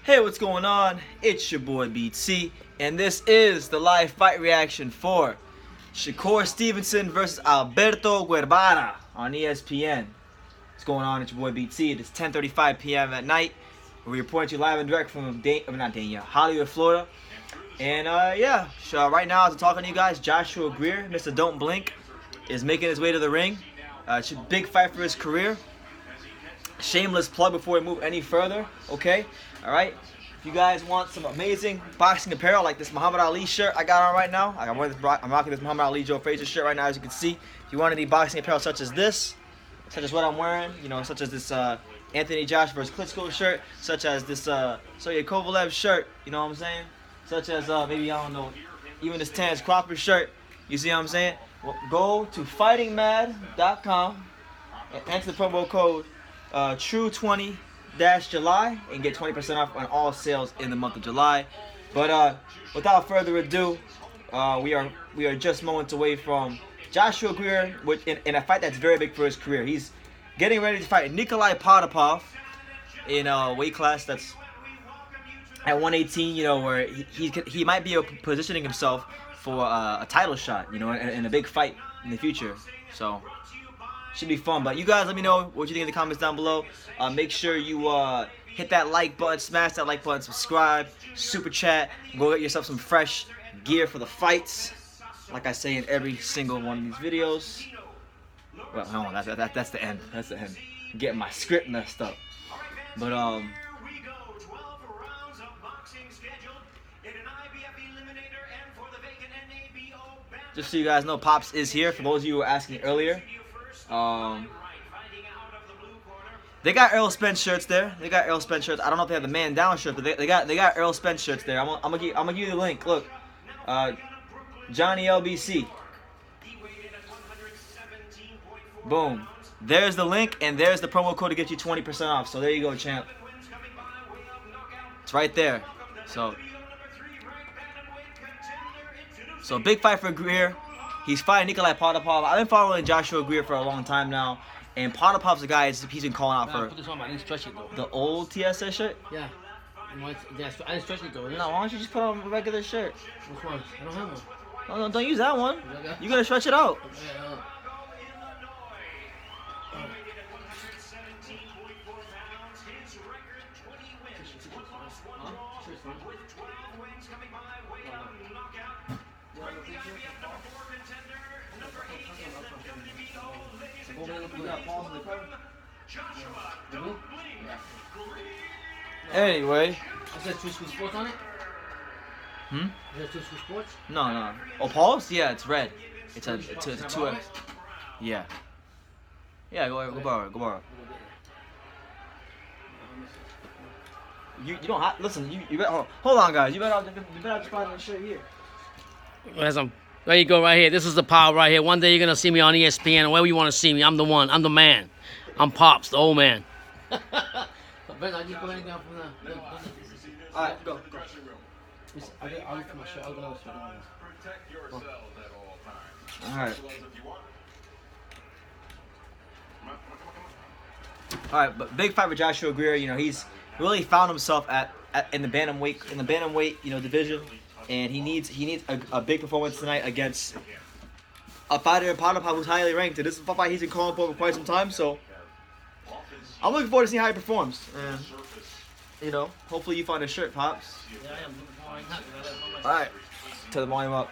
Hey, what's going on? It's your boy BT, and this is the live fight reaction for Shakur Stevenson versus Alberto Guevara on ESPN. What's going on? It's your boy BT. It is 10:35 p.m. at night. We're reporting to you live and direct from Hollywood, Florida. And right now, as I'm talking to you guys, Joshua Greer, Mr. Don't Blink, is making his way to the ring. It's a big fight for his career. Shameless plug before we move any further, okay? All right. If you guys want some amazing boxing apparel like this Muhammad Ali shirt I got on right now, I'm rocking this Muhammad Ali Joe Frazier shirt right now, as you can see. If you want any boxing apparel such as this, such as what I'm wearing, such as this Anthony Josh versus Klitschko shirt, such as this Sergey Kovalev shirt, you know what I'm saying? Such as maybe, I don't know, even this Terrence Crawford shirt, you see what I'm saying? Well, go to fightingmad.com and enter the promo code True20-July and get 20% off on all sales in the month of July. But without further ado, we are just moments away from Joshua Greer in a fight that's very big for his career. He's getting ready to fight Nikolai Potapov in a weight class that's at 118. Where he might be positioning himself for a title shot, in a big fight in the future. So should be fun. But you guys, let me know what you think in the comments down below. Make sure you hit that like button, smash that like button, subscribe, super chat, go get yourself some fresh gear for the fights, like I say in every single one of these videos. Well, hold on, that's the end. That's the end. I'm getting my script messed up. But just so you guys know, Pops is here. For those of you who were asking earlier, they got Earl Spence shirts there. They got Earl Spence shirts. I don't know if they have the Man Down shirt, but they got Earl Spence shirts there. I'm gonna give you the link. Look, Johnny LBC. Boom. There's the link, and there's the promo code to get you 20% off. So there you go, champ. It's right there. So big fight for Greer. He's fighting Nikolai Potapov. I've been following Joshua Greer for a long time now, and Potapov's the guy he's been calling out for. Put this on, I didn't stretch it though. The old TSS shirt? Yeah. I didn't stretch it though. No, why don't you just put on a regular shirt? Which one? I don't have one. No, don't use that one. You gotta stretch it out. Yeah, Anyway. Is that True School Sports on it? Is that True School Sports? No. Oh, Paul's? Yeah, it's red. It's a 2X. Yeah. Yeah, go borrow. You don't have, listen, you better, hold on guys, you better just find that shirt here. There you go, right here. This is the power right here. One day you're gonna see me on ESPN, or wherever you want to see me. I'm the one. I'm the man. I'm Pops, the old man. Alright, go. Alright, but big fight for Joshua Greer. He's really found himself in the bantamweight division, and he needs a big performance tonight against a fighter in Potapov who's highly ranked. And this is a fight he's been calling for quite some time, so I'm looking forward to seeing how he performs. And hopefully you find a shirt, Pops. Yeah, I am. Alright, turn the volume up.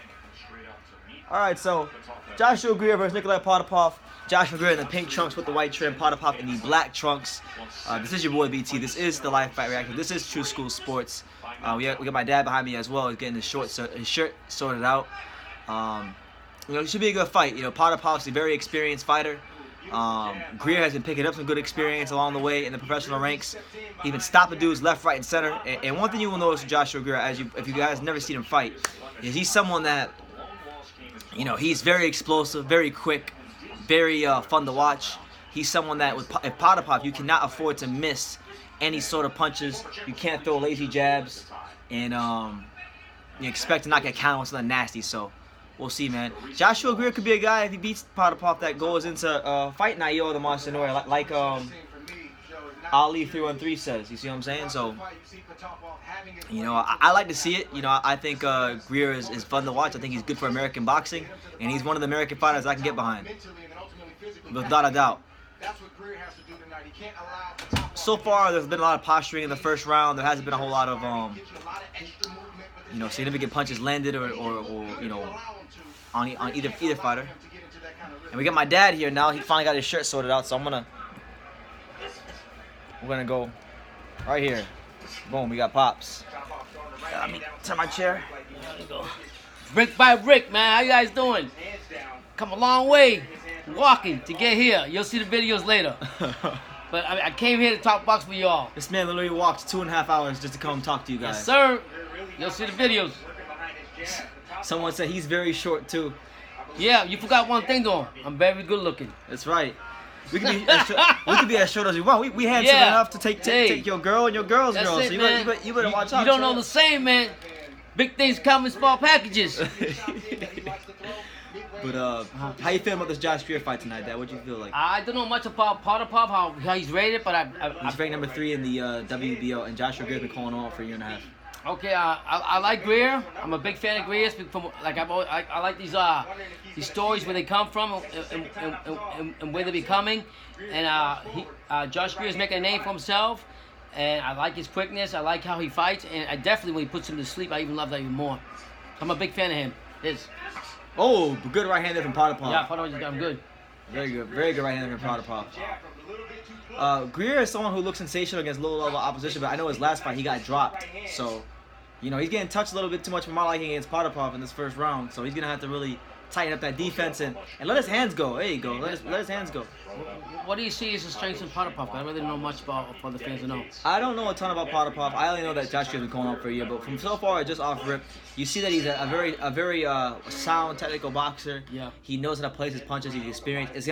Alright, so Joshua Greer versus Nikolai Potapov. Joshua Greer in the pink trunks with the white trim, Potapov in the black trunks. This is your boy BT. This is the live fight reaction. This is True School Sports. We got my dad behind me as well. He's getting his shirt sorted out. It should be a good fight. Potapov's a very experienced fighter. Greer has been picking up some good experience along the way in the professional ranks. He's been stopping dudes left, right, and center. And one thing you will notice with Joshua Greer, if you guys never seen him fight, is he's someone that, he's very explosive, very quick, very fun to watch. He's someone that with Potapov, you cannot afford to miss any sort of punches. You can't throw lazy jabs, and you expect to not get counted with something nasty. So we'll see, man. Joshua Greer could be a guy, if he beats Potapov, that goes into fight night, the Monster Noir, like Ali 313 says. You see what I'm saying? So, you know, I like to see it. You know, I think Greer is fun to watch. I think he's good for American boxing, and he's one of the American fighters I can get behind, without a doubt. So far, there's been a lot of posturing in the first round. There hasn't been a whole lot of, you know, significant punches landed or you know, on either fighter. And we got my dad here now. He finally got his shirt sorted out, so we're gonna go right here. Boom, we got Pops. Let me turn my chair. There you go. Brick by brick, man. How you guys doing? Come a long way walking to get here. You'll see the videos later. But I came here to talk box for y'all. This man literally walked 2.5 hours just to come talk to you guys. Yes, sir. You'll see the videos. Someone said he's very short too. Yeah, you forgot one thing though. I'm very good looking. That's right. We can be as short as we want. We handsome enough to take your girl and your girl's girl. It, so man. you better watch out. You don't know the same, man. Big things come in small packages. But how you feel about this Josh Greer fight tonight, Dad? What do you feel like? I don't know much about Pop, how he's rated, but he's ranked number 3 in the WBO, and Joshua Greer's been calling on for a year and a half. Okay, I like Greer. I'm a big fan of Greer. I like these stories where they come from and where they're becoming. And Josh Greer is making a name for himself. And I like his quickness. I like how he fights. And I definitely, when he puts him to sleep, I even love that even more. I'm a big fan of him. Oh, good right hand there from Potapov. Yeah, Potapov got him good. Very good right hand there from Potapov. Greer is someone who looks sensational against low-level opposition, but I know his last fight he got dropped. So, you know, he's getting touched a little bit too much for my liking against Potapov in this first round. So he's gonna have to really tighten up that defense and let his hands go. There you go. Let his hands go. What do you see as the strengths in Potapov? I really don't know much about for the fans to know. I don't know a ton about Potapov. I only know that Josh Greer's been going on for a year, but from so far, just off rip, you see that he's a very sound technical boxer. Yeah. He knows how to place his punches. He's experienced. It's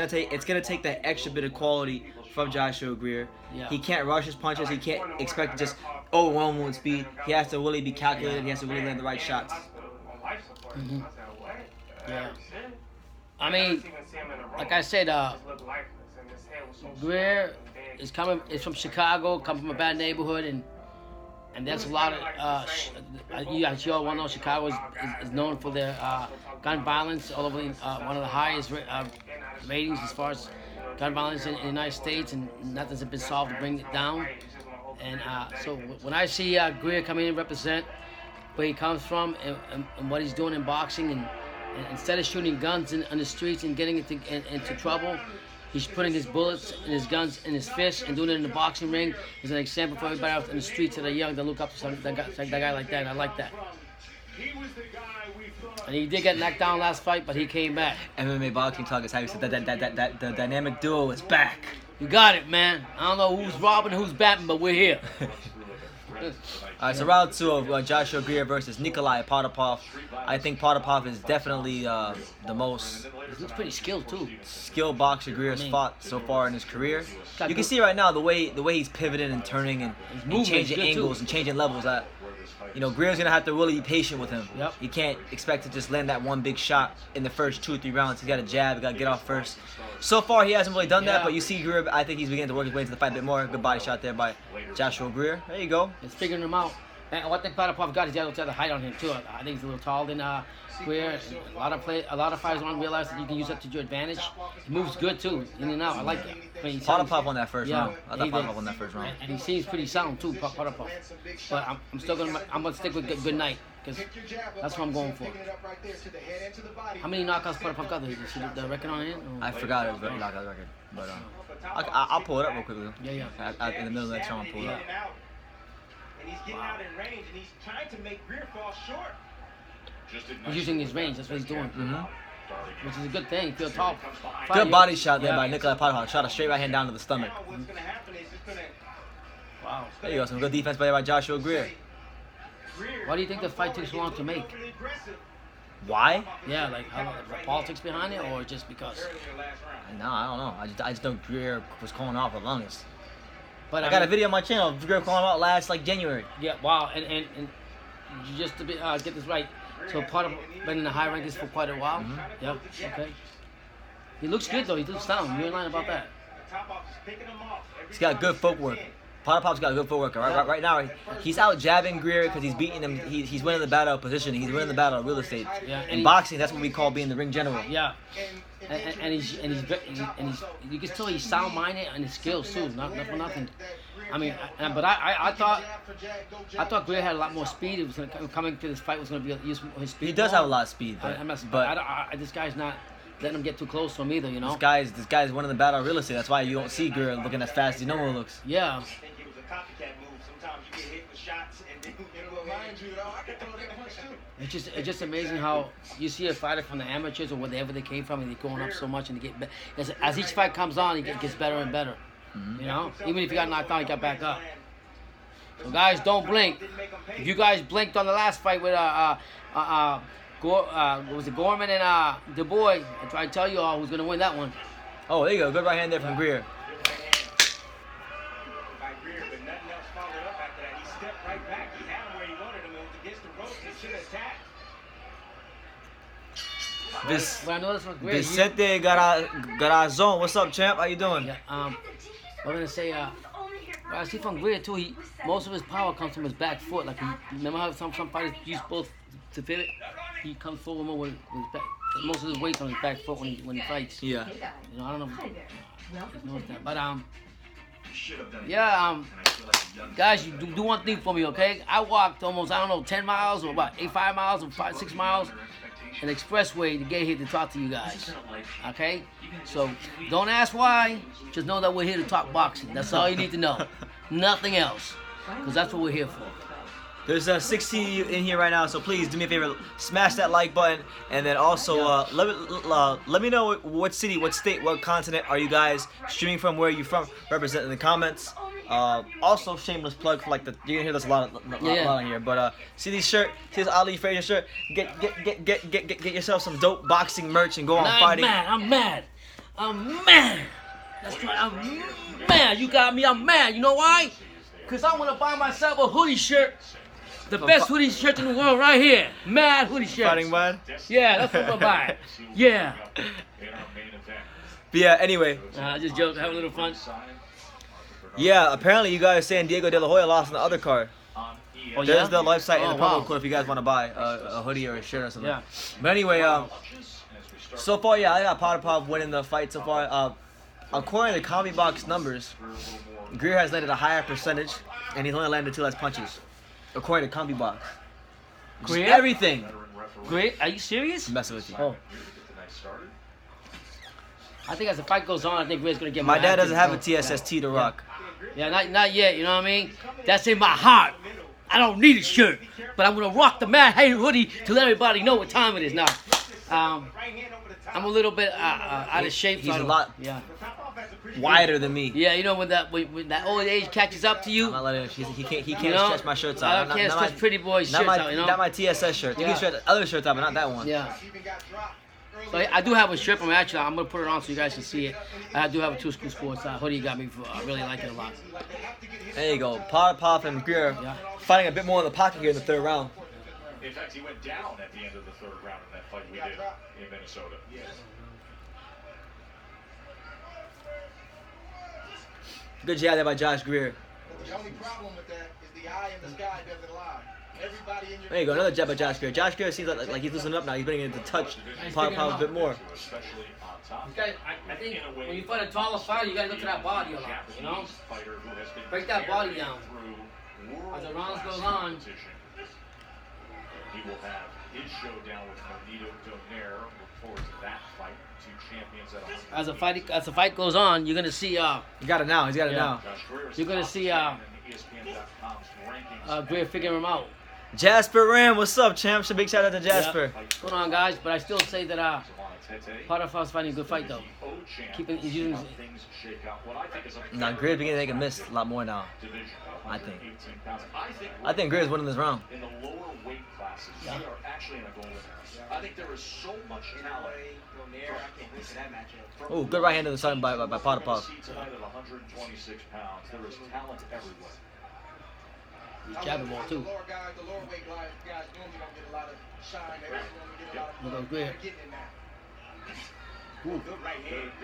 gonna take that extra bit of quality from Joshua Greer. Yeah. He can't rush his punches. He can't expect to just overwhelm with speed. He has to really be calculated. He has to really land the right shots. Mm-hmm. Yeah. I mean, like I said, Greer is from Chicago, come from a bad neighborhood, and there's a lot of, you guys all want to know Chicago is known for their gun violence, all over one of the highest ratings as far as gun violence in the United States, and nothing's been solved to bring it down. And so when I see Greer come in and represent where he comes from and what he's doing in boxing, and instead of shooting guns on the streets and getting into trouble, he's putting his bullets and his guns in his fists and doing it in the boxing ring. He's an example for everybody else in the streets that are young that look up to that guy like that. And I like that. And he did get knocked down last fight, but he came back. MMA boxing talk is how you said that the dynamic duo is back. You got it, man. I don't know who's robbing, who's batting, but we're here. Alright, so round 2 of Joshua Greer versus Nikolai Potapov. I think Potapov is definitely the most He looks pretty skilled too. skilled boxer Greer's fought so far in his career. You can see right now the way he's pivoting and turning and changing angles and changing levels. You know, Greer's gonna have to really be patient with him. Yep. You can't expect to just land that one big shot in the first 2 or 3 rounds. He's got to jab, he got to get off first. So far, he hasn't really done that, but you see Greer, I think he's beginning to work his way into the fight a bit more. Good body shot there by Joshua Greer. There you go. It's figuring him out. And one thing Potapov got is he has the height on him too. I think he's a little taller than Greer. A lot of fighters don't realize that you can use that to your advantage. He moves good too, in and out. I like that. Potapov won that first round. I thought Potapov won that first round. And he seems pretty sound too, Potapov. But I'm gonna stick with good night, because that's what I'm going for. How many knockouts Potapov got? Did you see the record on it? I forgot it was a knockout record, but I'll pull it up real quickly. Yeah. In the middle of the next round, I'll pull it up. And he's getting out in range, and he's trying to make Greer fall short. He's using his range. That's what he's doing. Which is a good thing. Feel tall. Good body shot there by Nikolai Potapov. Shot a straight right hand down to the stomach. Wow. There you go. Some good defense by Joshua Greer. Why do you think the fight took so long to make? Why? Yeah, like the politics behind it, or just because? No, I don't know. I just know Greer was calling out for the longest. But I got a video on my channel of Greer calling out last January. Yeah, wow. And just to get this right, so part of been in the high rankings for quite a while. Yeah, okay. He looks good though. He looks sound. You're in line about that. He's got good footwork. Potapop's got good footwork. Right now, he's out jabbing Greer because he's beating him. He's winning the battle of positioning. He's winning the battle of real estate. Yeah, In boxing, that's what we call being the ring general. Yeah. And he's you can tell he's sound-minded and his skills too. Not for nothing. I mean, but I thought Greer had a lot more speed. It was coming to this fight was going to be use his speed. He does have a lot of speed, but this guy's not letting him get too close to him either. You know. This guy's winning the battle of real estate. That's why you don't see Greer looking as fast as he normally looks. Yeah. It's just amazing how you see a fighter from the amateurs or wherever they came from and they're going up so much and they get as each fight comes on, it gets better and better. You know, even if you got knocked out, you got back up. So guys, don't blink. If you guys blinked on the last fight with was it Gorman and Du Bois, I try to tell you all who's gonna win that one. Oh, there you go. Good right hand there from Greer. Vicente Garazon, what's up, champ? How you doing? Yeah, we're gonna say, I see from Greer too. Most of his power comes from his back foot. Like, remember how some fighters use both to fit it? He comes forward more with his back. Most of his weight's on his back foot when he fights. Yeah. You know, I don't know if you noticed that, but yeah, guys, you do one thing for me, okay? I walked almost 10 miles or about 5 miles or 6 miles. An expressway to get here to talk to you guys, okay? So don't ask why, just know that we're here to talk boxing. That's all you need to know, nothing else, because that's what we're here for. There's 60 in here right now, so please do me a favor, smash that like button, and then also let me know what city, what state, what continent are you guys streaming from, where are you from, represent in the comments. Also, shameless plug for you're gonna hear this a lot in here. But see these shirt, see this Ali Frazier shirt. Get yourself some dope boxing merch and go on fighting. I'm mad. That's right. I'm mad. You got me. I'm mad. You know why? Cause I wanna buy myself a hoodie shirt. The best hoodie shirt in the world right here. Mad hoodie shirt. Fighting Mud? Yeah, that's what I'm gonna buy. Yeah. But yeah, anyway. Just joke, have a little fun. Yeah, apparently you guys saying Diego De La Hoya lost in the Undercard. Oh, There's the live site in the promo code if you guys want to buy a hoodie or a shirt or something. Yeah. But anyway, so far, yeah, I got Potapov winning the fight so far. According to Comedy Box numbers, Greer has landed a higher percentage, and he's only landed 2 less punches. According to Comedy Box. Greer? Everything. Greer? Are you serious? I'm messing with you. Oh. I think as the fight goes on, I think Greer's gonna get more. My dad doesn't have a TSST to rock. Yeah, not yet. You know what I mean? That's in my heart. I don't need a shirt, but I'm gonna rock the Mad Hater hoodie to let everybody know what time it is now. I'm a little bit out of shape. He's a lot wider than me. Yeah, you know when that old age catches up to you. I'm not letting him. He can't stretch my shirts out. I can't stretch pretty boys' shirts out. You know? Not my TSS shirt. You can stretch other shirts out, but not that one. Yeah. So I do have a shirt from actually. I'm gonna put it on so you guys can see it. I do have a 2 School Sports hoodie. Got me. I really like it a lot. There you go. Potapov and Greer fighting a bit more in the pocket here in the 3rd round. In fact, he went down at the end of the 3rd round in that fight we did in Minnesota. Good job there by Josh Greer. The only problem with that is the eye in the sky doesn't lie. Everybody in your there you go, another jab by Josh Greer. Josh Greer seems like he's loosening up now. He's bringing it to touch Potapov a bit more. I think when you fight a taller fighter, you gotta look at that body a lot. You know, break that body down. As the rounds goes on. He will have his showdown with Nonito Donaire. Look forward to that fight. 2 champions at As the fight goes on, you're gonna see. He got it now. He's got it now. You're gonna see Greer figuring him out. Jasper Ram, what's up, champ? Big shout out to Jasper. What's going on, guys? But I still say that Potapov fighting a good fight though. He's using. Now Greer's beginning to make a miss a lot more now. I think Greer's winning this round. In the lower weight classes, we are actually in a goal. I think there is so much talent. Oh, good right hand to the side by Potapov. Tonight at 126 pounds, there is talent everywhere. He's jabbing more too. The lower weight guys normally don't get a lot of shine. They don't get a lot of Look at Greer. Ooh.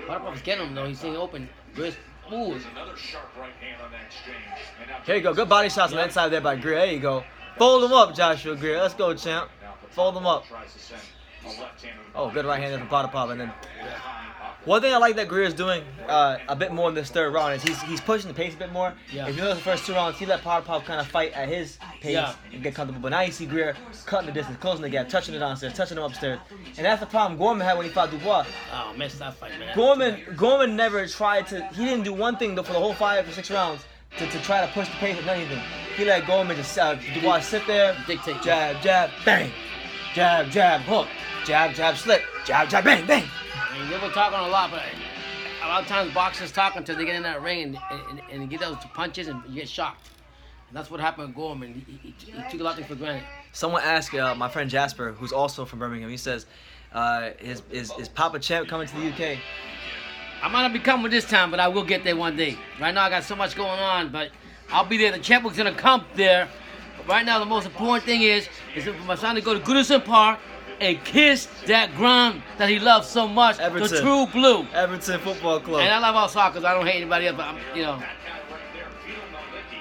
Potapov getting him though. He's staying open. Greer's, ooh. There's another sharp right hand on that exchange. And now Here you go. Good body shots on the inside there by Greer. There you go. Fold him up, Joshua Greer. Let's go, champ. Fold him up. tries to send a left hand. Oh, good right hand there from Potapov. And then one thing I like that Greer is doing a bit more in this third round is he's pushing the pace a bit more. Yeah. If you notice the first 2 rounds, he let Potapov kind of fight at his pace Yeah. and get comfortable. But now you see Greer cutting the distance, closing the gap, touching it downstairs, touching him upstairs. And that's the problem Gorman had when he fought Dubois. Oh, missed that fight, man. Gorman never tried to. He didn't do one thing though for the whole 5 or 6 rounds to try to push the pace with anything. He let Gorman just Dubois sit there, Dictate. jab, jab, bang, jab, jab, hook, jab, jab, slip, jab, jab, bang, bang. I mean, we were talking a lot, but a lot of times boxers talk until they get in that ring and get those punches and you get shocked. And that's what happened with Gorman. He took a lot of things for granted. Someone asked my friend Jasper, who's also from Birmingham. He says, "Is Papa Champ coming to the UK?" I might not be coming this time, but I will get there one day. Right now I got so much going on, but I'll be there. The champ was gonna come there. But right now the most important thing is for my son to go to Goodison Park and kiss that ground that he loves so much, Everton. the true blue. Everton Football Club. And I love all soccer, 'cause I don't hate anybody else, but I'm, you know. That guy right there, Vito Malicki.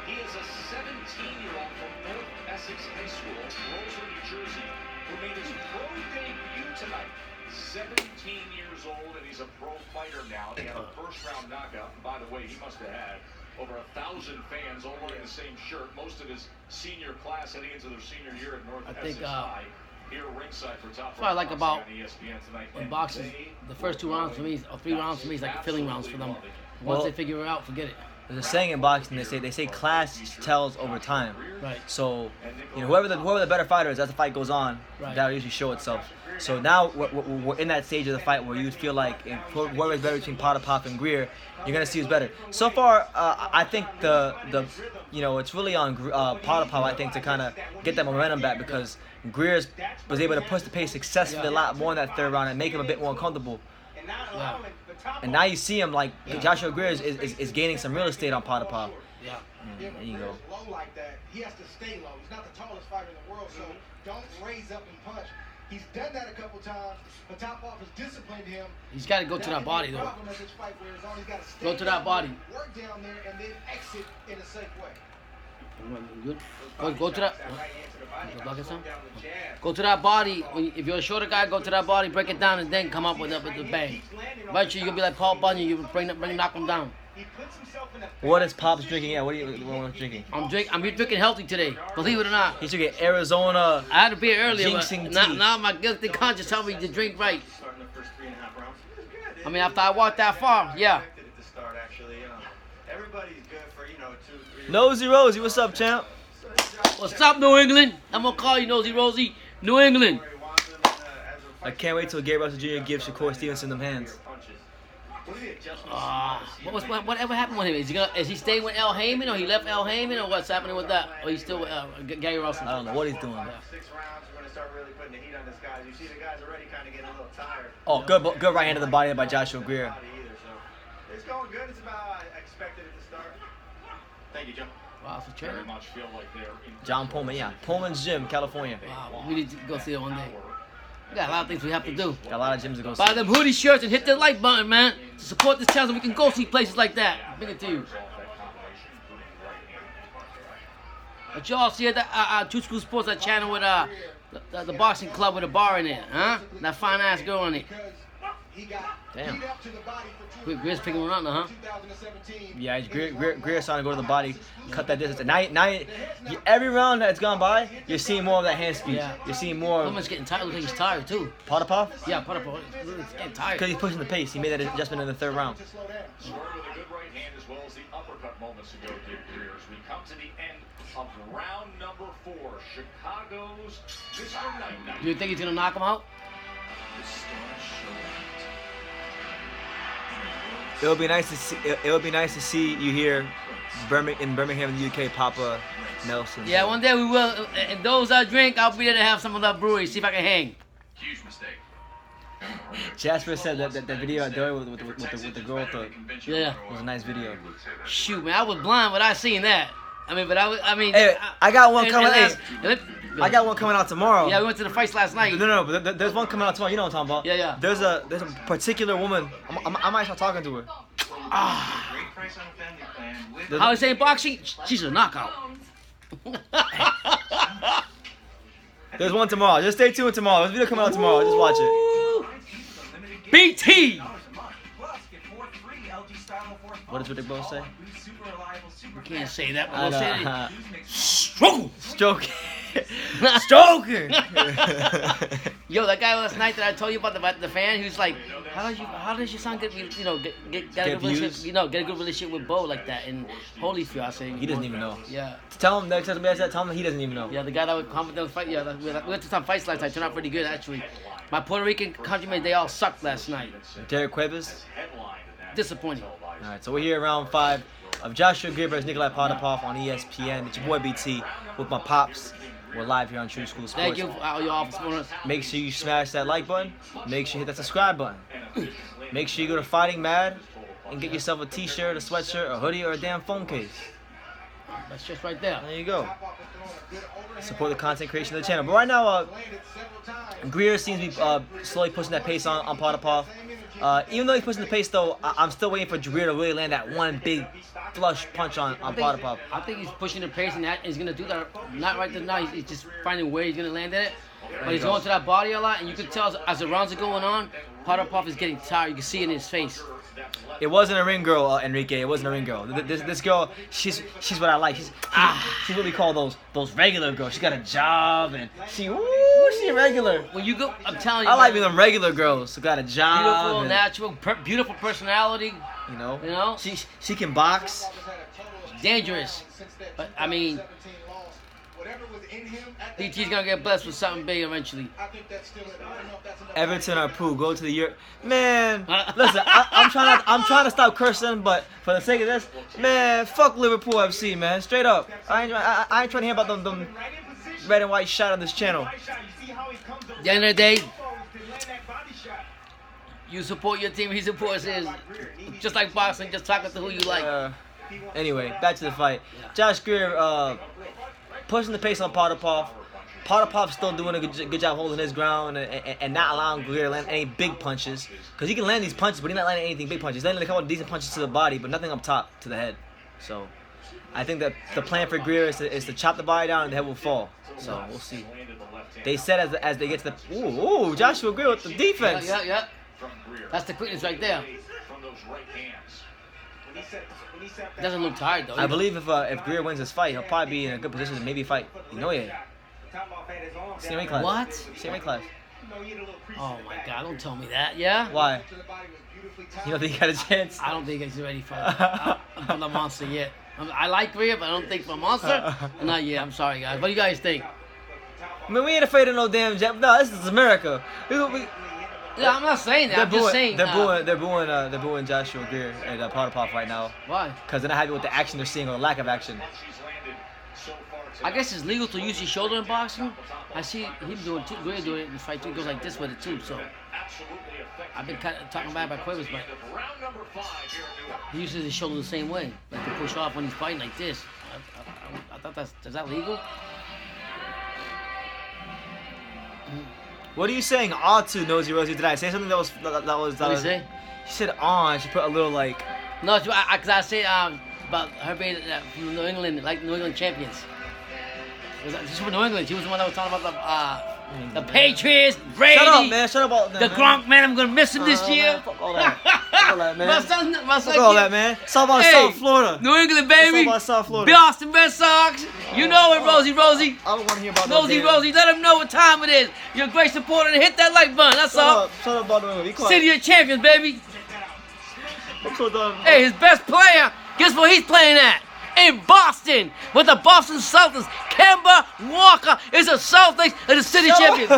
He is a 17-year-old from North Essex High School, Roseland, New Jersey, who made his pro debut tonight. 17 years old, and he's a pro fighter now. He had a first-round knockout. And by the way, he must have had over 1,000 fans all wearing the same shirt. Most of his senior class heading into their senior year at North Essex High. Here ringside for Top That's what I like about ESPN tonight. when boxers, the first 2 rounds for me, or 3 rounds for me, is like filling rounds for them. Once they figure it out, forget it. There's a saying in boxing. They say class tells over time. Right. So, whoever the better fighter is, as the fight goes on, Right. that'll usually show itself. So now we're in that stage of the fight where you feel like whoever's better between Potapov and Greer, you're gonna see who's better. So far, I think it's really on Potapov, I think, to kind of get that momentum back because Greer was able to push the pace successfully a lot more in that third round and make him a bit more uncomfortable. Yeah. And now you see him like Joshua Greer is gaining some real estate on Potapov. Yeah. There you go. Low like that, he has to stay low. He's not the tallest fighter in the world, so don't raise up and punch. He's done that a couple times, but Topov has disciplined him. He's got to go to that body, though. Go to that body. Work down there and then exit in a safe way. Good. Go to that. Go to that body. If you're a shorter guy, go to that body, break it down, and then come up with the bang. Eventually, you'll be like Paul Bunyan. You knock him down. What is Pops drinking? Yeah, what are you drinking? I'm drinking healthy today. Believe it or not. He's drinking Arizona. I had a beer earlier, Ginseng but tea. now my guilty conscience tells me to drink right. I mean, after I walked that far, yeah. Everybody's good for 2, 3. Nosy Rosie, what's up, champ? What's up, New England? I'm gonna call you Nosy Rosie, New England. I can't wait till Gabriel Jr. gives Shakur Stevenson them hands. Whatever happened with him? Is he staying with El Heyman, or he left El Heyman, or what's happening with that? Or he's still with Gary Russell? I don't know what he's doing. 6 rounds, we're gonna start really putting the heat on this guy. You see the guys already kind of getting a little tired. Oh, good right hand to the body by Joshua Greer. It's going good. It's about I expected it to start. Thank you, Joe. Wow, so Very training. much feel like they're in John Pullman, yeah. Pullman's Gym, California. Wow, we need to go see it one day. We got a lot of things we have to do. Got a lot of gyms to go Buy see. them hoodie shirts and hit the like button, man. To support this channel so we can go see places like that. Bring it to you. But y'all see that Two School Sports, that channel with the boxing club with a bar in it, huh? That fine ass girl in it. Damn. Greer's picking one up now, huh? Yeah, Greer's trying to go to the body, cut that distance. And now every round that's gone by, you're seeing more of that hand speed. Yeah. You're seeing more of Someone's getting tired. Looks like he's tired too. Potapov. Yeah, Potapov. He's getting tired. Because he's pushing the pace. He made that adjustment in the third round. Scored with a good right hand as well as the uppercut moments ago did Greer. As we come to the end of round number 4, Chicago's Mr. Night. Do you think he's gonna knock him out? It would be nice to see. It would be nice to see you here, in Birmingham, in the UK, Papa Nelson. Yeah, one day we will. And those I drink, I'll be there to have some of that brewery. See if I can hang. Huge mistake. Jasper said that video I did with the girl with the Yeah. was a nice video. Shoot, man, I was blind, but I seen that. I mean, but I mean. Hey, I got one coming. Hey, and I got one coming out tomorrow. Yeah, we went to the fights last night. No, but there's one coming out tomorrow. You know what I'm talking about? Yeah. There's a particular woman. I might start talking to her. How is saying boxing? She's a knockout. There's one tomorrow. Just stay tuned tomorrow. There's a video coming out tomorrow. Just watch it. BT. What does Big Bo say? We can't say that, but I we'll say know. it. Struggle. Stroking. Stroking. Yo, that guy last night that I told you about the fan, who's like, how does your son get a good relationship, get a good relationship with Bo like that in Holyfield? I say He doesn't even know. Yeah. Tell him next time somebody says that. Tell him he doesn't even know. Yeah, the guy that would comment on the fight. Yeah, we went to some fights last night. Turned out pretty good actually. My Puerto Rican countrymen, they all sucked last night. Derek Cuevas. Disappointing. All right, so we're here round 5 of Joshua Greer versus Nikolai Potapov on ESPN. It's your boy BT with my pops. We're live here on True School Sports. Thank you, all your office owners. Make sure you smash that like button. Make sure you hit that subscribe button. Make sure you go to Fighting Mad and get yourself a t-shirt, a sweatshirt, a hoodie, or a damn phone case. That's just right there. There you go. Support the content creation of the channel. But right now, Greer seems to be slowly pushing that pace on Potapov. Even though he's pushing the pace, though, I'm still waiting for Greer to really land that one big flush punch on Potapov. I think he's pushing the pace, and he's going to do that. Not right now. He's just finding where he's going to land at it. But he's going to that body a lot, and you can tell as the rounds are going on, Potapov is getting tired. You can see it in his face. It wasn't a ring girl, Enrique. It wasn't a ring girl. This girl, she's what I like. She's what we call those regular girls. She got a job and she's regular. When you go, I'm telling you, I like them regular girls who got a job. Beautiful, and, natural, beautiful personality. You know. You know. She can box. Dangerous, but I mean, DT's gonna get blessed with something big eventually. Everton or Pooh, go to the Europe. Man, listen, I'm trying to stop cursing, but for the sake of this, man, fuck Liverpool FC, man, straight up. I ain't trying to hear about them red and white shot on this channel. At the end of the day, you support your team, he supports his. Just like boxing, just talking to who you like. Anyway, back to the fight. Josh Greer pushing the pace on Potapov. Potapov's still doing a good job holding his ground and not allowing Greer to land any big punches. Because he can land these punches, but he's not landing anything big punches. He's landing a couple of decent punches to the body, but nothing up top to the head. So I think that the plan for Greer is to chop the body down and the head will fall. So we'll see. They said as they get to the... Ooh, Joshua Greer with the defense. Yeah. That's the quickness right there. Doesn't look tired though. I believe if Greer wins this fight, he'll probably be in a good position to maybe fight Inoue. Same weight class. What? Same weight class. Oh my God! Don't tell me that. Yeah. Why? You don't think he got a chance? I don't think he's ready for the monster yet. I like Greer, but I don't think for monster. Not yet. I'm sorry, guys. What do you guys think? I mean, we ain't afraid of no damn Jap. No, this is America. Yeah, I'm not saying that. I'm just saying. They're booing Joshua Greer and Potapov right now. Why? Because they're not happy with the action they're seeing or the lack of action. I guess it's legal to use your shoulder in boxing. I see him doing too. Greer doing it in the fight too. He goes like this with it too. So I've been kind of talking bad about Cuevas, but he uses his shoulder the same way, like to push off when he's fighting like this. I thought is that legal? What are you saying? Atu Nosy Rosie. Did I say something that was? What did you say? She said on. She put a little like. No, because I said about her being from New England, like New England champions. She's from New England. She was the one that was talking about the Patriots, Brady. Shut up, man. Shut up all that, the Gronk, man. I'm gonna miss him this year. Man, fuck all that. Fuck all that, man. my son. Fuck all that, man. It's all about South Florida. New England, baby. It's all about South Florida. Boston Red Sox. You know it, Rosie. I don't want to hear about Rosie. Let them know what time it is. You're a great supporter and hit that like button. That's all. Shut up about New England. City of Champions, baby. I'm so done. Hey, his best player. Guess where he's playing at? In Boston with the Boston Celtics. Kemba Walker is a Celtics and the city champions.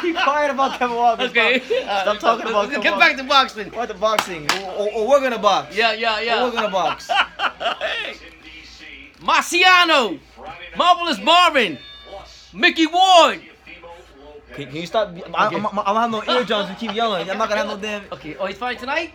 Keep quiet about Kemba Walker. Okay. Stop talking about Kemba Get back to boxing. What the boxing? Or we're gonna box. Yeah. Or we're gonna box. Hey. Marciano. Marvelous Marvin. Mickey Ward. Can you stop? I'm gonna have no eardrums and keep yelling. I'm not gonna have no damn. Okay. Oh, he's fighting tonight?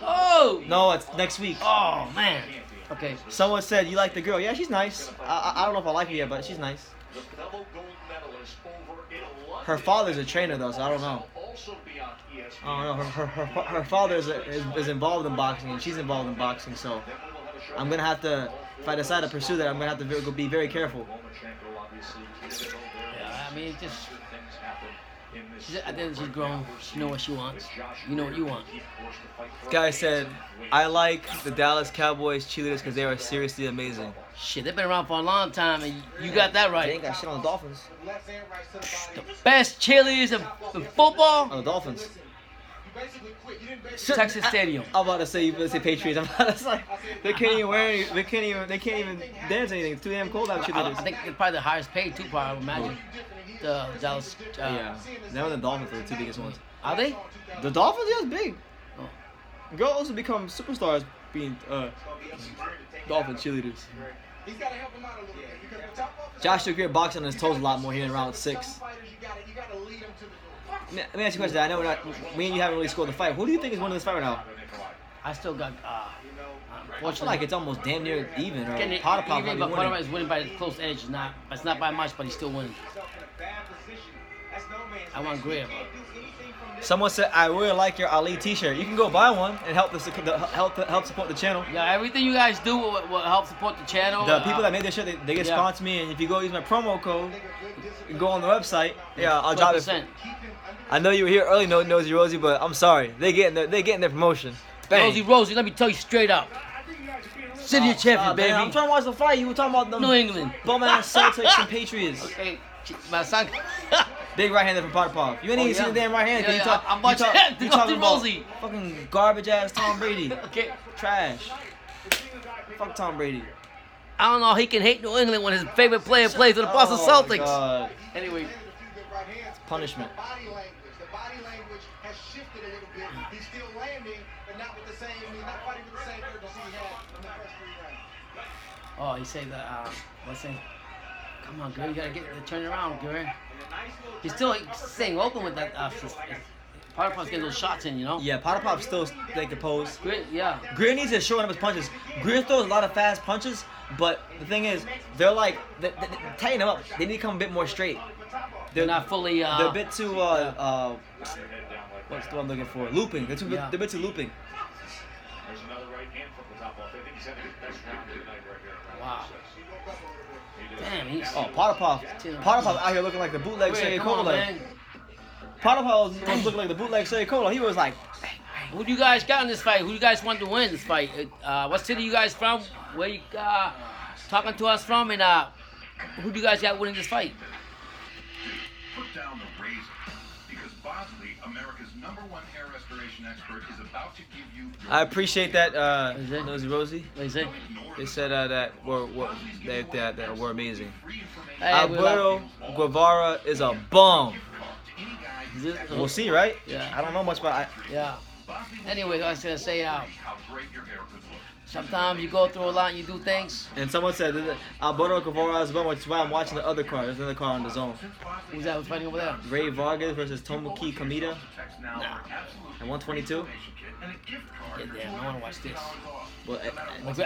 Oh. No, it's next week. Oh, man. Okay. Someone said you like the girl. Yeah, she's nice. I don't know if I like her yet, but she's nice. The fellow gold medalist over in London. Her father's a trainer though, so I don't know. Also be on ESPN. I don't know. Her father is involved in boxing and she's involved in boxing, so I'm gonna have to. If I decide to pursue that, I'm gonna have to be very careful. Yeah, I mean, just. I think she's grown. She knows what she wants. You know what you want. This guy said, I like the Dallas Cowboys cheerleaders because they are seriously amazing. Shit, they've been around for a long time, and you got that They right. ain't got shit on the Dolphins. The best cheerleaders in football. On the Dolphins. Texas Stadium. I'm about to say Patriots. I'm about to say they can't even wear any, they can't even dance anything. It's too damn cold out I cheerleaders. think they're probably the highest paid too, probably, I would imagine. The Dallas. Yeah, them and the Dolphins are the two biggest ones. Are they? The Dolphins, yeah, it's big. Oh. Girls will become superstars being Dolphin cheerleaders. Joshua Greer boxing on his toes a lot more here in round 6. Let me ask you a question. I know me and you haven't really scored the fight. Who do you think is winning this fight right now? I still got. I feel like it's almost damn near even. Or Getting Potter Pop even, might but be Potter winning. is winning by close edge. It's not by much, but he's still winning. I want Greer. Someone said, I really like your Ali t-shirt. You can go buy one and help help support the channel. Yeah, everything you guys do will help support the channel. The people that made this shirt, they get yeah. sponsor me, and if you go use my promo code, you go on the website. Yeah, I'll drop it. 12%. I know you were here early, Nosy Rosie, but I'm sorry. They getting their promotion. Bang. Rosie, let me tell you straight up. City of champions, baby. Man, I'm trying to watch the fight. You were talking about them New England. bum-ass Celtics and Patriots. Okay, my son. Big right-hander from Potter Pop. You ain't even seen the damn right-hander. Yeah, I'm watching you talking about Rosie. fucking garbage-ass Tom Brady. Okay. Trash. Fuck Tom Brady. I don't know how he can hate New England when his favorite player plays for the Boston Oh, Celtics. God. Anyway. It's punishment. The body language has shifted a little bit. He's still landing, but not with the same. He's not fighting with the same urgency he had in the first 3 rounds. Oh, he said that. What's saying? Come on, girl, you gotta turn it around, girl. He's still staying open with that. Potter Pop's getting those shots in, you know. Yeah, Potter Pop still they can pose. Great, yeah. Greer needs to shorten up his punches. Greer throws a lot of fast punches, but the thing is, they're like they tighten them up. They need to come a bit more straight. They're not fully. They're a bit too what's the one I'm looking for? Looping. They're a bit too looping. There's another right hand from the top off. I think he's having his best round of the night right here. Wow. Damn, he's. Oh, Potter Pop out here looking like the bootleg Sergey Come on, Kovalev. man. Potter Pop was looking like the bootleg Sergey Kovalev. He was like, Who do you guys got in this fight? Who do you guys want to win this fight? What city you guys from? Where you talking to us from? And who do you guys got winning this fight? Put down the razor, because Bosley, America's #1 hair restoration expert, is about to give you. I appreciate that, Is it? Nosy Rosie. What do you say? They said that were amazing. Hey, Alberto Guevara is a bum. Is it? We'll see, right? Yeah. I don't know much about. Yeah. Anyway, I was gonna say, How great your hair could look. sometimes you go through a lot and you do things. And someone said that Alberto Guevara is a bum, which is why I'm watching the other card. There's another card on the zone. Who's that? Who's fighting over there? Ray Vargas versus Tomoki Kamita Nah. at 122. Yeah, damn, I wanna watch this. Well, I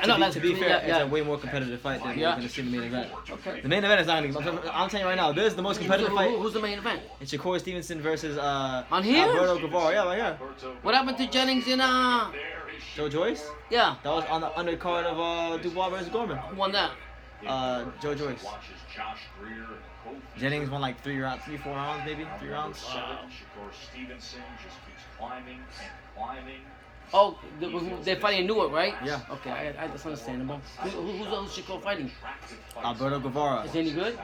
know that's to be fair, yeah. it's a way more competitive fight than Yeah. we're going to see in the main event. Okay. The main event is not going to be. I'm telling you right now, this is the most competitive fight. Who's the main event? It's Shakur Stevenson versus On here? Alberto Guevara. Yeah, right here. What happened to Jennings and Joe Joyce. Yeah, That was on the undercard of Dubois versus Gorman. who won that? Joe Joyce. Watches Josh Greer and Kofi. Jennings won like 4 rounds, maybe 3 rounds. Shakur Stevenson just keeps climbing and climbing. Oh, they're fighting Newark, right? Yeah. Okay, that's understandable. Who's Shakur fighting? Alberto Guevara. Is he any good?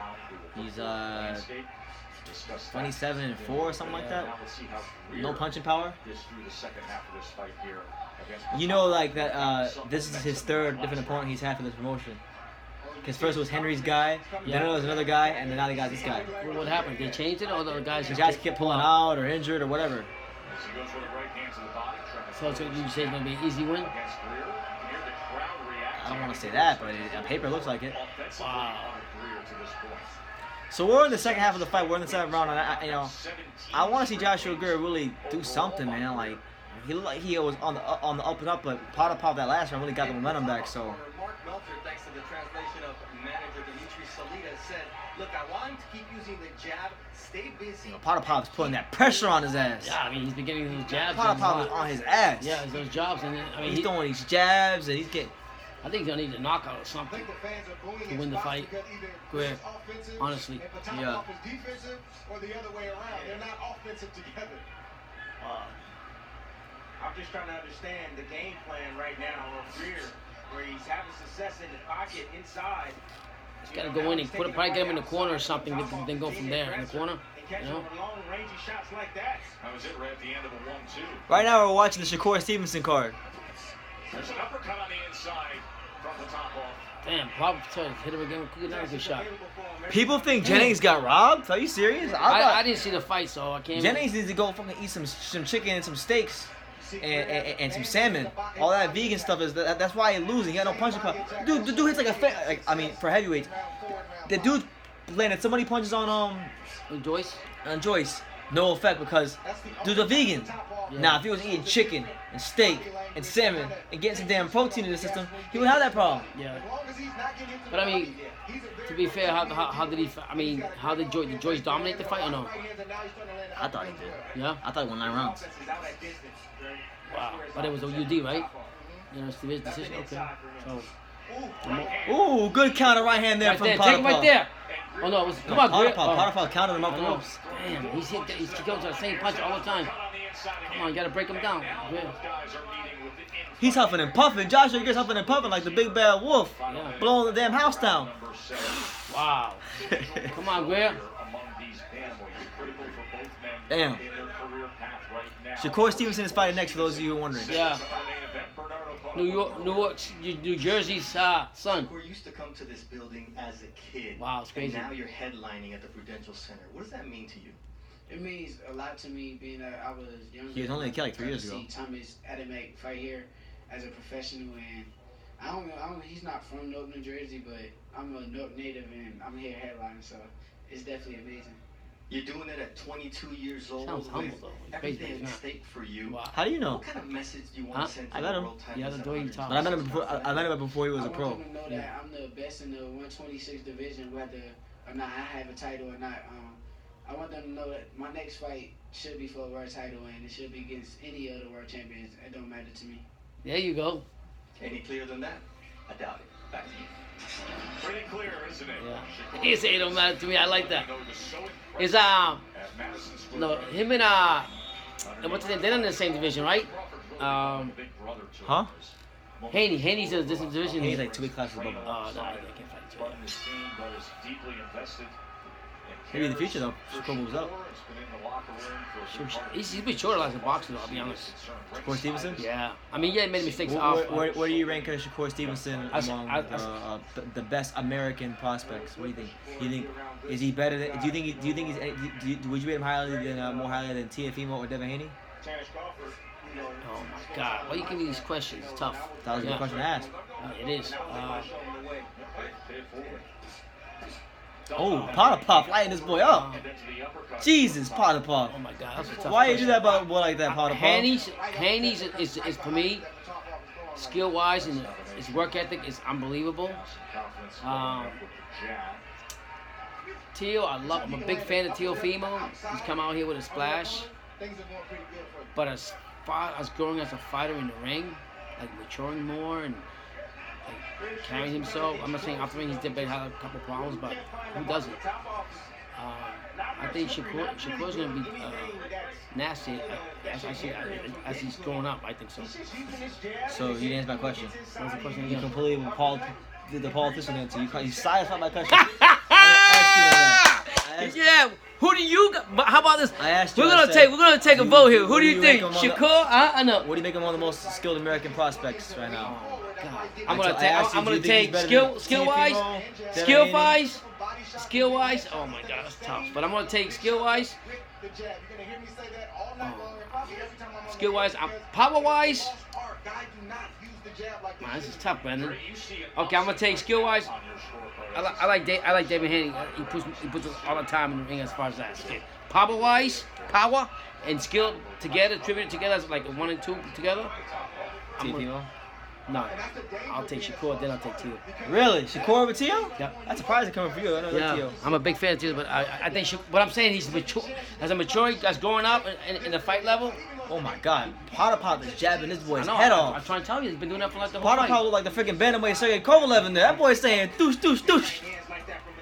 He's 27-4 or something like that. No punching power. You know, like that. This is his third different opponent he's had for this promotion. Because first it was Henry's guy, then it was another guy, and then now they got this guy. What happened? They changed it, or the guys The just guys kept pulling out or injured or whatever. So you say it's gonna be an easy win? I don't want to say that, but on paper it looks like it. Wow. So we're in the second half of the fight. We're in the 7th round, and I want to see Joshua Greer really do something, man. Like he looked like he was on the up and up, but Potter Pop that last round really got the momentum back. So Meltzer, thanks to the translation of manager Dimitri Salita, said, "Look, I want him to keep using the jab, stay busy." Potter Pop's putting that pressure on his ass. Yeah, I mean, he's been getting those jabs. Potter and Pop is on his ass. Yeah, it's those jobs, and then, I mean, He's throwing these jabs and he's getting. I think he'll need a knockout or I something think the fans are booing to his win the spots fight. because either Greer, Greer's offensive honestly. and Potapov Yeah. is defensive, or the other way around. They're not offensive together. I'm just trying to understand the game plan right now of Greer, where he's having success in the pocket inside. He's got to go in and probably get him in the corner or something, then go from there in the corner. You know? Long rangey shots like that. That was it right at the end of a 1-2. Right now we're watching the Shakur Stevenson card. There's an uppercut on the inside from the top off. Damn, Bob hit him again with another good shot. People think Jennings got robbed? Are you serious? I didn't see the fight, so I can't. Jennings needs to go fucking eat some chicken and some steaks and some salmon. All that vegan stuff is that's why he's losing. He got no punching power. Dude, the dude hits like I mean for heavyweights. The dude landed so many punches on Joyce. No effect because dude's a vegan. Yeah. Now if he was eating chicken and steak and salmon and getting some damn protein in the system, he would have that problem. Yeah. But I mean, to be fair, how did he? I mean, how did Joyce dominate the fight or no? I thought he did. Yeah. I thought he won 9 rounds. Wow. But it was a UD, right? You know, it's his decision. Okay. So. Ooh, good counter right hand there Right from there, Potter take him right there. Oh no, it was come on, Greer. Potter countered him up the Oh, ropes. damn, he's going to the same punch all the time. Come on, you gotta break him down. Greer. He's huffing and puffing. Joshua gets huffing and puffing like the big bad wolf, Yeah. blowing the damn house down. Wow. Come on, Greer. Damn. Shakur Stevenson is fighting next for those of you who are wondering. Yeah. New Jersey's son. Shakur used to come to this building as a kid. Wow, it's crazy. And now you're headlining at the Prudential Center. What does that mean to you? It means a lot to me being that I was younger. He was only a kid like 3 years ago. See Thomas Adamek fight here as a professional, and I don't. He's not from Newark, New Jersey, but I'm a Newark native, and I'm here headlining, so it's definitely amazing. You're doing it at 22 years old. Sounds humble, with though. It's everything crazy, at it's stake for you. Wow. How do you know? What kind of message do you want Huh? to send I to met the him. world Yeah, titles the at way you 100? talk. But I met him before. I met him before he was a I pro. want them to know that I'm the best in the 126 division, whether or not I have a title or not. I want them to know that my next fight should be for a world title, and it should be against any other world champions. It don't matter to me. There you go. Any clearer than that? I doubt it. Back to you. Pretty clear, isn't it? Yeah. He say it don't matter to me. I like that. Is At Madison Square no Garden. him and what's his name? They're in the same division, right? Huh? Haney's in a different division. He's like 2 weight classes above him. Oh no, I can't fight each But other. his team that is deeply invested. Maybe in the future though, Shakur moves up. He's been short as a boxer, though, I'll be honest. Shakur Stevenson? Yeah. I mean, yeah, he made mistakes Where, off. where do you rank Shakur Stevenson I- among I- the best American prospects? What do you think? Do you think is he better than? Do you think he's? Would you rate him more highly than Teofimo or Devin Haney? Oh my God! Why you give me these questions? It's tough. That was a good question to ask. It is. Oh, Potter Pop lighting this boy up. Jesus, Potter Pop. Oh my God, that's a tough. Why you do question. that about a boy like that, Potter Pop? Haney's is for me, skill wise and his work ethic is unbelievable. Teal, I'm a big fan of Teofimo. He's come out here with a splash. But as far as growing as a fighter in the ring, like maturing more and like carrying himself, I'm not saying after ring he's definitely had a couple problems, but who doesn't? I think Shakur's gonna be nasty as he's growing up. I think so. So you didn't answer my question. What's the question You again? completely the politician answer. You silenced my question. I asked you Yeah. Who do you? How about this? I asked you, We're I gonna said, take a vote here. Who what do you think? rank him on the- Shakur? I know. What do you make him one of the most skilled American prospects right now? God. I I'm gonna asked you, take. I'm do gonna you think he's take better skill than wise. Teofimo, Devin Skill Haney? wise. Skill wise. Oh my God, that's tough. But I'm gonna take skill wise. Skill wise. Power wise. Man, this is tough, Brandon. Okay, I'm gonna take skill wise. I like David Haney. He puts all the time in the ring as far as that. Okay. Power wise, power and skill together, attributed together as like 1 and 2 together. I'm Teofimo? No. I'll take Shakur, then I'll take Tio. Really? Shakur over Tio? Yep. That's surprising coming from you. I know Yeah, Tio. I'm a big fan of Tio, but I think what I'm saying, he's mature. As a mature, as growing up in the fight level. Oh my God. Potter Pop is jabbing this boy's I know. head I'm off. trying to tell you, he's been doing that for like the whole Potter fight. Pop look like the freaking bantamweight Sergey Kovalev in there. That boy's saying douche, douche, douche. Hands like that from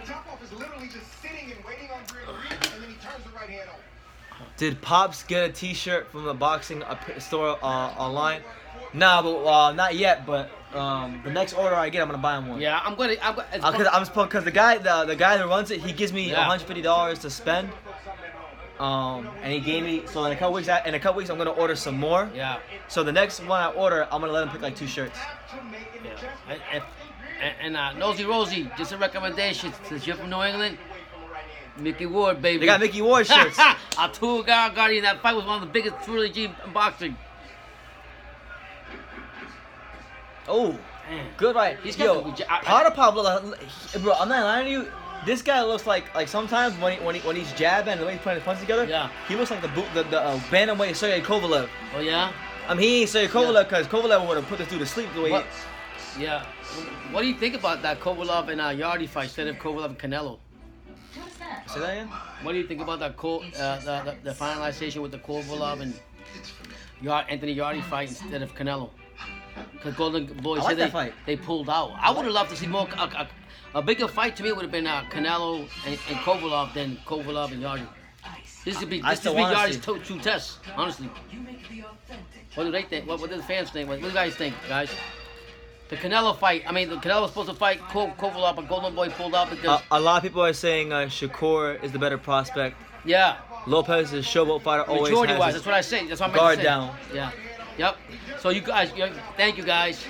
Potapov is literally just sitting and waiting on Greer to reach, and then he turns the right hand over. Did Pops get a T-shirt from the boxing store online? Nah, but not yet. But the next order I get, I'm gonna buy him one. Yeah, I'm gonna. Because the guy who runs it, he gives me $150 to spend. And he gave me in a couple weeks I'm gonna order some more. Yeah. So the next one I order, I'm gonna let him pick like 2 shirts. Yeah. And Nosy Rosie, just a recommendation since you're from New England. Mickey Ward, baby. They got Mickey Ward shirts. Arturo Guardian, that fight was one of the biggest trilogy in boxing. Oh, Man. good right. He's Yo, got the- Potter Pop look like, bro, I'm not lying to you. This guy looks like sometimes when he's jabbing and the way he's putting his punches together, Yeah. he looks like the bantamweight Sergey Kovalev. Oh yeah. I mean, he ain't Sergey Kovalev because Kovalev would have put this dude to sleep the way. What? Yeah. What do you think about that Kovalev and Yardy fight instead of Kovalev and Canelo? Say that again? What do you think about that the finalization with the Kovalev and Anthony Yardy fight instead of Canelo? Because Golden Boy I like said that fight. they pulled out. I would have loved to see more. A bigger fight to me would have been Canelo and Kovalev than Kovalev and Yardy. This would be Yardy's true test, honestly. What do they think? What do the fans think? What do you guys think, guys? The Canelo fight. I mean, the Canelo was supposed to fight Kovalev, but Golden Boy pulled out because A lot of people are saying Shakur is the better prospect. yeah. Lopez is a showboat fighter. Always Majority has wise, his that's what I say. That's what I meant guard to say. down. Yeah. Yep. So you guys, thank you guys.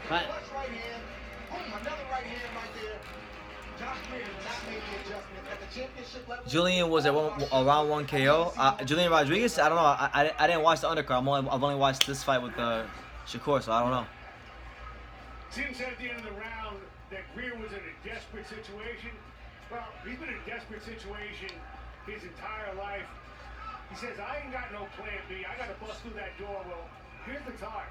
Right. Julian was at around 1 KO. Julian Rodriguez, I don't know. I didn't watch the undercard. I've only watched this fight with Shakur, so I don't know. Tim said at the end of the round that Greer was in a desperate situation. Well, he's been in a desperate situation his entire life. He says, I ain't got no plan B. I got to bust through that door. Well, here's the time.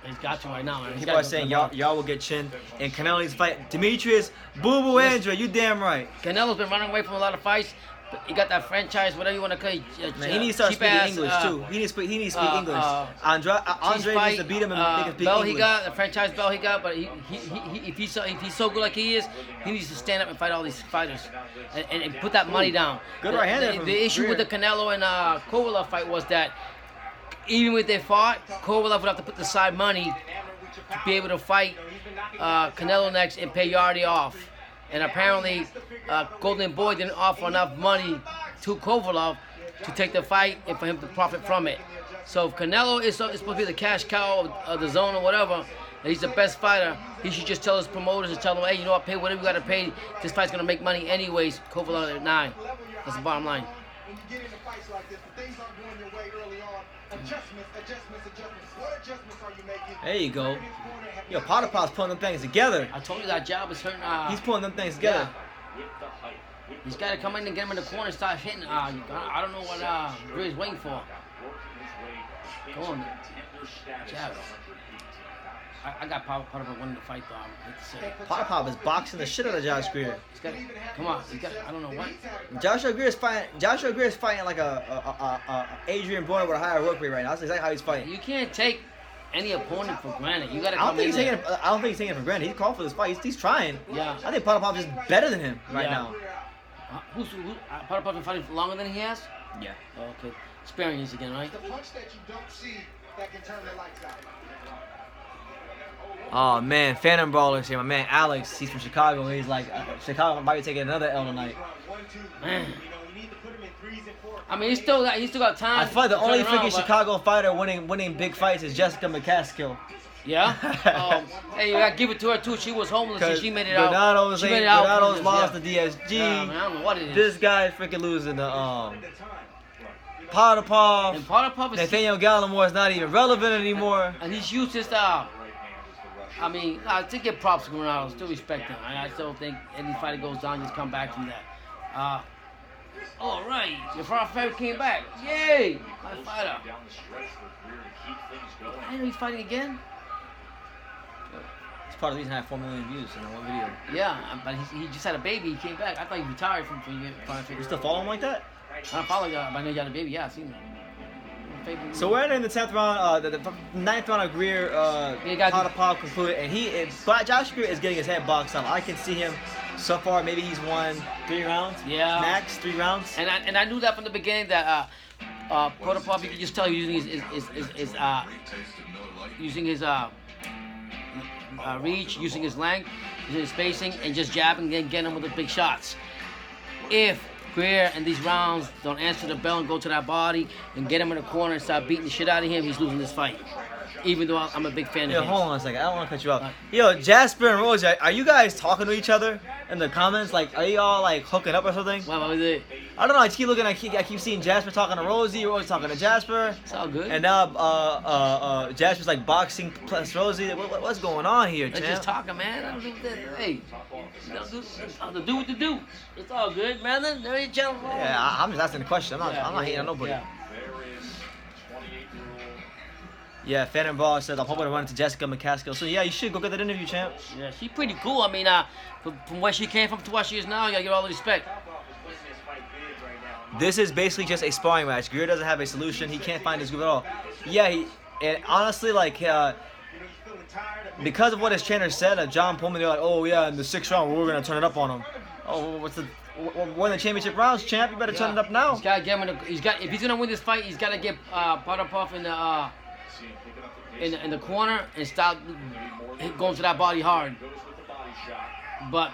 He's got you right now, man. People are saying y'all will get chinned. And Canelo's fight Demetrius Boo Boo Andra. You damn right. Canelo's been running away from a lot of fights. But he got that franchise, whatever you want to call it. Man, he needs to start speaking English too. He needs to speak English. Andre needs to beat him and make him speak bell English. he got, the franchise bell he got, but if he's so good like he is, he needs to stand up and fight all these fighters and put that money down. Good right hander. The issue with the Canelo and Kovalev fight was that even when they fought, Kovalev would have to put the side money to be able to fight Canelo next and pay Yardy off. And apparently, Golden Boy didn't offer enough money to Kovalev to take the fight and for him to profit from it. So if Canelo is supposed to be the cash cow of the zone or whatever, and he's the best fighter, he should just tell his promoters and tell them, hey, you know what, pay whatever you got to pay. This fight's going to make money anyways. Kovalev at 9. That's the bottom line. When you get into fights like this, the things aren't going your way early on. Adjustments. What adjustments are you making? There you go. Yo, Potter Pop's pulling them things together. I told you that job is hurting. He's pulling them things together. He's got to come in and get him in the corner and start hitting. I don't know what Greer's waiting for. Come on. Jab. I got Potter Pop winning the fight, though. I hate to say it. Potter Pop is boxing the shit out of Josh Greer. Come on. I don't know what. Joshua Greer is fighting like a Adrian Broner with a higher work rate right now. That's exactly how he's fighting. You can't take any opponent for granted. You got to I don't come think in he's there. taking. I don't think he's taking it for granted. He's called for this fight. He's trying. Yeah. I think Potter Pop is better than him right Yeah. now. Who's Potter Pop been fighting for longer than he has? Yeah. Oh, okay. Experience again, right? The punch that you don't see that can turn the lights out. Oh man, Phantom Brawlers here. My man Alex, he's from Chicago. He's like, Chicago might be taking another L tonight. Man. I mean, he still got time. I feel like the to turn only around, freaking but- Chicago fighter winning big fights is Jessica McCaskill. Yeah. Hey, you gotta give it to her too. She was homeless and she made it out. Granado's She made it out. Granado's lost Yeah. the DSG. Man, I don't know what it is. This guy freaking losing the Potter Pop. And Potter Pop is Nathaniel Gallimore is not even relevant anymore. and he's used his I mean, to give props to Granado, still respect him. I still think any fight that goes down, just come back from that. All right. Your favorite came back. Yay! My fighter. Down the stretch for Greer to keep things going. I know he's fighting again. It's part of the reason I have 4 million views in one video. Yeah, but he just had a baby. He came back. I thought he retired from You still follow him like that? I don't follow you, but I know you had a baby. Yeah, I seen him. So we're in the 10th round, the 9th round of Greer, Potapov concluded, and Josh Greer is getting his head boxed up. I can see him so far. Maybe he's won 3 rounds. Yeah. Max 3 rounds. And I knew that from the beginning that Potapov, you could just tell using his reach, using his length, using his spacing, and just jabbing and getting him with the big shots. If Greer in these rounds don't answer the bell and go to that body and get him in the corner and start beating the shit out of him, he's losing this fight. Even though I'm a big fan of his. Hold on a second. I don't want to cut you off. Yo, Jasper and Rosie, are you guys talking to each other in the comments? Like, are y'all like hooking up or something? What was it? I don't know. I keep looking. I keep seeing Jasper talking to Rosie. Rosie talking to Jasper. It's all good. And now Jasper's like boxing plus Rosie. What's going on here, champ? Let's just talking, man. I don't do that. Hey, do what you do. It's all good, man. There ain't channel. Yeah, I'm just asking the question. I'm not hating on nobody. Yeah. Yeah, Phantom Ball said, I'm hoping to run into Jessica McCaskill. So, yeah, you should go get that interview, champ. Yeah, she's pretty cool. I mean, from where she came from to where she is now, you gotta get all the respect. This is basically just a sparring match. Greer doesn't have a solution. He can't find his groove at all. Yeah, and honestly, like, because of what his trainer said, John Pullman, they're like, oh, yeah, in the 6th round, we're going to turn it up on him. Oh, we're in the championship rounds, champ. You better turn it up now. He's got to get him if he's going to win this fight, he's got to get Potapov in the corner and stop going to that body hard. But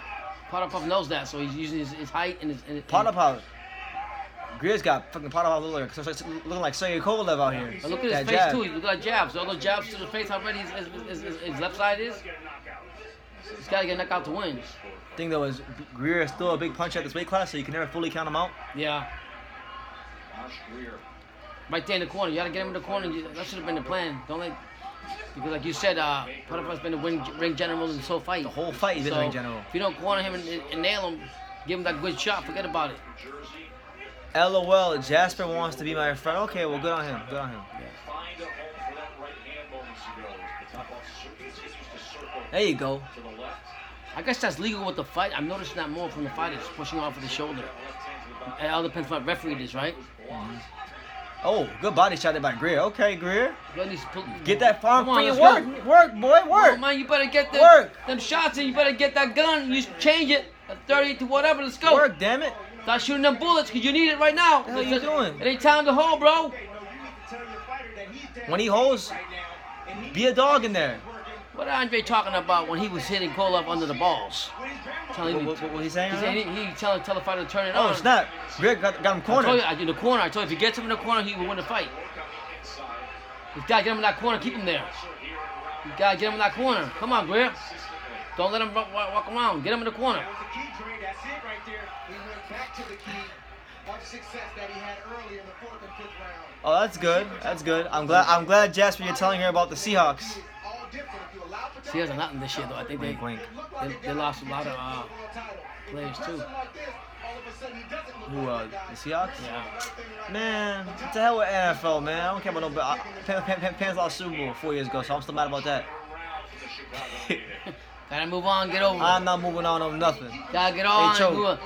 Potapov knows that, so he's using his height and his... Potapov. Greer's got fucking Potapov looking like Sergey Kovalev out here. But look at his face, too. Look at that jabs. All those jabs to the face, how ready his left side is. He's got to get knocked out to win. Thing though is Greer is still a big puncher at this weight class, so you can never fully count him out. Yeah. Right there in the corner. You got to get him in the corner. That should have been the plan. Don't let... Because like you said, Potapav's been the ring general in this whole fight. The whole fight he's been the ring general. If you don't corner him and nail him, give him that good shot, forget about it. LOL, Jasper wants to be my friend. Okay, well, good on him. Good on him. There you go. I guess that's legal with the fight. I'm noticing that more from the fighters, pushing off of the shoulder. It all depends what referee it is, right? Mm-hmm. Oh, good body shot there by Greer. Okay, Greer. Get that farm Come on, free and let's work. Work, boy, work. Oh, man, you better get them shots in. You better get that gun. You change it. 30 to whatever. Let's go. Work, damn it. Start shooting them bullets because you need it right now. What the hell are you doing? It ain't time to hold, bro. When he holds, be a dog in there. What Andre talking about when he was hitting Koloff under the balls? What he saying? He telling the fighter to turn it on. on. Oh, snap. Greer got him cornered. I told you, in the corner. I told you, if he gets him in the corner, he will win the fight. You gotta get him in that corner. Keep him there. You gotta get him in that corner. Come on, Greer. Don't let him walk around. Get him in the corner. That's it right there. We went back to the key of success that he had earlier in the 4th and 5th round. Oh, that's good. That's good. I'm glad, Jasper, you're telling her about the Seahawks. Seahawks are not in this shit, though. I think they lost a lot of players, too. Who, the Seahawks? Yeah. Man, what the hell with NFL, man? I don't care about no... Pants lost Super Bowl 4 years ago, so I'm still mad about that. Gotta move on, get over it. I'm not moving on nothing. Gotta get on and move on.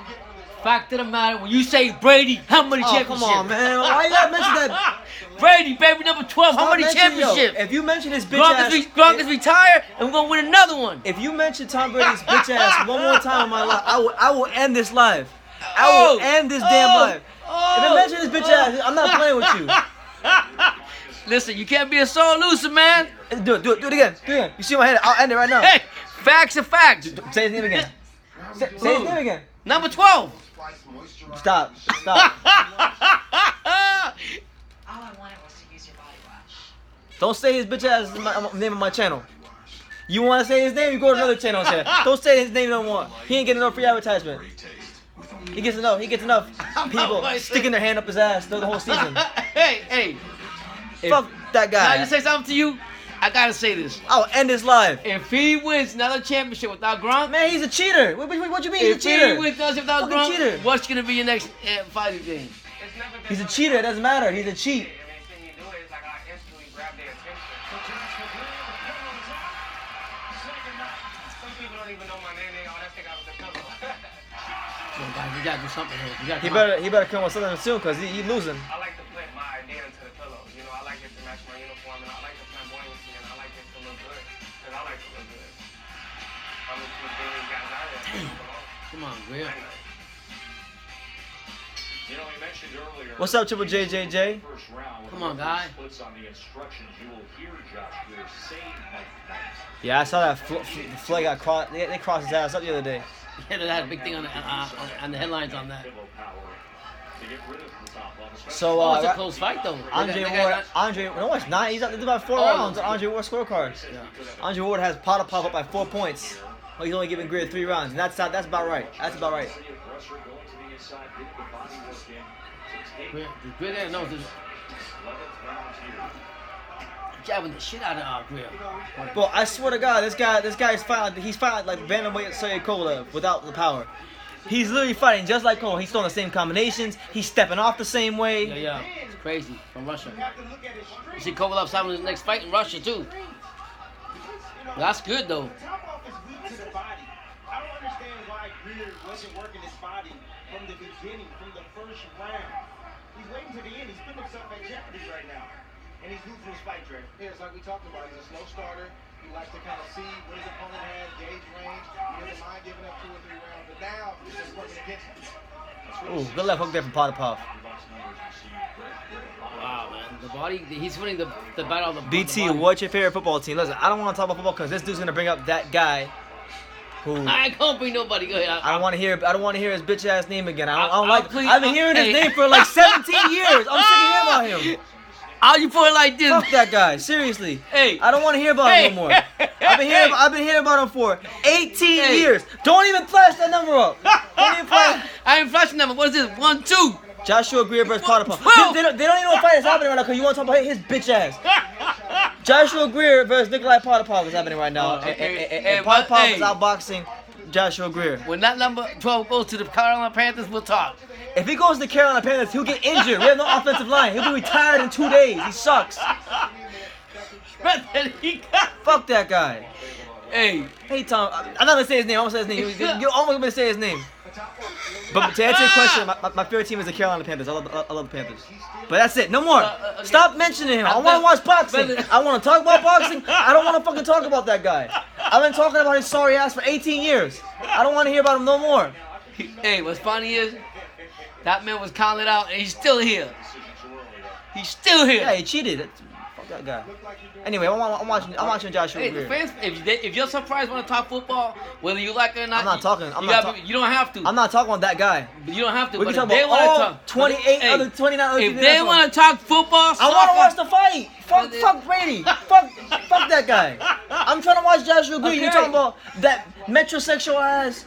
Fact of the matter, when you say Brady, how many championships? Come on, man. Why you gotta mention that? Brady, baby number 12, how many championships? If you mention his bitch ass... Gronk is retired, and we're gonna win another one. If you mention Tom Brady's bitch ass one more time in my life, I will end this live. I will end this damn live. If I mention his bitch ass, I'm not playing with you. Listen, you can't be a sore loser, man. Do it again. You see my head? I'll end it right now. Hey, facts are facts. Say his name again. Say his name again. Number 12. Stop. All I wanted was to use your body wash. Don't say his bitch ass name on my channel. You want to say his name? You go to another channel and say that. Don't say his name no more. He ain't getting no free advertisement. He gets enough people sticking their hand up his ass the whole season. Hey. Fuck that guy. Can I just say something to you? I gotta say this. I'll end this live. If he wins another championship without Gronk, Man, he's a cheater. What you mean he's a if cheater? he wins another without Fucking Gronk, cheater. what's gonna be your next fighting game? He's a cheater. It doesn't matter. He's a cheat. So, guys, we gotta do something here. We gotta He come out. better come with something soon because he losing. I like to put my idea into the pillow. You know, I like it to match my uniform, and I like the flamboyancy, and I like it to look good. Because I like to look good. I'm the two biggest guys out there. Come on, Greer. You know, he mentioned earlier. What's up, Triple JJJ? First round, Come on, guy. Splits on the instructions. You will hear Josh Greer say Mike Tyson. Yeah, I saw that Floyd got crossed. They crossed his ass up the other day. Yeah, they had a big thing on the headlines on that. Pillow power to get rid of the top level. So Oh, it's a close fight though. Andre, no, it's not. He's up to about 4 rounds on Andre Ward's scorecard. Yeah. Andre Ward has Potapov up by 4 points. Well, he's only giving Greer 3 rounds, and that's about right. That's about right. Greer didn't know this. Jabbing the shit out of Greer. Bro, I swear to God, this guy is fighting. He's fighting like bantamweight Soyakola without the power. He's literally fighting just like Cole. He's throwing the same combinations. He's stepping off the same way. Yeah. It's crazy from Russia. You see Kovalev having his next fight in Russia too. That's good though. Top is weak to the body. I don't understand why Greer wasn't working his body from the beginning, from the first round. He's waiting to the end. He's putting himself at jeopardy right now. And he's losing his fight, Dre. Yeah, it's like we talked about. He's a slow starter. He likes to kind of see what his opponent has, gauge range. He doesn't mind giving up 2 or 3 rounds. But now, he's just working against him. Ooh, good left hook there from Potapov. Wow, man. The body, he's winning the battle of the BT, body. what's your favorite football team? Listen, I don't want to talk about football because this dude's gonna bring up that guy who I can't bring nobody. Go ahead. I don't want to hear. I don't want to hear his bitch ass name again. I've been hearing his name for like 17 years. I'm sick of hearing about him. How you put it like this? Fuck that guy. Seriously. Hey. I don't want to hear about him no more. I've been hearing about him for 18 years. Don't even flash that number up. Don't even flash. I ain't flashing number. What is this? 1, 2. Joshua Greer versus Potapov. Well. They don't even know what fight is happening right now because you want to talk about his bitch ass. Joshua Greer versus Nikolai Potapov is happening right now. And Potapov is outboxing Joshua Greer. When that number 12 goes to the Carolina Panthers, we'll talk. If he goes to the Carolina Panthers, he'll get injured. We have no offensive line. He'll be retired in 2 days. He sucks. Fuck that guy. Hey Tom, I'm not gonna say his name. I'm gonna say his name. You're almost gonna say his name. But to answer your question, my favorite team is the Carolina Panthers. I love the Panthers. But that's it. No more. Stop mentioning him. I want to watch boxing. I want to talk about boxing. I don't want to fucking talk about that guy. I've been talking about his sorry ass for 18 years. I don't want to hear about him no more. Hey, what's funny is that man was calling it out, and he's still here. He's still here. Yeah, he cheated. Fuck that guy. Anyway, I'm watching Joshua Hey, the Greer. fans, if you're surprised when I talk football, whether you like it or not, I'm not talking. You don't have to. I'm not talking about that guy. But you don't have to. We But can if talk they about want all to talk, 29 other if teams. they want to talk football, I want to watch the fight. Fuck Brady. Fuck that guy. I'm trying to watch Joshua Greer. Okay. You're talking about that metrosexual ass,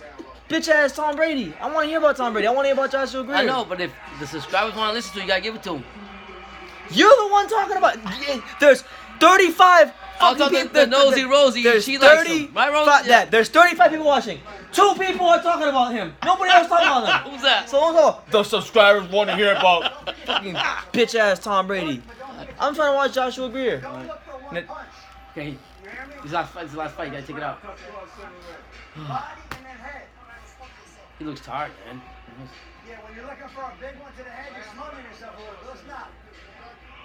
bitch ass Tom Brady. I want to hear about Tom Brady. I want to hear about Joshua Greer. I know, but if the subscribers want to listen to it, you gotta give it to them. You're the one talking about. There's 35. I'll talk to the nosy Rosie. There's She likes him. Right, Rosie? Yeah. There's 35 people watching. 2 people are talking about him. Nobody else talking about him. Who's that? So the subscribers want to hear about fucking bitch ass Tom Brady. I'm trying to watch Joshua Greer. Okay, his last fight. You gotta take it out. He looks tired, man. Yeah, when you're looking for a big one to the head, you're smothering yourself a little. Let's not.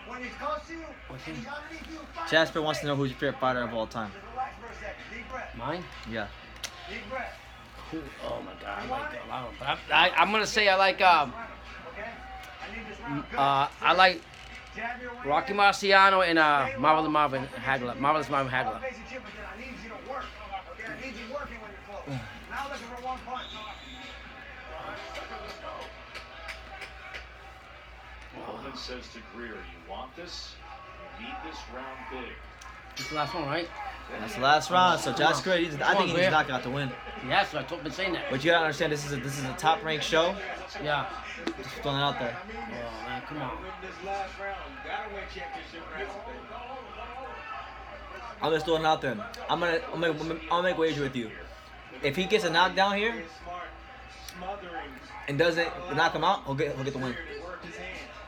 When he's close to you, he's underneath you. Jasper wants to know who's your favorite fighter of all time. Relax for a second. Deep breath. Mine? Yeah. Deep breath. Oh my God, I like a lot of them. But I'm gonna say I like Okay? I need this round good. I like Jab your way Rocky in. Marciano and Marvelous Marvin Hagler. I need you to work. Okay? I need you working when you're close. Now looking for one punch. Coleman says to Greer, you want this? You need this round big. This is the last one, right? That's the last round. So Josh Greer, I think he needs to knock out to win. Yeah, so I've been saying that. But you gotta understand, this is a top ranked show. Yeah. Just throwing it out there. Oh man, come on. Win this last round. Gotta win championship round. I'm just throwing it out there. I'm gonna make a wager with you. If he gets a knockdown here and doesn't knock him out, he'll get the win.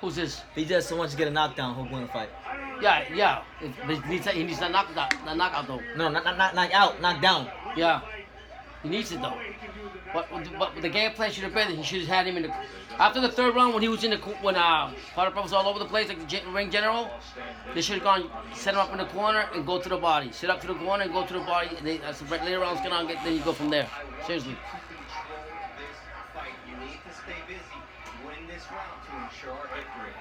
Who's this? If he just wants to get a knockdown, he'll win the fight. Yeah. He needs that knockout though. No, not knock out, knock down. Yeah. He needs it though. But the game plan should have been that he should have had him in the after the third round when he was in the when Potter was all over the place like the ring general. They should have gone set him up in the corner and go to the body. Sit up to the corner and go to the body. And later rounds get on. Then you go from there. Seriously. You need to stay busy. Win this round to ensure victory.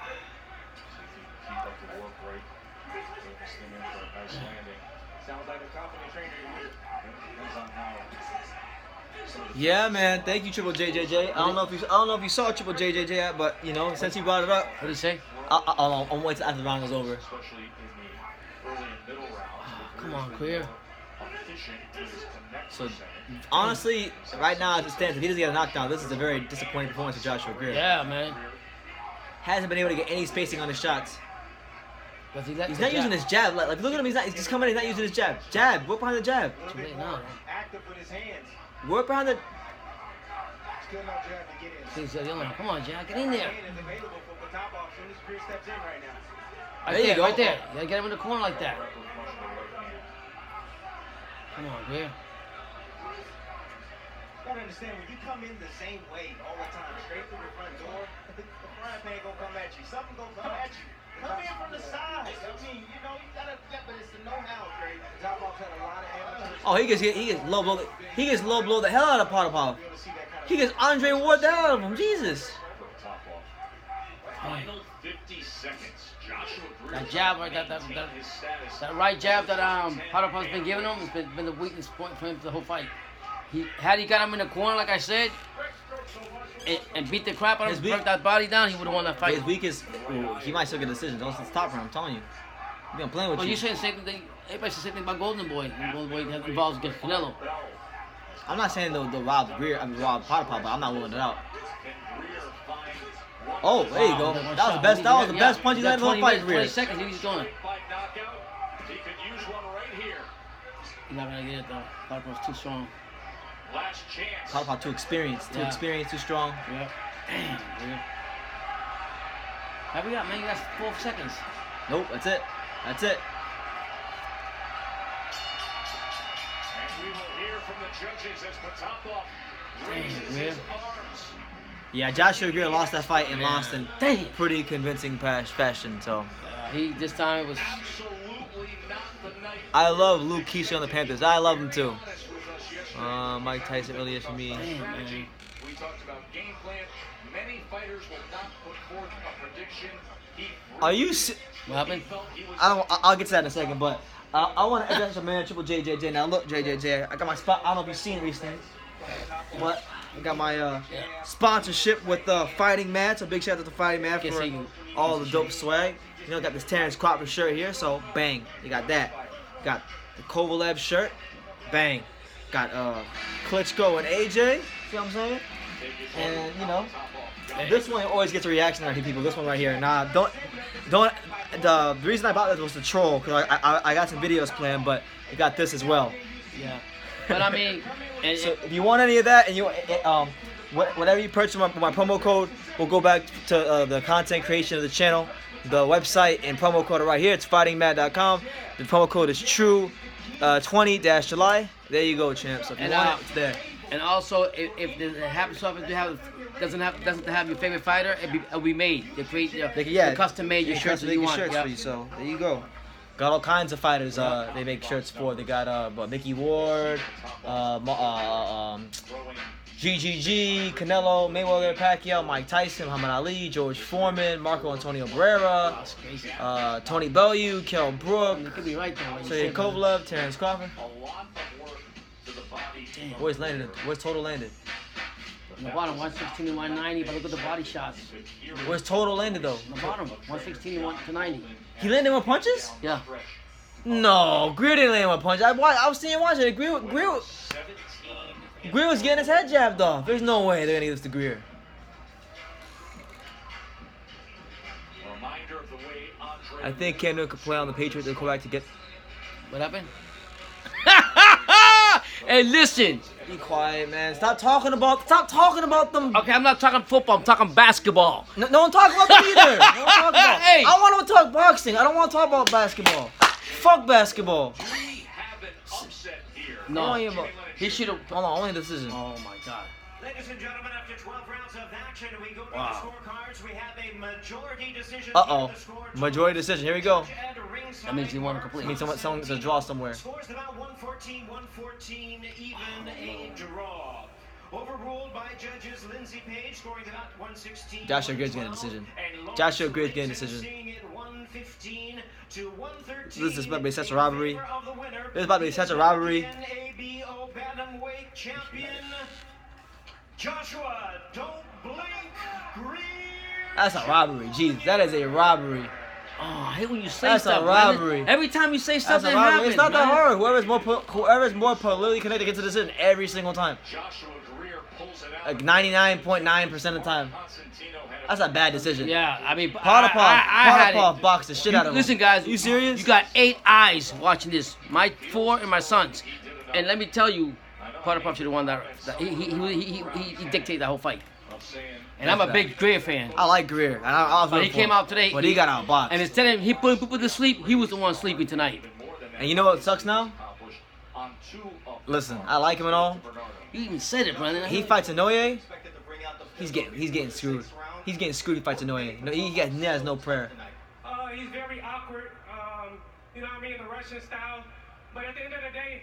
Keep up the work rate. Put this thing in for a nice landing. Sounds like a confident trainer to me. Depends on how. Yeah, man. Thank you, Triple JJJ. I don't know if you saw Triple JJJ yet, but you know, since you brought it up, What did he say? I'm waiting after the round is over. Especially in the early and middle rounds. Come on, Greer. Efficient with his connect So, percentage. honestly, right now as it stands, if he doesn't get a knockdown, this is a very disappointing performance for Joshua Greer. Yeah, man. Hasn't been able to get any spacing on his shots. But he let He's the not jab. using his jab. Like look at him. He's just coming in. He's not using his jab. Jab. Work behind the jab. Too late now. Active with his hands. Work behind the. Still no jab to get in. He's yelling, "Come on, Jack, get in there." Hand is available for Patapov as soon as Greer steps in right now. Right There you go. Right there. You gotta get him in the corner like that. Come on, Greer. You gotta understand, when you come in the same way all the time, straight through the front door, the frying pan gonna come at you. Something gonna come at you. Come in from the side. I mean, you know, you gotta, but it's the know-how, Trey. Patapov had a lot of amateurs. Oh, he gets low blow. He gets low blow the hell out of Potapov. He gets Andre Ward the hell out of him. Jesus. Final 50 seconds. Joshua Greer That jab right there, that right jab that Potapav's been giving him has been the weakness point for him for the whole fight. Had he got him in the corner, like I said, and beat the crap out of him, broke that body down, he would have won that fight. His weakest. Ooh, he might still get a decision. Don't stop him. I'm telling you. I'm playing with Well, you. you're saying the same thing. Everybody says the same thing about Golden Boy. Golden Boy that involves against Canelo. I'm not saying the Wild Greer. I mean Wild Potapov, but I'm not ruling it out. Oh, there you go. That was the best. That was the best punch he landed in the fight. 20 seconds, he was going. He could use one right here. He's not gonna get it though. Potapav's too strong. Last chance. Potapov too experienced. Too Yeah. experienced. Too strong. Yep. Damn, dude. How we got, man? You got 4 seconds. Nope. That's it. That's it. And we will hear from the judges as Patapov raises Greer. his arms. Yeah, Joshua Greer lost that fight and lost in Damn. pretty convincing fashion. So He this time it was. Absolutely not the night. I love Luke Keisha on the Panthers. I love him too. Mike Tyson really is for me. Damn, man. We talked about game plan. Many fighters will not put forth a prediction. Are you? What happened? I'll get to that in a second, but I want to address your man Triple JJJ. Now look, JJJ, I got my spot. I don't know if you've seen it recently, but I got my sponsorship with Fighting Mad. So big shout out to Fighting Mad Guess for he- all the dope swag. You know, got this Terrence Cropper shirt here, so bang, you got that. Got the Kovalev shirt, bang. Got Klitschko and AJ. See what I'm saying? And you know, this one always gets a reaction out of people. This one right here. Nah, don't. The reason I bought this was to troll, because I got some videos planned, but it got this as well. Yeah. But I mean, and, So if you want any of that, and you whatever you purchase with my promo code will go back to the content creation of the channel, the website, and promo code right here. It's fightingmad.com. The promo code is true 20-July. There you go, champ. So if you And, want it, it's there. and also if it happens to have doesn't have your favorite fighter, it'll be made. They create they custom made your shirts that They you make want. shirts Yep. for you. So there you go. Got all kinds of fighters. They make shirts for. They got Mickey Ward, GGG, Canelo, Mayweather, Pacquiao, Mike Tyson, Muhammad Ali, George Foreman, Marco Antonio Barrera, That's crazy. Tony Bellew, Kell Brook, You could be right though. when you Sergey said that. Kovalev, Terrence Crawford. A lot of work to the body. Where's landed? Where's total landed? On the bottom, 116 to 190, but look at the body shots. Where's total landed though? On the bottom, 116 to 90. He landed with punches? Yeah. No, Greer didn't land with punches. I was seeing watching it. Greer was getting his head jabbed off. There's no way they're gonna give this to Greer. Reminder of the way Andre I think Kendall could play on the Patriots. They'll go back to get What happened? Hey, listen. Be quiet, man. Stop talking about them. Okay, I'm not talking football. I'm talking basketball. No, don't talk about them either. Don't talk about. Hey. I want to talk boxing. I don't want to talk about basketball. Fuck basketball. We have an upset here. No, Only he should have. Hold on, only decision. Oh my God. Ladies and gentlemen, after 12 rounds of action, we go to Wow. the scorecards. We have a majority decision. Uh-oh. Majority decision. Here we go. That means he won completely. I mean, someone's a draw somewhere. Scores about 114, 114, even a draw. Overruled by judges Lindsey Page, scoring about 116. Joshua Greer's getting a decision. Joshua Greer's getting a decision. This is about to be such a robbery. This is about to be such a robbery. Joshua, don't blink, Greer. That's a robbery. Jeez, that is a robbery. Oh, I hate when you say That's stuff. a robbery. Man. Every time you say That's stuff, a that robbery. happens. It's not that man. hard. Whoever's more politically connected gets a decision every single time. Joshua Greer pulls it out. Like 99.9% of the time. That's a bad decision. Yeah, I mean, Potapov had it. boxed the shit out of him. Listen, guys. You serious? You got 8 eyes watching this. My 4 and my sons. And let me tell you, Potapov should have won that. He dictated the whole fight. And I'm a big Greer fan. I like Greer. And I was But he rooting for came him. out today. But he got outboxed. And instead of he putting people to sleep, he was the one sleeping tonight. And you know what sucks now? Listen, I like him and all. You even said it, Brandon. He fights Inoue. He's getting screwed. He's getting screwed. He fights Inoue. No, he has no prayer. He's very awkward, you know what I mean, the Russian style. But at the end of the day,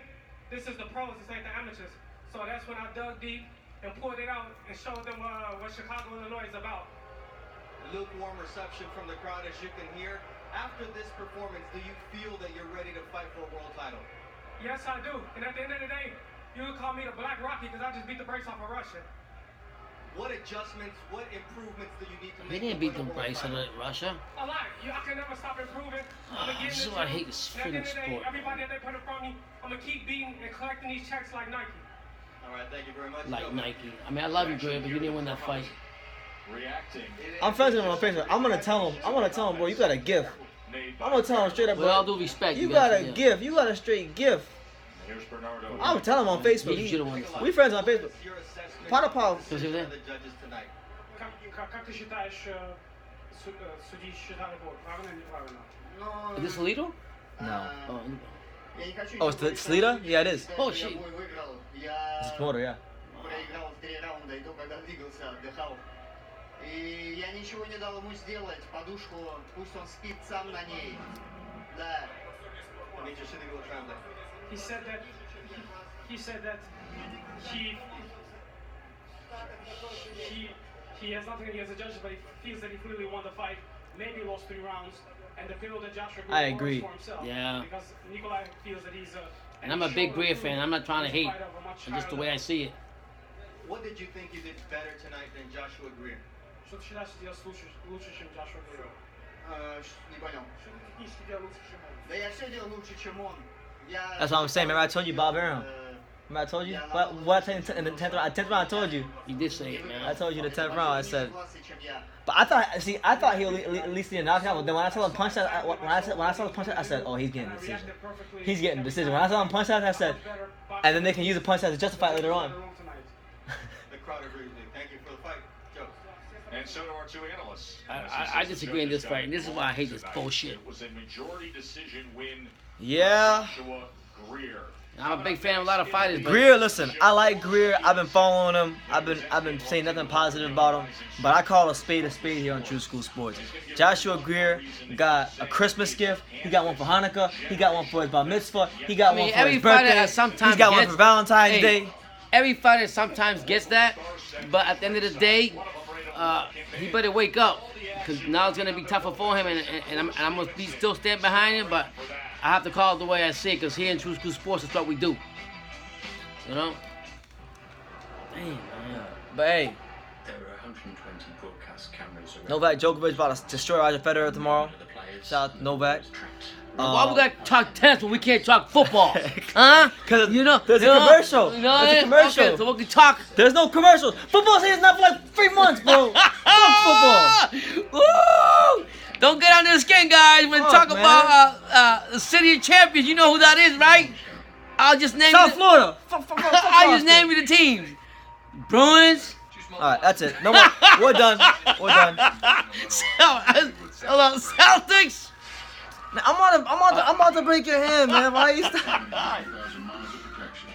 this is the pros, it's like the amateurs. So that's when I dug deep and pulled it out and showed them what Chicago, Illinois is about. Lukewarm reception from the crowd, as you can hear. After this performance, do you feel that you're ready to fight for a world title? Yes, I do. And at the end of the day, you would call me the Black Rocky because I just beat the brakes off of Russia. What adjustments, what improvements do you need to He make? didn't beat them Bryce in Russia. A lot. I can never stop improving. This is why I hate this freaking sport. Everybody that they put in front of me, I'm going to keep beating and collecting these checks like Nike. All right, thank you very much. Like Nike. I mean, I love you, Greer, but you didn't win that fight. Reacting. I'm friends with him on Facebook. I'm gonna tell him, bro, you got a gift. I'm gonna tell him straight up, With all bro. due respect, You got a yeah. gift. You got a straight gift. Here's Bernardo. I'm telling him on Facebook. You should've won the fight. We friends on Facebook. Your assessment Potapov. of the judges tonight. Как ты считаешь, судьи считали бой? Правильно или неправильно? Is this Alito? No. Oh, Я не хочу Oh, it's Slita? Yeah, it is. Oh, Я shit. бой выиграл. It's Я promoter, yeah. проиграл 3 раунда, и то, когда двигался, отдыхал. И я ничего не дал ему сделать. Подушку, пусть он спит сам на ней. Да. Demetrius, should they go translate? He said that he has nothing against the judges, but he feels that he clearly won the fight. Maybe lost 3 rounds, and the feel that Joshua I Greer agree. for himself. Yeah. Because Nikolai feels that he's a. And I'm a big Greer fan. I'm not trying to hate. It's just the way I see it. What did you think you did better tonight than Joshua Greer? Что ты считаешь, что делал лучше, чем Joshua Greer? Не понял. Что ты технически делал лучше, чем он? Да я все делал лучше, чем он. Я... That's what I'm saying. Remember I told you Bob Arum. Remember I told you? What I told you in the 10th round? 10th round I told you. You did say it, man. I told you the 10th round. I said. Чем я. But I thought he'll at least get a knockout. But then when I saw him punch that, when I saw him punch that, I said, oh, he's getting a decision. He's getting a decision. When I saw him punch that, I said, and then they can use the punch that to justify it later on. The crowd agrees with you. Thank you for the fight, Joe. And so do our 2 analysts. I disagree in this fight, and this is why I hate this bullshit. It was a majority decision win. Yeah. Joshua Greer. I'm a big fan of a lot of fighters, but Greer, listen, I like Greer. I've been following him. I've been saying nothing positive about him. But I call a spade here on True School Sports. Joshua Greer got a Christmas gift. He got one for Hanukkah. He got one for his bar mitzvah. He got one for every his fighter birthday. sometimes He's got one gets- for Valentine's Hey, Day. every fighter sometimes gets that, but at the end of the day, he better wake up, because now it's gonna be tougher for him, and I'm gonna still stand behind him, but I have to call it the way I see it, because here in True School Sports, it's what we do. You know? Damn, man. But hey, There are 120 broadcast cameras around. Novak Djokovic about to destroy Roger Federer tomorrow. Shout out to Novak. Why we gotta talk tennis when we can't talk football? Huh? Because You know, there's a you know, commercial. you know, There's a yeah, commercial. okay, so we can talk. There's no commercials. Football season's not for like 3 months, bro. Fuck football. Woo! Don't get under the skin, guys. When Fuck, talk man. about the city of champions, you know who that is, right? I'll just name South you. Florida. I'll just name you the teams. Bruins. All right, that's it. No more. We're done. We're done. Hold on, Celtics. Man, I'm about to break your hand, man. Why you stop?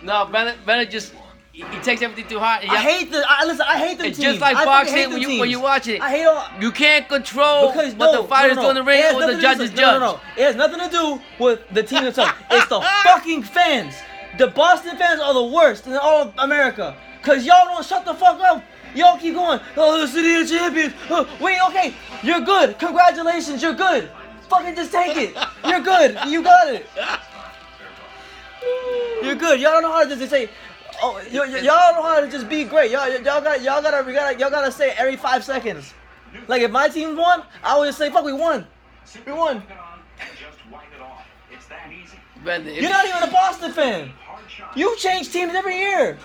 No, Bennett just he takes everything too hard. I hate the. Listen, I hate the It's teams. just like I fucking boxing hate when the you teams. watch it. I hate all. You can't control Because what the fighters do in the ring It has or the nothing to judges do- judge. No. It has nothing to do with the team itself. It's the fucking fans. The Boston fans are the worst in all of America. Cause y'all don't shut the fuck up. Y'all keep going. Oh, the city of champions. Wait, okay. You're good. Congratulations. You're good. Fucking just take it. You're good. You got it. You're good. Y'all don't know how to just say. Oh, y'all don't know how to just be great. Y'all gotta say it every 5 seconds. Like if my team won, I would just say, "Fuck, we won. We won." You're not even a Boston fan. You change teams every year.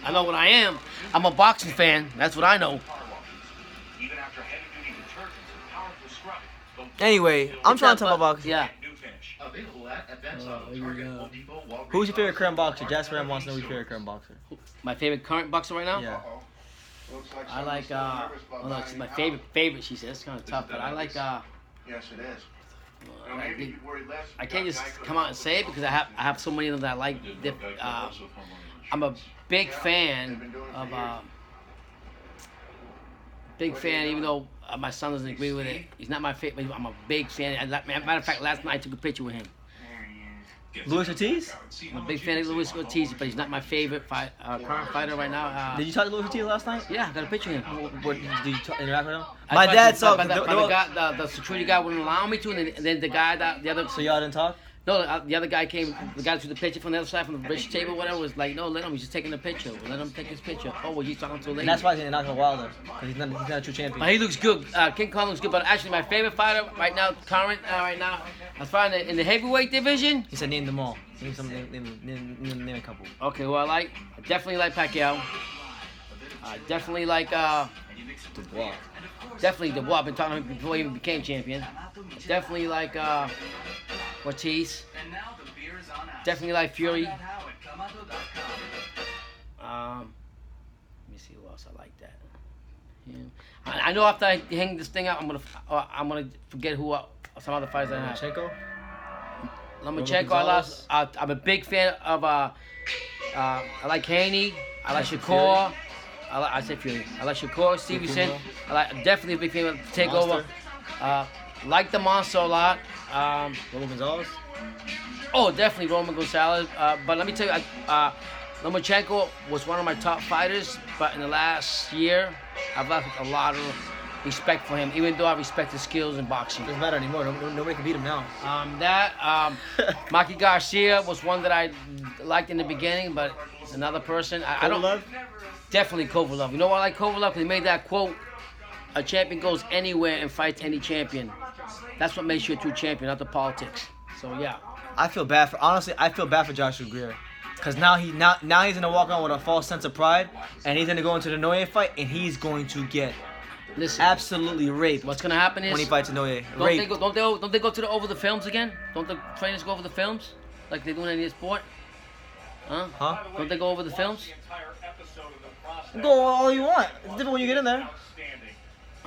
I know what I am. I'm a boxing fan. That's what I know. Anyway, I'm trying to talk about. Yeah. Who's your favorite current boxer? Jasper M wants to know who's your favorite current boxer. My favorite current boxer right now? Yeah. I like, well, no, it's my favorite, she says. It's kind of tough, but I like, Yes, it is. I can't just come out and say it because I have so many of them that I like. I'm a big fan of, even though my son doesn't agree with it. He's not my favorite, I'm a big fan. Matter of fact, last night I took a picture with him. Luis Ortiz? I'm a big fan of Luis Ortiz, but he's not my favorite current fighter right now. Did you talk to Luis Ortiz last night? Yeah, I got a picture of him. Did you interact with him? I My tried dad to, saw. but the security guy wouldn't allow me to, and then the guy, the other. So y'all didn't talk? No, the other guy came. The guy took the picture from the other side, from the bridge table, whatever. Was like, no, let him. He's just taking the picture. Let him take his picture. Oh, well, he's talking to a lady. And that's why he's not going Wilder. Because he's not a true champion. But he looks good. King Kong looks good. But actually, my favorite fighter right now, as far as in the heavyweight division. He said name them all. Name a couple. Okay, well, I definitely like Pacquiao. Definitely like Dubois. Definitely Dubois. I've been talking to him before he even became champion. Definitely like Ortiz. Definitely like Fury. Let me see who else I like that. Yeah. I know after I hang this thing out, I'm gonna forget who some other fighters I have. Lomachenko. I'm a big fan of. I like Haney. I like Shakur. I say Fury. I like Shakur, Stevenson. Definitely a big fan of Takeover. Like the Monster a lot. Roman Gonzalez? Oh, definitely Roman Gonzalez. But let me tell you, Lomachenko was one of my top fighters. But in the last year, I've lost a lot of respect for him, even though I respect his skills in boxing. Doesn't matter anymore. Nobody can beat him now. Maki Garcia was one that I liked in the beginning, but it's another person. I don't. Definitely Kovalev. You know why I like Kovalev? Because he made that quote, a champion goes anywhere and fights any champion. That's what makes you a true champion, not the politics. So, yeah. I feel bad for Joshua Greer. Because now he's going to walk on with a false sense of pride, and he's going to go into the Noye fight, and he's going to get absolutely raped. What's going to happen is... when he fights Noye. Don't they go to the over the films again? Don't the trainers go over the films? Like they do in any sport? Huh? Don't they go over the films? Go all you want. It's different when you get in there.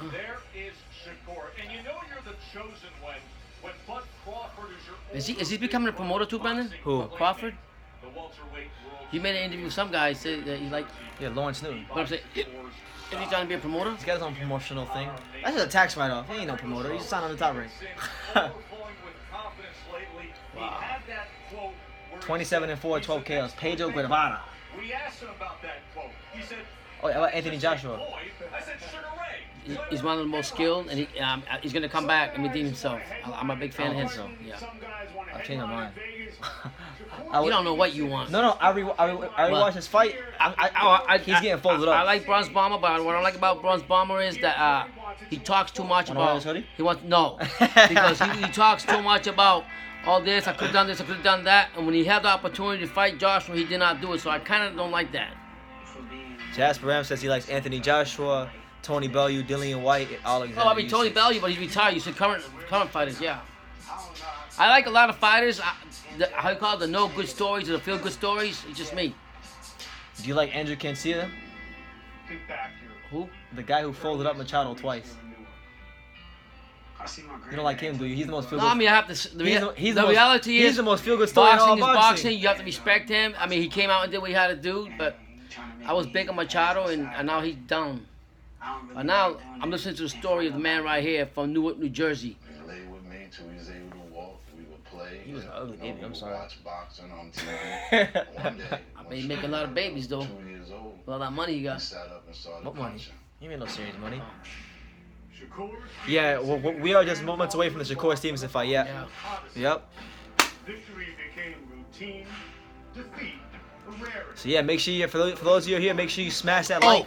There is Shakur, and you know you're the chosen one when Bud Crawford is your Is he becoming a promoter too, Brendan? Who? Crawford? the welterweight world. You made an interview with some guy. Said that he like. Yeah, Lawrence Newton. What I'm saying? Is he trying to be a promoter? He's got his own promotional thing. That's just a tax write-off. He ain't no promoter. He's just signed on the top ring. Wow. 27-4, 12 KOs. Pedro Guevara. We asked him about that quote. He said, Oh, how about Anthony Joshua? I said Sugar Ray. He's one of the most skilled, and he's going to come back and redeem himself. I'm a big fan of his. So, yeah. I've changed my mind. You don't know what you want. No, I rewatched his fight. He's getting folded up. I like Bronze Bomber, but what I like about Bronze Bomber is that he talks too much about. He wants because he talks too much about all this. I could have done this. I could have done that. And when he had the opportunity to fight Joshua, he did not do it. So I kind of don't like that. Jasper M says he likes Anthony Joshua. Tony Bellew, Dillian White, Alexander. Oh, I mean Tony Usyk. Bellew, but he's retired. You said current fighters, yeah. I like a lot of fighters. How you call it? The no good stories or the feel good stories. It's just me. Do you like Andrew Cancilla? Who? The guy who folded up Machado twice. You don't like him, do you? He's the most feel good. No, I mean I have to. The reality is he's the most feel good story in all boxing is boxing. boxing. You have to respect him. I mean, he came out and did what he had to do, but I was big on Machado, and now he's down. But now I'm listening to the story of the man right here from Newark, New Jersey. He lay with me till he was able to walk. We would play. He was an ugly baby. I'm sorry. Watch boxing on TV. One day, I mean, he making a lot of babies though. 2 years old. With all that money he He got. sat up and started What money? punching. You made no serious money. Shakur, Yeah, we are just moments away from the Shakur Stevenson fight. Yeah. Yep. victory became routine, defeat a rarity. So yeah, make sure you, for those of you here, make sure you smash that like.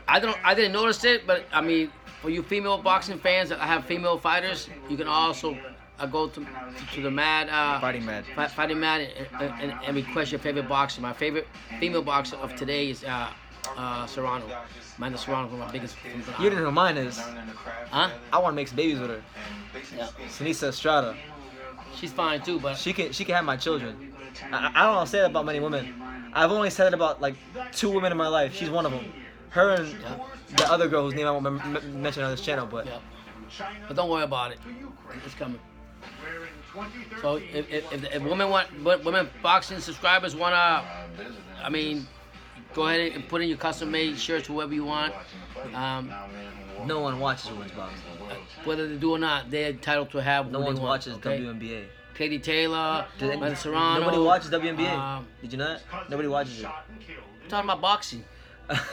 I didn't notice it, but I mean, for you female boxing fans that have female fighters, you can also go to the Mad Fighting Mad. Fighting Mad and request your favorite boxer. My favorite female boxer of today is Serrano. Amanda Serrano, one of my biggest. You didn't know who mine is. Huh? I want to make some babies with her. Yeah. Sinisa Estrada. She's fine too, but She can have my children. I don't say that about many women. I've only said it about like 2 women in my life. She's one of them. Her and the other girl whose name I won't mention on this channel, but yeah. But don't worry about it. It's coming. So if women boxing subscribers wanna, I mean, go ahead and put in your custom made shirts, whoever you want. no one watches women's boxing. Whether they do or not, they're entitled to have. No what one they want, watches okay? WNBA. Katie Taylor, Amanda Serrano. Nobody watches WNBA. Did you know that? Nobody watches it. I'm talking about boxing.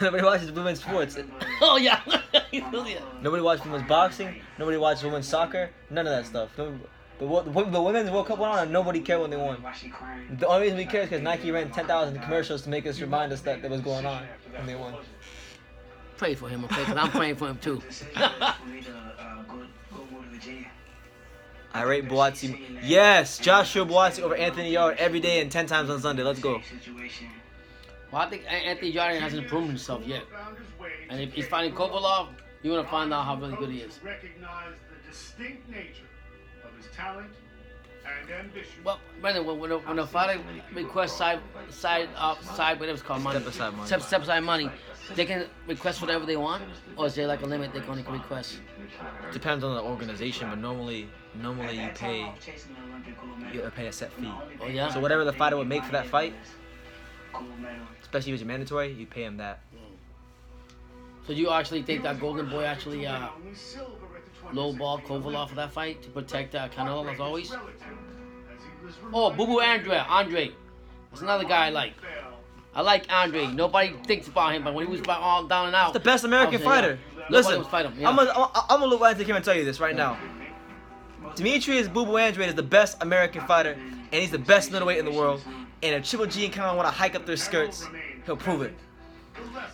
Nobody watches women's sports. Oh yeah. Nobody watches women's boxing. Nobody watches women's soccer. None of that stuff. The women's World Cup went on and nobody cared when they won. The only reason we care is because Nike ran 10,000 commercials to make us remind us that was going on when they won. Pray for him, okay? Because I'm praying for him too. I rate Boatsi. Yes, Joshua Boatsi over Anthony Yard every day and 10 times on Sunday. Let's go. Well, I think Anthony Jordan hasn't proven himself yet. And if he's fighting Kovalov, you're going to find out how really good he is. Recognize the distinct nature of his talent and ambition. Well, Brendan, when a fighter requests side, whatever it's called, money. Step aside money. Step aside money. They can request whatever they want? Or is there like a limit they can only request? Depends on the organization, but normally you pay a set fee. Oh, yeah? So whatever the fighter would make for that fight, especially if it's mandatory, you pay him that. So you actually think that Golden Boy actually lowballed Kovalov for that fight to protect Canelo as always? Oh, Boo Boo Andre. That's another guy I like. I like Andre. Nobody thinks about him, but when he was all down and out, He's the best American fighter. Yeah. Listen, Nobody would fight him, yeah. I'm gonna look right into the camera and tell you this right now. Demetrius Boo Boo Andre is the best American fighter, and he's the best middleweight in the world. And if Triple G and Canelo want to hike up their skirts, he'll prove it.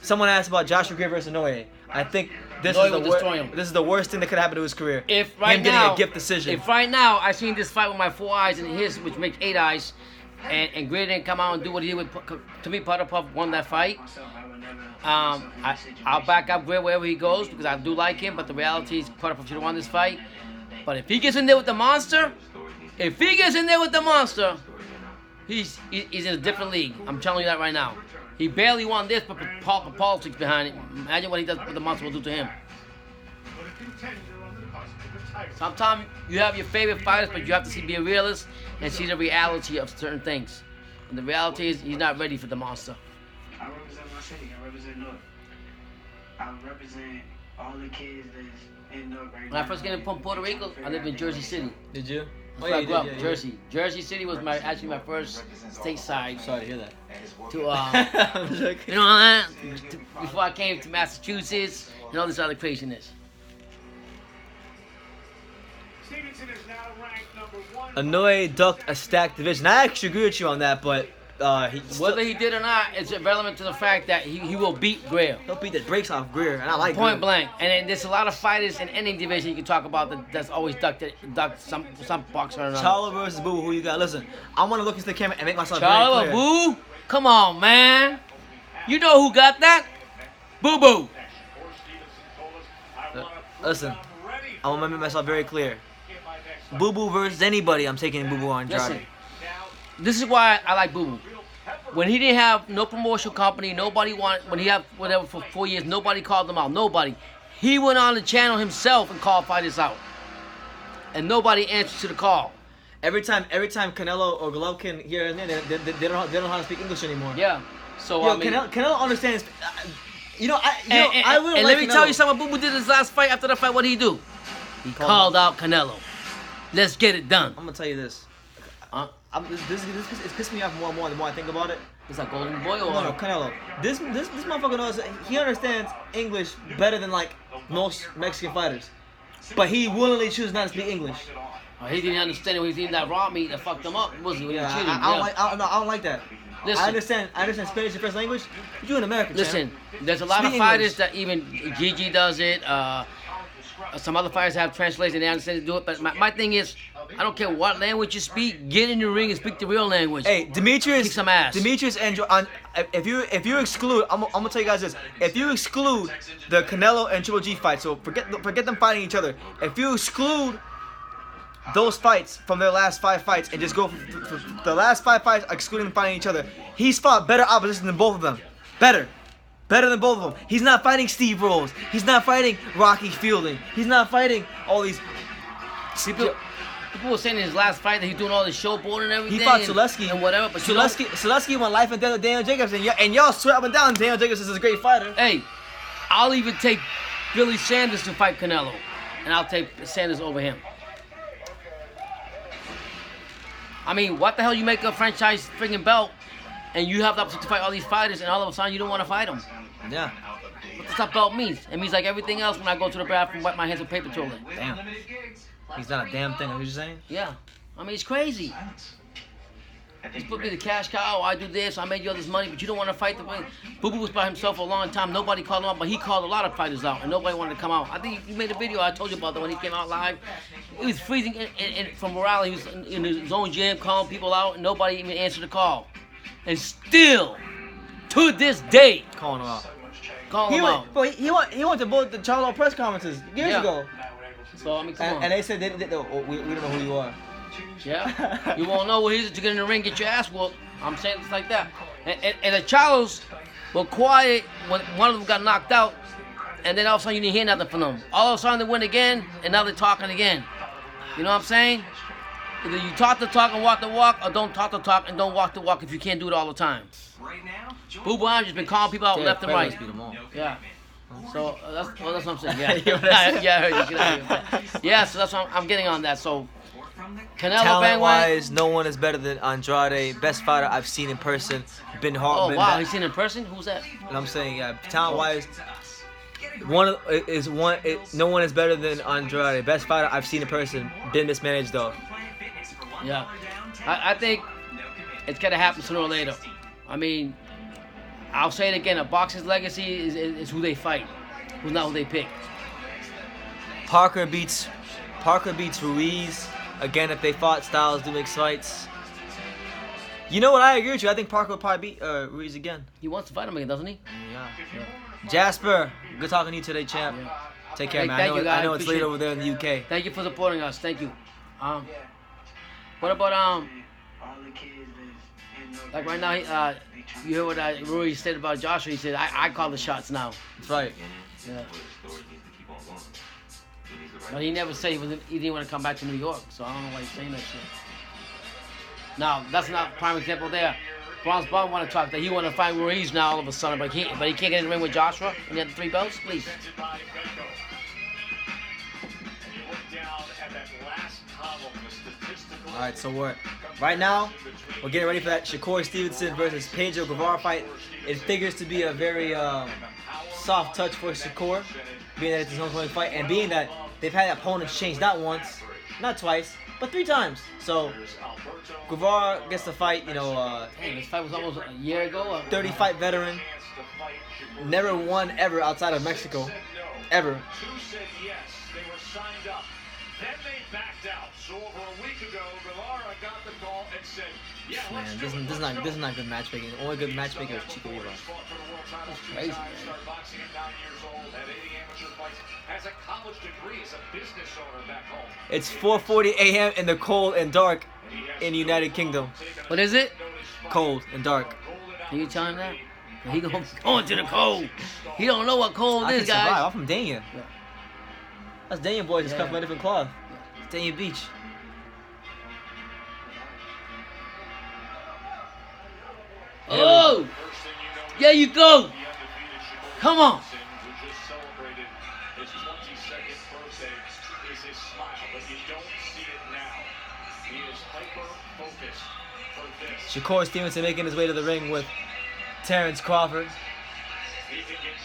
Someone asked about Joshua Greer versus Inoue. I think this is the worst thing that could happen to his career. If right him getting now, a gift decision. If right now I seen this fight with my 4 eyes and his, which makes 8 eyes, and Greer didn't come out and do what he did with, to me, Putter Puff won that fight. I'll back up Greer wherever he goes because I do like him, but the reality is Putter Puff should have won this fight. But if he gets in there with the monster, he's in a different league. I'm telling you that right now. He barely won this, but politics behind it. Imagine what he does, what the monster will do to him. Sometimes you have your favorite fighters, but you have to be a realist and see the reality of certain things. And the reality is he's not ready for the monster. I represent my city. I represent North. I represent all the kids that's in North right now. When I first came from Puerto Rico, I lived in Jersey City. Did you? That's where I grew up, Jersey. Jersey City was actually my first stateside. Sorry to hear that. You know, before I came to Massachusetts and all this other craziness. Stevenson is now ranked number 1. Inoue ducked a stacked division. I actually agree with you on that, but whether he did or not, it's irrelevant to the fact that he will beat Greer. He'll beat the brakes off Greer, and I like Point Greer. blank. And then there's a lot of fighters in any division you can talk about that's always ducked some boxer or another. Charlo versus Boo, who you got? Listen, I want to look into the camera and make myself Charlo, very clear. Boo? Come on, man. You know who got that? Boo Boo. Listen, I want to make myself very clear. Boo Boo versus anybody, I'm taking Boo Boo on Andrade. Listen, this is why I like Boo Boo. When he didn't have no promotional company, nobody wanted, when he had whatever for 4 years, nobody called him out. Nobody. He went on the channel himself and called fighters out. And nobody answered to the call. Every time Canelo or Golovkin here and there, they don't know how to speak English anymore. Yeah. So Yo, I mean, Canelo understands. I will. And like let me Canelo. tell you something. Boo Boo did his last fight. After the fight, what did he do? He called out Canelo. Let's get it done. I'm gonna tell you this. It's pissed me off more and more the more I think about it. It's like Golden Boy or No, Canelo. This motherfucker knows. He understands English better than like most Mexican fighters, but he willingly chooses not to speak English. He didn't understand it when he was eating that raw meat that fucked him up, was he? When he cheated him? I don't like that. Listen, I understand Spanish your first language, but you're an American. Listen, there's a lot Speak of fighters English. that even Gigi does it. Some other fighters have translation, they understand to do it. But my thing is, I don't care what language you speak, get in the ring and speak the real language. Hey, Demetrius, kick some ass. Demetrius and if you exclude, I'm gonna tell you guys this. If you exclude the Canelo and Triple G fight, so forget them fighting each other. If you exclude those fights from their last 5 fights and just go for the last 5 fights, excluding them fighting each other, he's fought better opposition than both of them. Better than both of them. He's not fighting Steve Rolls. He's not fighting Rocky Fielding. He's not fighting all these. People were saying in his last fight that he's doing all this showboating and everything. He fought Zaleski and whatever. But Zaleski won life and death with Daniel Jacobs, and y'all swear up and down Daniel Jacobs is a great fighter. Hey, I'll even take Billy Sanders to fight Canelo, and I'll take Sanders over him. I mean, what the hell you make a franchise friggin' belt, and you have the opportunity to fight all these fighters, and all of a sudden you don't want to fight them? Yeah. What does that belt mean? It means like everything else when I go to the bathroom, wipe my hands with paper towel. Damn. He's not a damn thing. What you saying? Yeah. I mean, it's crazy. He's put me the cash cow. I do this. I made you all this money, but you don't want to fight the way. Boo Boo was by himself for a long time. Nobody called him out, but he called a lot of fighters out, and nobody wanted to come out. I think you made a video. I told you about that when he came out live. He was freezing from morale. He was in his own gym calling people out, and nobody even answered the call. And still, to this day, calling him out. Calling him out. But he went to both the Charlo press conferences years ago. So I mean, come on. And they said we don't know who you are. Yeah, you won't know what he is to get in the ring, get your ass whooped. I'm saying it's like that. And the Charlos were quiet when one of them got knocked out, and then all of a sudden you didn't hear nothing from them. All of a sudden they win again, and now they're talking again. You know what I'm saying? Either you talk the talk and walk the walk, or don't talk the talk and don't walk the walk if you can't do it all the time. Boo Boo just been calling people out left and right. Yeah. So that's what I'm saying. Yeah, yeah, I heard you. Yeah, so that's what I'm getting on that. So Canelo talent-wise, no one is better than Andrade. Best fighter I've seen in person. Been hard. Oh wow, he's seen in person. Who's that? And I'm saying, yeah, talent-wise, no one is better than Andrade. Best fighter I've seen in person. Been mismanaged though. Yeah, I think it's gonna happen sooner or later. I mean, I'll say it again. A boxer's legacy is who they fight, who's not who they pick. Parker beats Ruiz. Again, if they fought, Styles do make fights. You know what? I agree with you. I think Parker will probably beat Ruiz again. He wants to fight him again, doesn't he? Yeah. Jasper, good talking to you today, champ. Yeah. Take care, man. I know it's late over there in the UK. Thank you for supporting us. Thank you. What about like right now? You heard what Ruiz said about Joshua. He said, "I call the shots now." That's right. Yeah. But he never said he didn't want to come back to New York, so I don't know why he's saying that shit. Now, that's not a prime example there. Bronze Bomb want to talk that he want to fight Ruiz now all of a sudden, but he can't get in the ring with Joshua and he had the 3 belts, please. All right, so right now we're getting ready for that Shakur Stevenson versus Pedro Guevara fight. It figures to be a very soft touch for Shakur, being that it's his homecoming fight, and being that they've had opponents change not once, not twice, but 3 times. So Guevara gets to fight, Hey, this fight was almost a year ago. 30-fight veteran, never won ever outside of Mexico, ever. Who said yes? They were signed up. Then they backed out. So over a week ago, Guevara got the call and said, "Yeah, let's do it." This is not good matchmaking. The only good matchmaker is Chico Rivas. title, crazy, two-time man. star boxing at 9 years old, had 80 amateur fights, has a college degree as a business owner back home. It's 4:40 a.m. in the cold and dark in the United Kingdom. What is it? Cold and dark. Can you tell him that? He going to the cold. He don't know what cold I is, can survive. guys. I'm from Dania. Yeah. That's Dania boys. Just Yeah. cut from a different cloth. Dania Beach. Oh! There you go! Come on! Who just celebrated his 22nd birthday is his smile, but you don't see it now. He is hyper-focused for this. Shakur Stevenson making his way to the ring with Terrence Crawford.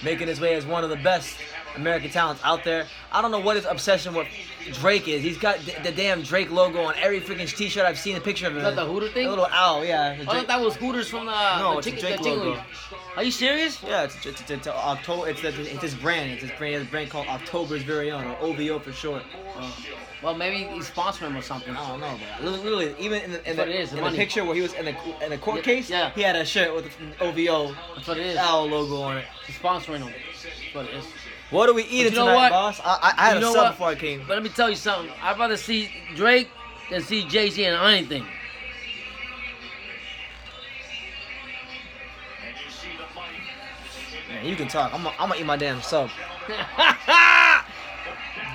Making his way as one of the best American talents out there. I don't know what his obsession with Drake is. He's got the damn Drake logo on every freaking t-shirt I've seen a picture of him. Is that the Hooter thing? A little owl, yeah. I thought that was Hooters from the No, the it's a chicken, Drake the chicken logo. wings. Are you serious? Yeah, it's October. It's his brand. It's his brand. He has a brand called October's Very Own, or OVO for short. Well, maybe he's sponsoring him or something. I don't know, but literally, even in That's what it is, the the money. picture where he was in the court case, Yeah. he had a shirt with the OVO That's what it is. owl logo on it. He's sponsoring him. That's what it is. What are we eating you know tonight, what? boss? I had You a know sub what? before I came. But let me tell you something. I'd rather see Drake than see Jay-Z in anything. And you see the mic. Man, you can talk. I'm gonna eat my damn sub.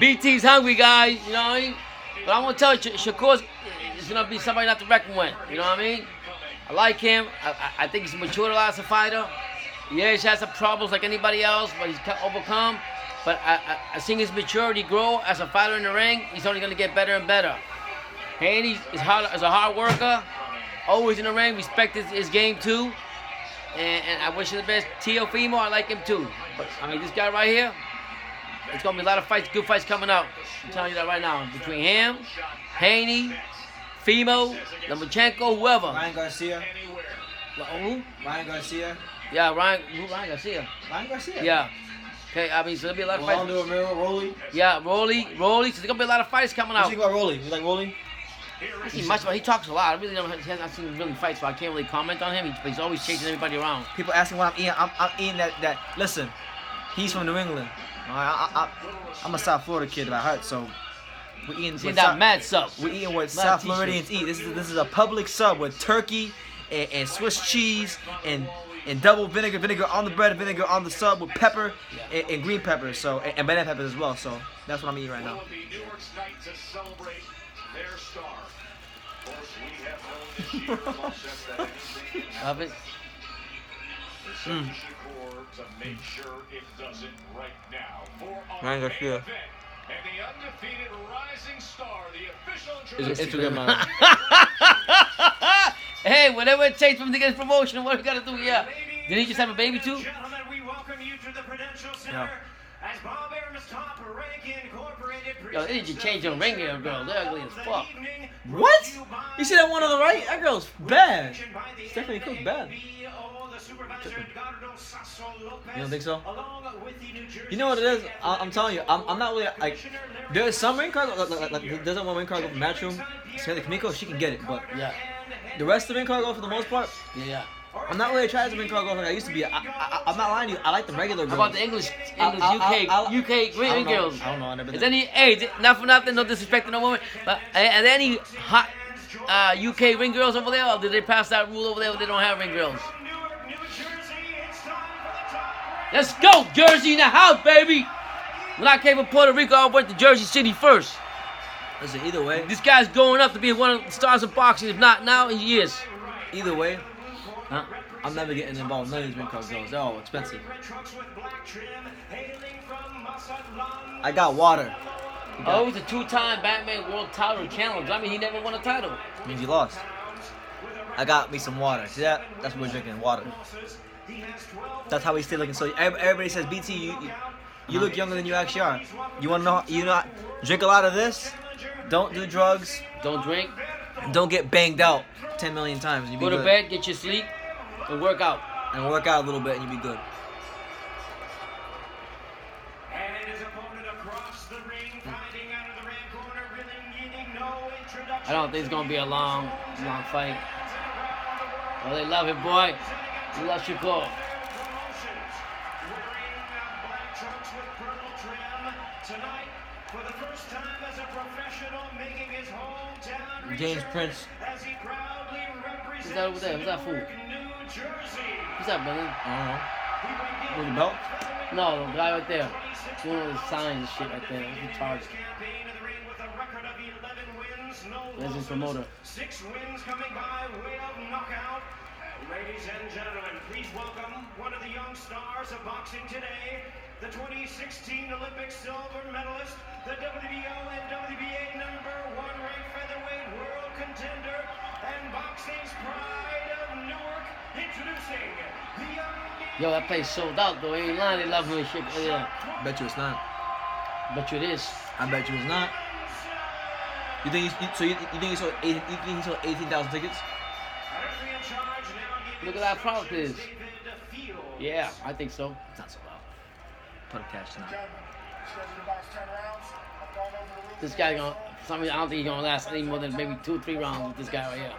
BT's hungry, guys. You know what I mean? But I want to tell you, Shakur is going to be somebody not to reckon with. You know what I mean? I like him. I think he's matured a lot as a fighter. Yeah, he's had some problems like anybody else, but he's overcome. But I seen his maturity grow as a fighter in the ring. He's only going to get better and better. Haney is a hard worker. Always in the ring. Respect his game, too. And I wish him the best. Teofimo, I like him, too. But, I mean, this guy right here, it's going to be a lot of fights, good fights coming out. I'm telling you that right now. Between him, Haney, Fimo, Lomachenko, whoever. Ryan Garcia. Who? Ryan Garcia. Yeah, Ryan Garcia. Ryan Garcia. Yeah. Okay, I mean, so there'll be a lot of fights. Rolando Romero, Rolly. Yeah, Rolly. So there's going to be a lot of fights coming What out. do you think about Rolly? You like Rolly? I see much about he talks a lot. I really don't. He hasn't seen him really fight, so I can't really comment on him. He's always chasing everybody around. People asking what I'm eating. I'm eating that. Listen, he's from New England. I'm a South Florida kid by heart, so we're eating. See that mad sub. We're eating what Mad South t-shirts. Floridians eat. This is a public sub with turkey and Swiss cheese and double vinegar on the bread, vinegar on the sub with pepper and green pepper, so and banana peppers as well. So that's what I'm eating right now. New York's night to celebrate their star. Of course, we have known this year as much as that anything can Love it. It's up to Shakur to make sure it doesn't right now for our Ryan main Garcia. event. And the undefeated rising star, the official Is it introduction. Instagram man? Hey, whatever it takes for him to get his promotion, what we got to do? Yeah. Did he just have a baby too? Gentlemen, we welcome you to the Prudential Center Yeah. as Bob Aram's top rank incorporated. Yo, they need to change them ring here, girl. They're ugly as fuck. What? You see that one on the right? That girl's bad. Stephanie Cook's bad. You don't think so? You know what it is? I'm telling you, I'm not really like. There's some ring cards like there's one ring card go from Matchroom. Samantha Kamiko, she can get it, but Yeah. the rest of the ring card go for the most part. Yeah. I'm not really attracted to ring card golf like I used to be. I'm not lying to you. I like the regular How girls. about the English I'll- UK I green don't know. girls? I don't know. I never Is did. any hey, not for nothing, no disrespect to no woman, but are there any hot UK ring girls over there, or did they pass that rule over there where they don't have ring girls? Let's go, Jersey in the house, baby! When I came from Puerto Rico, I went to Jersey City first. Listen, either way, This guy's going up to be one of the stars of boxing, if not now, in years. either way, Huh? I'm never getting involved in none of these ring card girls. They're all expensive. I got water. Oh, he's a two-time Batman World Title challenge. I mean, he never won a title. Means you lost. I got me some water. See that? That's what we're drinking, water. That's how we stay looking. So everybody says, BT, you look younger than you actually are. You want to know? You know, drink a lot of this. Don't do drugs. Don't drink. Don't get banged out 10 million times. And you Go be to good. bed, get your sleep, and work out. And work out a little bit, and you be good. I don't think it's gonna be a long fight. Oh, they love him, boy. They love Shakur. trunks with purple trim. Tonight, for the first time as a professional, making his hometown James return Prince. as he proudly represents Who's that over there? Who's that fool? Newark, New Jersey. Who's that, brother? I don't know. With the belt? No, the guy right there. Doing all the signs and shit right there. He's charged. There's his promoter. 6 wins coming by way of knockout. Ladies and gentlemen, please welcome one of the young stars of boxing today, the 2016 Olympic silver medalist, the WBO and WBA #1 ranked featherweight world contender, and boxing's pride of Newark, introducing the young... Yo, that place sold out though. Ain't lying. They love me and shit. Yeah. Bet you it's not. Bet you it is. I bet you it's not. You think he sold 18,000 tickets? Look at that product is. Yeah, I think so. It's not sold out. Put a cash tonight. This guy gonna. For some reason, I don't think he's gonna last any more than maybe 2 or 3 rounds with this guy right here.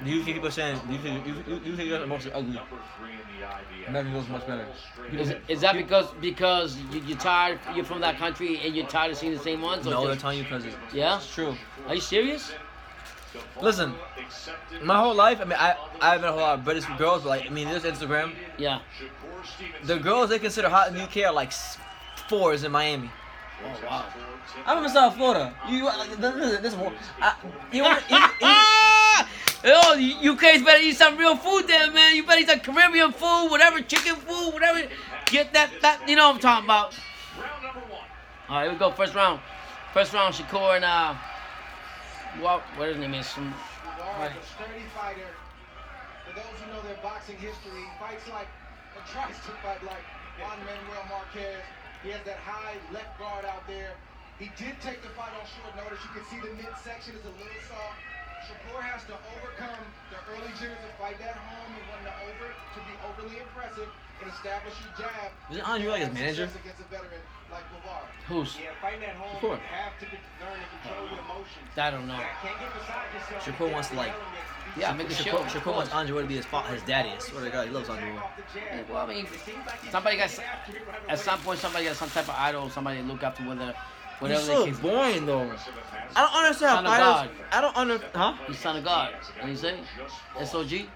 Do you think people are saying? Do you think that's mostly ugly? American goes much better. Is that because you're tired? You're from that country and you're tired of seeing the same ones? Or No, they're just, telling you because it's yeah, true. Are you serious? Listen, my whole life, I mean, I've met a whole lot of British girls, but like, I mean, there's Instagram. Yeah. The girls they consider hot in the UK are like 4s in Miami. Oh wow. I'm from South Florida. You this one. Oh, UK's better eat some real food there, man. You better eat some Caribbean food, whatever, chicken food, whatever. Get that, you know what I'm talking about. All right, here we go. First round, Shakur and what his name is? Guevara is a sturdy fighter. For those who know their boxing history, fights like, and tries to fight like Juan Manuel Marquez. He has that high left guard out there. He did take the fight on short notice. You can see the midsection is a little soft. Shakur has to overcome the early jitters and fight that home and run the over to be overly impressive and establish your jab. Isn't Andre like his manager? Against a veteran like Guevara. Who's? Yeah, fighting at home, Shakur. you have to learn to control your emotions. I don't know. Can't get beside yourself. Shakur wants to like. Yeah, make a show. Shakur wants Andre Ward to be his daddy. I swear to God, he loves Andre Ward. Yeah, well, I mean, somebody got at some point somebody got some type of idol, somebody to look up to, whether. He's so boring though. I don't understand how fighters. I don't understand. Huh? He's son of God. What do you say? SOG.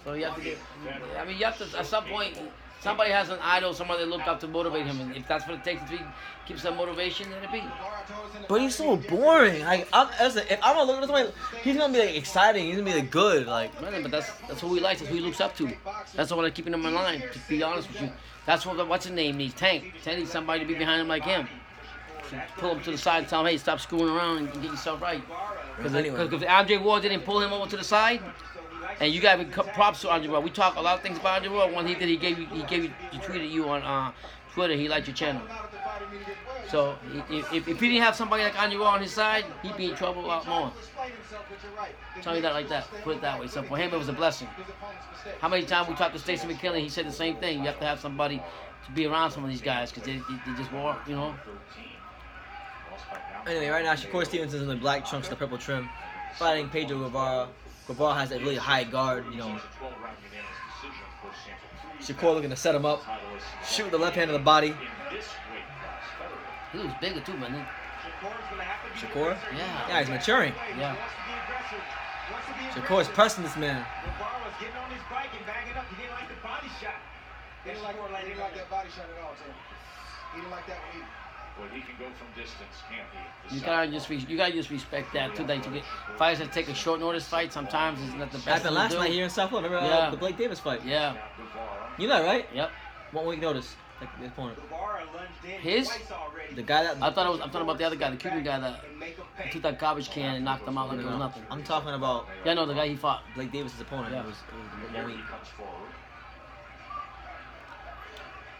So you have to get. I mean, you have to at some point. Somebody has an idol, somebody they look up to motivate him, and if that's what it takes to keep some motivation, then it be. But he's so boring. Like, if I'm gonna look at somebody, he's gonna be like exciting. He's gonna be like good. Like, man, but that's who he likes. That's who he looks up to. That's what I'm keeping him in line. To be honest with you, that's what what's his name needs. Tank needs somebody to be behind him like him. Pull him to the side and tell him, hey, stop screwing around and get yourself right. Because if Andre Ward didn't pull him over to the side, and you got to give props to Andre Ward. We talk a lot of things about Andre Ward. One he did, he tweeted you on Twitter. He liked your channel. So if he didn't have somebody like Andre Ward on his side, he'd be in trouble a lot more. Tell you that like that. Put it that way. So for him, it was a blessing. How many times we talked to Stacey McKinley, he said the same thing. You have to have somebody to be around some of these guys because they just walk, you know. Anyway, right now Shakur Stevenson's in the black trunks, the purple trim, fighting Pedro Guevara. Guevara has that really high guard, you know. Shakur looking to set him up, shoot with the left hand of the body. He looks bigger too, man. Shakur? Yeah. Yeah, he's maturing. Yeah. Shakur's pressing this man. Guevara was getting on his bike and backing up. He didn't like the body shot. He didn't like that body shot at all, Tim. He didn't like that one either. Well, he can go from distance, can't he? You gotta just respect that too. That you get fighters that take a short notice fight sometimes is not the best. Happened last night here in South Florida. Remember the Blake Davis fight? Yeah. You know that, right? Yep. 1 week notice. Like the opponent. His? The guy that I'm talking about the other guy, the Cuban guy that took that garbage can and knocked him out like it was nothing. I'm talking about. Yeah, no, the guy he fought. Blake Davis' opponent. Yeah. It was 1 week.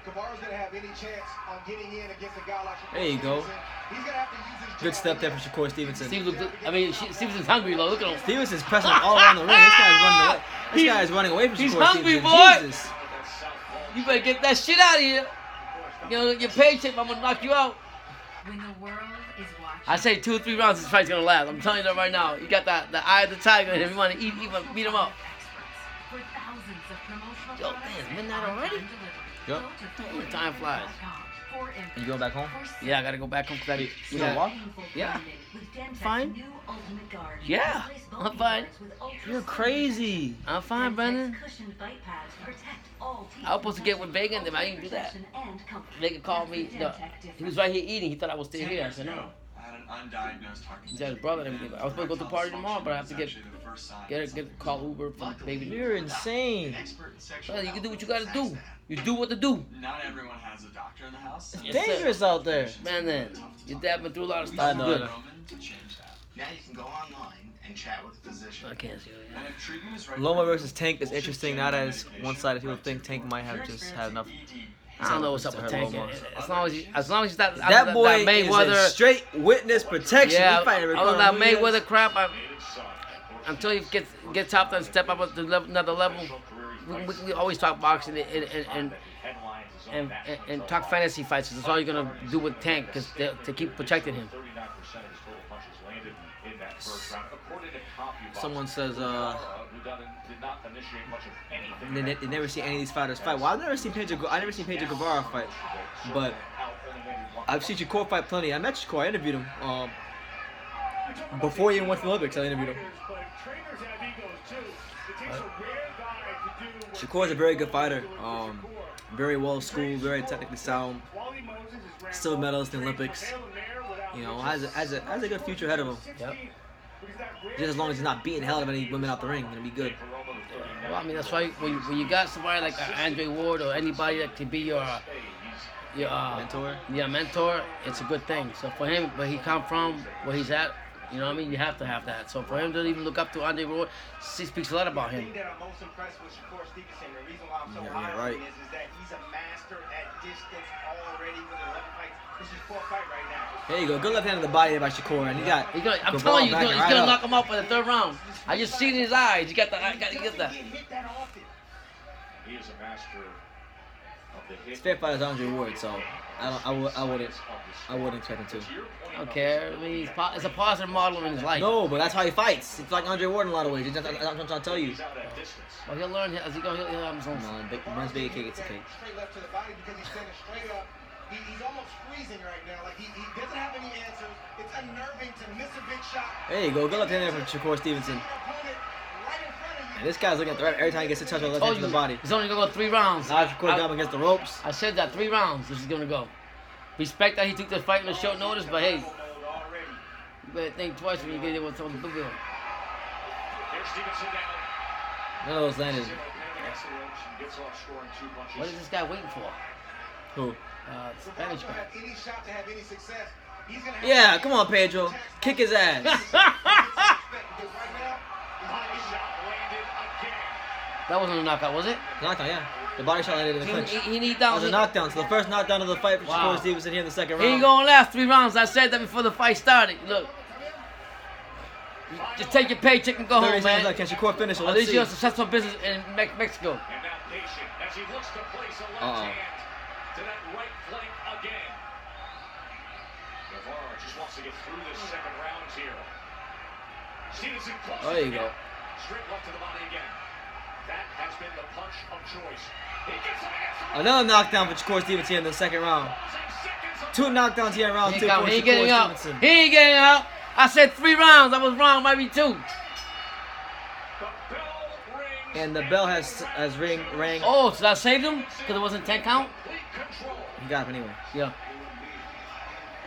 Guevara's gonna have any chance on getting in against a guy like Shakur. There you go. He's gonna have to use his Good step there for Shakur Stevenson. Stevenson's hungry though. Look at him. Stevenson's pressing all around the ring. This guy's running away. This guy is running away from Shakur He's hungry, Stevenson. boy. Jesus. You better get that shit out of here. You know, your paycheck, I'm gonna knock you out. When the world is watching. I say 2 or 3 rounds, this fight's gonna last. I'm telling you that right now. You got the eye of the tiger, and if you want to beat him up. Yo, damn, midnight already? Yep. Time flies. And you going back home? Yeah, I gotta go back home. You gonna walk? Yeah. Fine. Yeah, I'm fine. You're crazy. I'm fine, Brendan. I was supposed to get with Vega and them. I didn't do that. Vega called me. No, he was right here eating. He thought I was still here. I said no. I had an undiagnosed heart He's at his brother and everything. I was supposed to go to the party tomorrow, but I have to get call Uber from baby. You're insane. Well, you can do what you gotta do. You do what to do. Not everyone has a doctor in the house. It's dangerous out there. Man, then your dad been through a lot of stuff. I know. Good. Now you can go online and chat with the physician. I can't see it. And if treatment is Loma versus Tank is interesting. Not as one-sided. People think Tank might have just had enough. I don't know what's up with Tank. As long as he's not That boy Mayweather, is in straight witness protection. yeah, He fighting other than that Mayweather crap, until he gets top and step up to another level, we always talk boxing and talk fantasy fights. That's all you're gonna do with Tank, because to keep protecting him. Someone says they never see any of these fighters fight. Well, I never seen Pedro Guevara fight, but I've seen Shakur fight plenty. I met Shakur. I interviewed him before he even went to the Olympics. I interviewed him. Shakur is a very good fighter. Very well schooled, very technically sound. Silver medalist in the Olympics. You know, has a good future ahead of him. Yep. Just as long as he's not beating the hell out of any women out the ring, it'll be good. Well, I mean, that's why when you got somebody like Andre Ward or anybody that can be your mentor. Yeah, mentor. It's a good thing. So for him, where he come from, where he's at, you know what I mean? You have to have that. So for him to even look up to Andre Ward, speaks a lot about him. The thing that I'm most impressed with Shakur Stevenson, the reason why I'm so high on him is that he's a master at distance already with 11 fights. This is his fourth fight right now. There you go. Good left hand of the body by Shakur, and I'm telling you, he's gonna knock him out for the third round. I just seen his eyes. You got that. He is a master of the hit. His favorite fighter is Andre Ward, so I wouldn't expect him to. I don't care. I mean, it's a positive model in his life. No, but that's how he fights. It's like Andre Ward in a lot of ways. That's what I'm trying to tell you. Well, he'll learn as he goes. He'll have his own. No, once big cake, it's a cake. Straight left to the body because he's standing straight up. He's almost freezing right now. Like he doesn't have any answers. It's unnerving to miss a big shot. There you go. Good left hand there from Shakur Stevenson. And this guy's looking at the right every time he gets a touch on the left hand to the body. He's only gonna go 3 rounds. Now Shakur got him against the ropes. I said that 3 rounds. This is gonna go. Respect that he took the fight on short notice, but hey, you better think twice when you get it with someone big. None of those landed. What is this guy waiting for? Who? Spanish guy. Yeah, come on, Pedro. Kick his ass. That wasn't a knockout, was it? Knockdown, yeah. The body shot landed in the clinch. He need down. That was a knockdown. So the first knockdown of the fight for Shakur Stevenson here in the second round. He ain't gonna last 3 rounds. I said that before the fight started. Look. Just take your paycheck and go home, man. Like, can Shakur finish it? At least you're a successful business in Mexico. As he looks to place a left hand to that right flank again. Guevara just wants to get through this second round here. Stevenson close. There you go. Straight left to the body again. That has been the punch of choice. He gets an answer. Another knockdown for Shakur Stevenson here in the second round. 2 knockdowns here in round 2 for He ain't Shakur getting up. Stevenson. He ain't getting up. I said 3 rounds. I was wrong. Might be 2. And the bell has rang. Oh, so that saved him? Because it wasn't 10 count? He got him anyway. Yeah.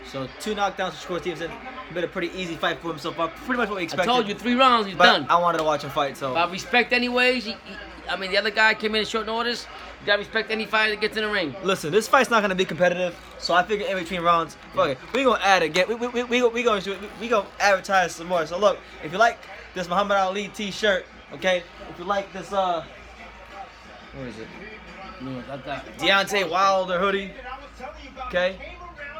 So 2 knockdowns for Shakur Stevenson. Been a pretty easy fight for him so far. Pretty much what we expected. I told you 3 rounds, he's but done. I wanted to watch him fight, so. But respect anyways. I mean, the other guy came in at short notice. You gotta respect any fighter that gets in the ring. Listen, this fight's not gonna be competitive, so I figure in between rounds, fuck it, we gonna add again. We gonna advertise some more. So look, if you like this Muhammad Ali T-shirt, okay, if you like this what is it? No, not that. Deontay Wilder hoodie, okay.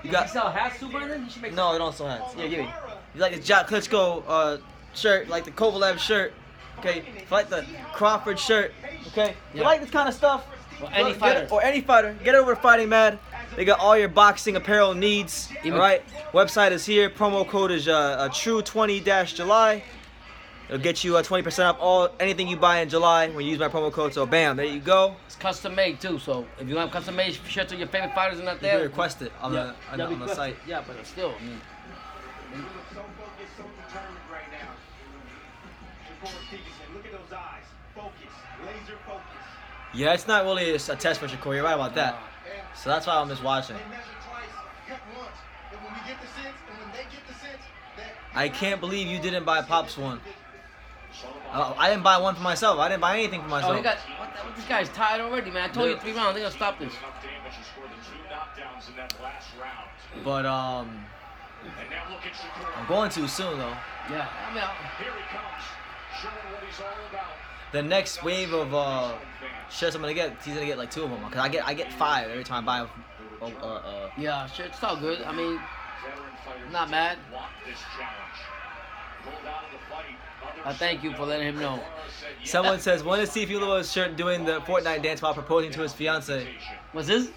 You got. You sell hats too, Brandon? You should make. No, they don't sell hats. Yeah, give me. You like this Jack Klitschko shirt, like the Kovalev shirt, okay. If you like the Crawford shirt, okay. If you like this kind of stuff. Or any fighter. Or any fighter. Get over to Fighting Mad. They got all your boxing apparel needs. All right. Website is here. Promo code is True20-July. It'll get you 20% off anything you buy in July when you use my promo code. So bam, there you go. It's custom made too, so if you want custom made shirts of your favorite fighters and not You there, can request it on the site. Yeah, but still, I mean, So focused, so determined right now. Shakur Stevenson, look at those eyes. Focus, laser focus. Yeah, it's not really a test for Shakur. You're right about that. So that's why I'm just watching. They measure twice, cut once. And when we get the sense, and when they get the sense that I can't believe you didn't buy Pops one. I didn't buy one for myself. I didn't buy anything for myself. oh, he got what, this guy's tired already, man. I told you 3 rounds. They're gonna stop this. Enough damage to score the 2 knockdowns in that last round. But And now look at Shakur. I'm going to soon though. Yeah, I mean, Here he comes, showing what he's all about. The next wave of shirts I'm gonna get, he's gonna get like 2 of them. Cause I get 5 every time I buy. yeah, shit, it's all good. I mean, Veteran fighters not mad. want this challenge. Pulled out of the fight. I thank you for letting him know. Someone says, "Want to see if Lulo's shirt doing the Fortnite dance while proposing to his fiance?" What's this?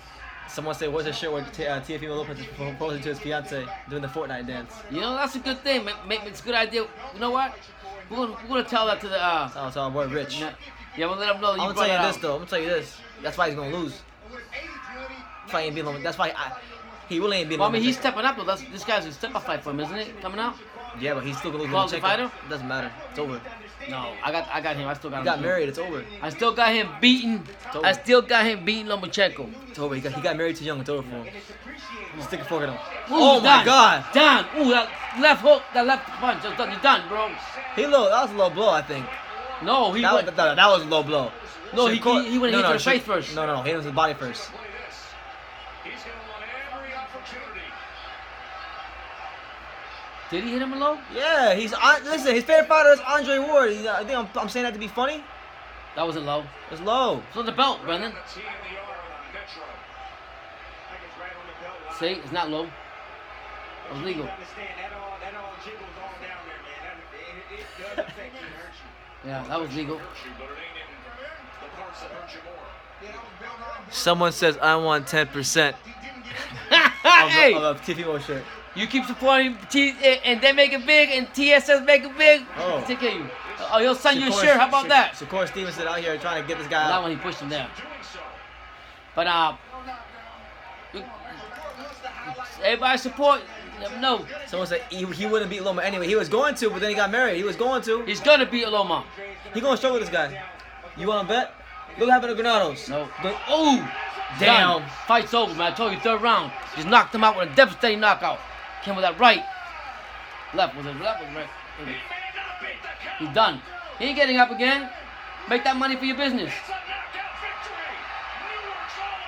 Someone said, "What's his shirt where Teofimo Lopez is proposing to his fiance doing the Fortnite dance?" You know, that's a good thing. It's a good idea. You know what? We're gonna tell that to the Oh, so our boy Rich. yeah, we'll let him know. I'm gonna tell you this though. I'm gonna tell you this. That's why he's gonna lose. That's why he ain't beating him. That's why he really ain't beating Well, him. I mean, he's stepping up though. This guy's a step up fight for him, isn't it? Coming out. Yeah, but he's still gonna lose. Quality to fighter? It doesn't matter. It's over. No, I got him. I still got He him. got married. It's over. I still got him beaten. over. I still got him beating Lomachenko. It's over. He got married too young. It's over for him. Stick a fork in him. Ooh, Oh he's my done. God. Done. Ooh, that left hook, that left punch. You're done, bro. That was a low blow, I think. No, he That went. was a low blow. No, he went hit to the Shak- face first. No, hit him with his body first. He's going to want every opportunity. Did he hit him low? Yeah, listen. His favorite fighter is Andre Ward. I think I'm saying that to be funny. That wasn't low. It's low. It's on the belt, Brendan. The T and the R on Metro. Like it's right on the belt line. See, it's not low. It was legal. You understand that all jiggles all down there, man. It does affect you and hurt you. Yeah, that was legal. Hurt you, but it ain't in the parts that hurt you more. Someone says I want 10% Hey, of Teofimo shirt. you keep supporting T, and they make it big, and TSS make it big. Oh. Take care of you. Oh, he'll send you a Shakur- shirt. How about that? Shakur Stevenson out here trying to get this guy That out. one he pushed him down. Doing so. But everybody support. You never know. Someone said he wouldn't beat Loma anyway. He was going to, but then he got married. He was going to. He's gonna beat Loma. He gonna struggle with this guy. You want to bet? Look what happened to Granados. No. Oh, Damn. done. Fight's over, man. I told you, 3rd round. Just knocked him out with a devastating knockout. Came with that right. Left was it? Left was right. He may not beat the count. He's done. He ain't getting up again. Make that money for your business. It's a knockout victory. Newark's own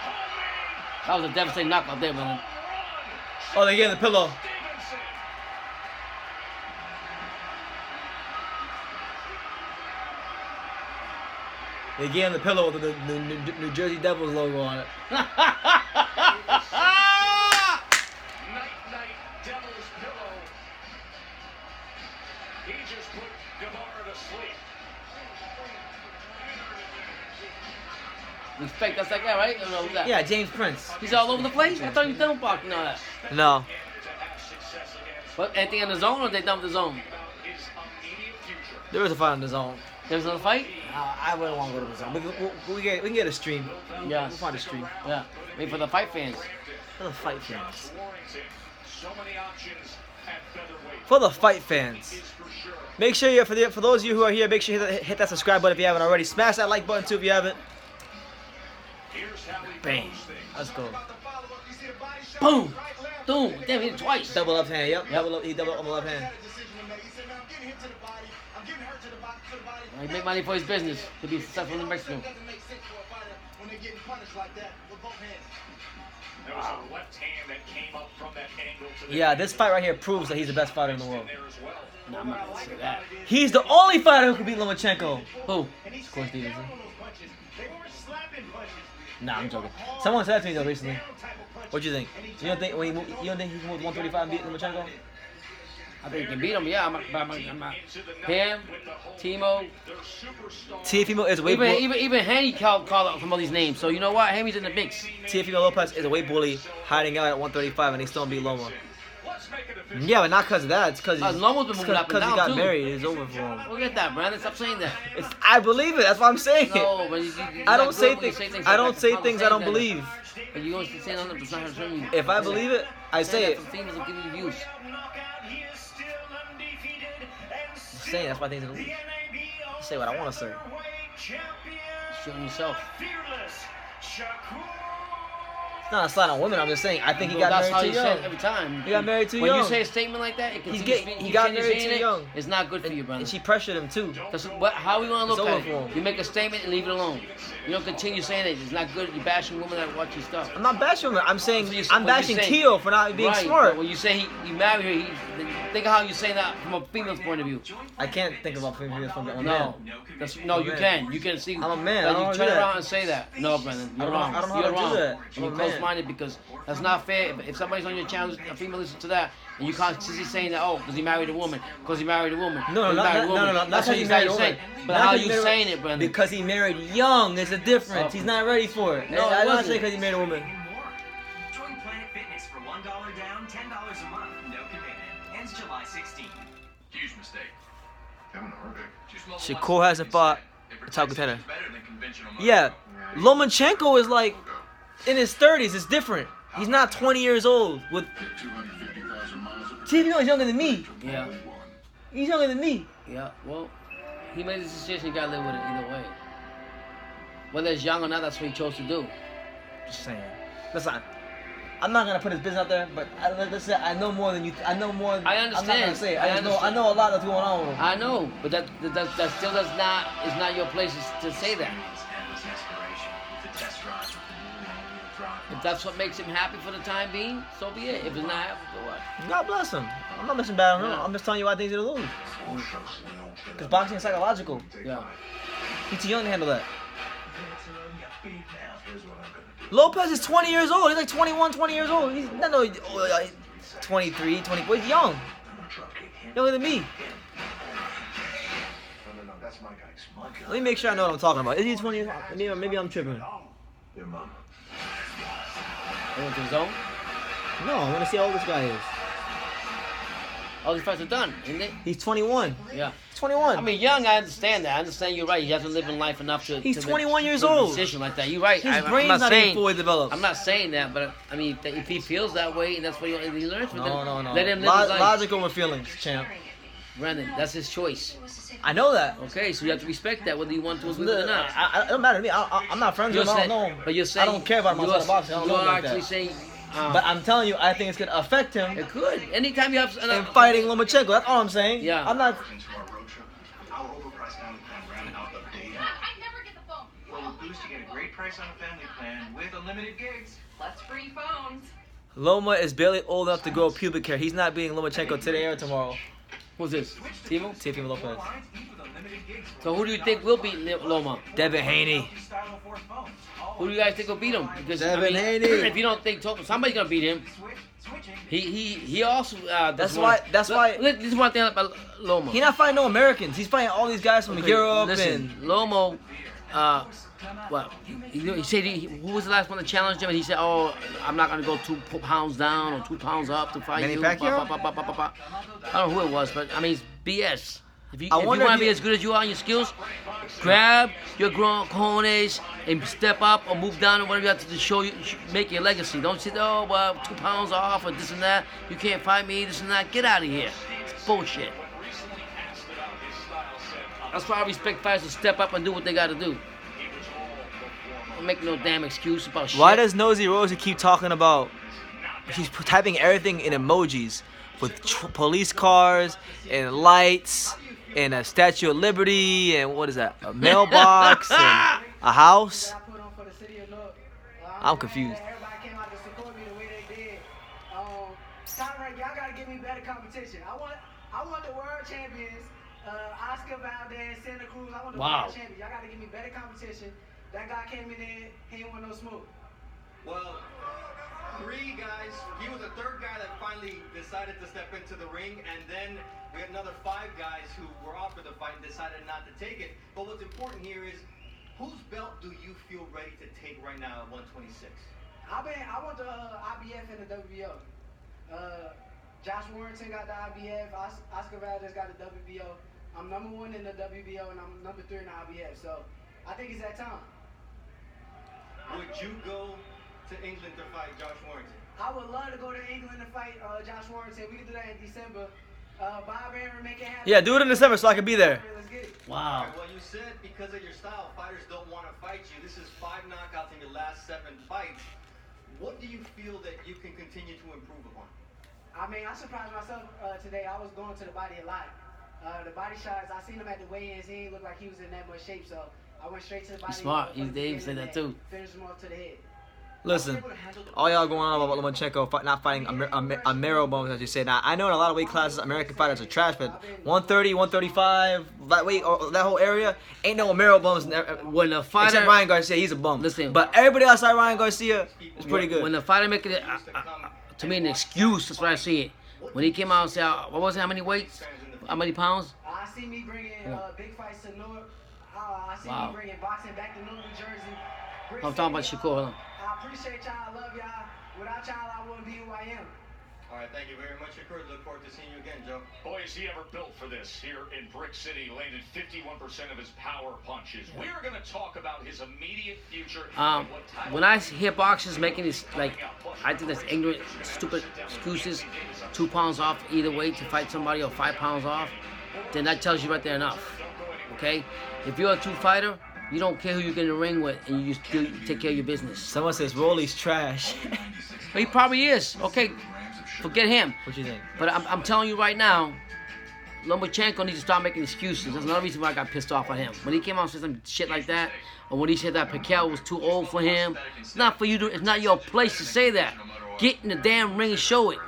homemade That was a devastating knockout there, man. run. Oh, they gave him the pillow. Stevenson. They gave him the pillow with the New Jersey Devils logo on it. Night Devil's pillow. He just put Guevara to sleep. Respect, that's that guy, right? I don't know who's that. Yeah, James Prince. He's all over the place? I thought he was done with boxing and all that. No. To have success against What, anything in the zone or they done with the zone? about his immediate future. There was a fight on the zone. There was another fight? I wouldn't want to go to the zone. We can get a stream. Yeah. We'll find a stream. Yeah. Wait for the fight fans. For the fight fans. Warrington. So many options at featherweight. For the fight fans. Is for sure. Make sure you for those of you who are here, make sure you hit that subscribe button if you haven't already. Smash that like button too if you haven't. Here's how he Bang. goes things. Let's go. Boom. Boom. Damn, he hit it twice. Double left hand. Yep. He double up on the left hand. He make money for his business to be successful in Mexico. There was a left hand that came up from that angle to the Yeah, this fight right here proves that he's the best fighter in the world. there as well. Nah, I'm not gonna say that. He's the only fighter who can beat Lomachenko. Who? Shakur Stevenson. They weren't slapping punches. Nah, I'm joking. Someone said that to me though recently. What you think? You don't think you don't think he can move 135 and beat Lomachenko? I think he can beat him, yeah. I'm not. Him, Timo. Teofimo is way Even Haney called out some of these names. So you know what? Haney's in the mix. Teofimo Lopez is a weight bully hiding out at 135 and he still beat Loma. Yeah, but not because of that. It's because Lomo's been moving up and he down got too. married. It's over for him. Forget that, Brandon. Stop saying that. I believe it. That's why I'm saying it. No, but I don't say things. I don't say things I don't believe. But you don't say nothing that's not true. If I believe it, I say it. Females will give you views. I'm saying that's why things are. I say what I want to say. Showing yourself. It's not a slight on women. I'm just saying. I think he got that's married how too you young. say it every time. He got married too when young. When you say a statement like that, it he got married too young. It's not good for you, brother. And she pressured him too. How are we gonna look at it? Him. You make a statement and leave it alone. You don't continue saying it. It's not good. You're bashing women that watch your stuff. I'm not bashing women. I'm saying I'm bashing Keo for not being smart. But when you say you marry her, think of how you're saying that from a female's point of view. I can't think about females from a man. No, you can. You can see. I'm a man. Like, I don't you turn do that. around and say that. No, Brendan, you're wrong. I don't know how to do that. And you're close-minded because that's not fair. If somebody's on your channel, a female listens to that, and you constantly saying that, oh, because he married a woman, because he married a woman. No. That's what he you're married a woman. saying. But how you saying it, Brendan? Because he married young. There's a difference. He's not ready for it. No, I'm not saying because he married a woman. Join Planet Fitness for $1 down, $10 a month, no commitment. Ends July 16th. Huge mistake. Shakur hasn't fought a top contender. Yeah, Lomachenko is like in his 30s. It's different. He's not 20 years old. With TV, he's younger than me. Yeah. He's younger than me. Yeah. Well, he made his decision. You gotta live with it either way. Whether it's young or not, that's what he chose to do. Just saying. Listen, I'm not gonna put his business out there, but I know more than you. I know more. I understand. I'm not gonna say it. I know a lot that's going on with him. I know, but that still is not your place to say that. If that's what makes him happy for the time being, so be it. If it's not happy, so what? God bless him. I'm not missing bad on him. I'm just telling you why things are to lose. Because boxing is psychological. Yeah. He's too young to handle that. Lopez is 20 years old. He's like 21, 20 years old. He's not 23, 24. He's young. Younger than me. Let me make sure I know what I'm talking about. Is he 20 years old? Maybe I'm tripping. You went to the zone? No, I want to see how old this guy is. All these fights are done, isn't it? He's 21. Yeah. 21. I mean, young, I understand that. I understand you're right. He hasn't lived in life enough to. He's 21 years make a old. decision like that. You're right. His brain's not even fully developed. I'm not saying that, but I mean, if he feels that way and that's what he learns from them, No. let him live his life. Logic over feelings, champ. Brandon, that's his choice. I know that. Okay, so you have to respect that, whether you want to agree with it or not. It don't matter to me. I'm not friends with him. I don't know him. But you're saying I don't care about him outside of boxing. I don't know him like that. You're actually saying. But I'm telling you, I think it's gonna affect him. It could. Anytime you have in fighting Lomachenko, that's all I'm saying. Yeah. I'm not. Boost, you get a great price on a family plan with unlimited gigs. Plus free phones. Loma is barely old enough to grow pubic hair. He's not beating Lomachenko today or tomorrow. Who's this? Timo? Teofimo Lopez. So who do you think will beat Loma? Devin Haney. Who do you guys think will beat him? Because Devin Haney. If you don't think somebody's gonna beat him, he also. That's why. This is one thing about Loma. He's not fighting no Americans. He's fighting all these guys from Europe. Listen, Lomo. He said who was the last one that challenged him? And he said, "Oh, I'm not gonna go 2 pounds down or 2 pounds up to fight you." I don't know who it was, but I mean, it's BS. If you want to be as good as you are in your skills, grab your cojones and step up or move down or whatever you have to do to show you, make your legacy. Don't say, "Oh, well, 2 pounds off or this and that. You can't fight me, this and that." Get out of here. It's bullshit. That's why I respect fighters to step up and do what they got to do. Don't make no damn excuse about shit. Why does Nosy Rosie keep talking about? She's typing everything in emojis with police cars and lights and a Statue of Liberty and what is that? A mailbox and a house. I'm confused. Everybody came out to support me the way they did. Y'all gotta give me better competition. I want the world champions. Oscar Valdez, Santa Cruz. I want the world champions. Y'all gotta give me better competition. That guy came in there, he didn't want no smoke. Well, 3 guys. He was the 3rd guy that finally decided to step into the ring, and then we had another 5 guys who were offered the fight and decided not to take it. But what's important here is, whose belt do you feel ready to take right now at 126? I want the IBF and the WBO. Josh Warrington got the IBF. Oscar Valdez got the WBO. I'm number 1 in the WBO, and I'm number 3 in the IBF. So I think it's that time. Would you go to England to fight Josh Warrington? I would love to go to England to fight Josh Warrington. We can do that in December. Bob Aaron, make it happen. Yeah, do it in December so I can be there. Let's get it. Wow. Well, you said because of your style, fighters don't want to fight you. This is 5 knockouts in your last 7 fights. What do you feel that you can continue to improve upon? I mean, I surprised myself today. I was going to the body a lot. The body shots, I seen him at the weigh-ins. He didn't look like he was in that much shape, so I went straight to the body. He's smart. Dave said that too. Finish him off to the head. Listen, all y'all going on about Lomachenko not fighting Amero Bones, as you say. Now, I know in a lot of weight classes, American fighters are trash, but 130, 135, that weight, or that whole area, ain't no Amero Bones. When a fighter, except Ryan Garcia, he's a bum. Listen, but everybody outside Ryan Garcia is pretty good. When the fighter make it, to me, an excuse, that's what I see it. When he came out and said, what was it, how many weights? How many pounds? I see me bringing big fights to North. I see me bringing boxing back to North New Jersey. I'm talking about Shakur. Hold on. I appreciate y'all. I love y'all. Without y'all, I wouldn't be who I am. All right, thank you very much, Shakur. Look forward to seeing you again, Joe. Boy, is he ever built for this. Here in Brick City, landed 51% of his power punches. We're going to talk about his immediate future. When I hear boxers making this, like, I think that's ignorant, stupid excuses, 2 pounds off either way to fight somebody or 5 pounds off, then that tells you right there enough. Okay? If you're a 2 fighter, you don't care who you get in the ring with, and you just take care of your business. Someone says Rolly's trash. He probably is. Okay, forget him. What you think? But I'm telling you right now, Lomachenko needs to start making excuses. That's another reason why I got pissed off at him. When he came out and said some shit like that, or when he said that Pacquiao was too old for him, it's not for you to. It's not your place to say that. Get in the damn ring and show it.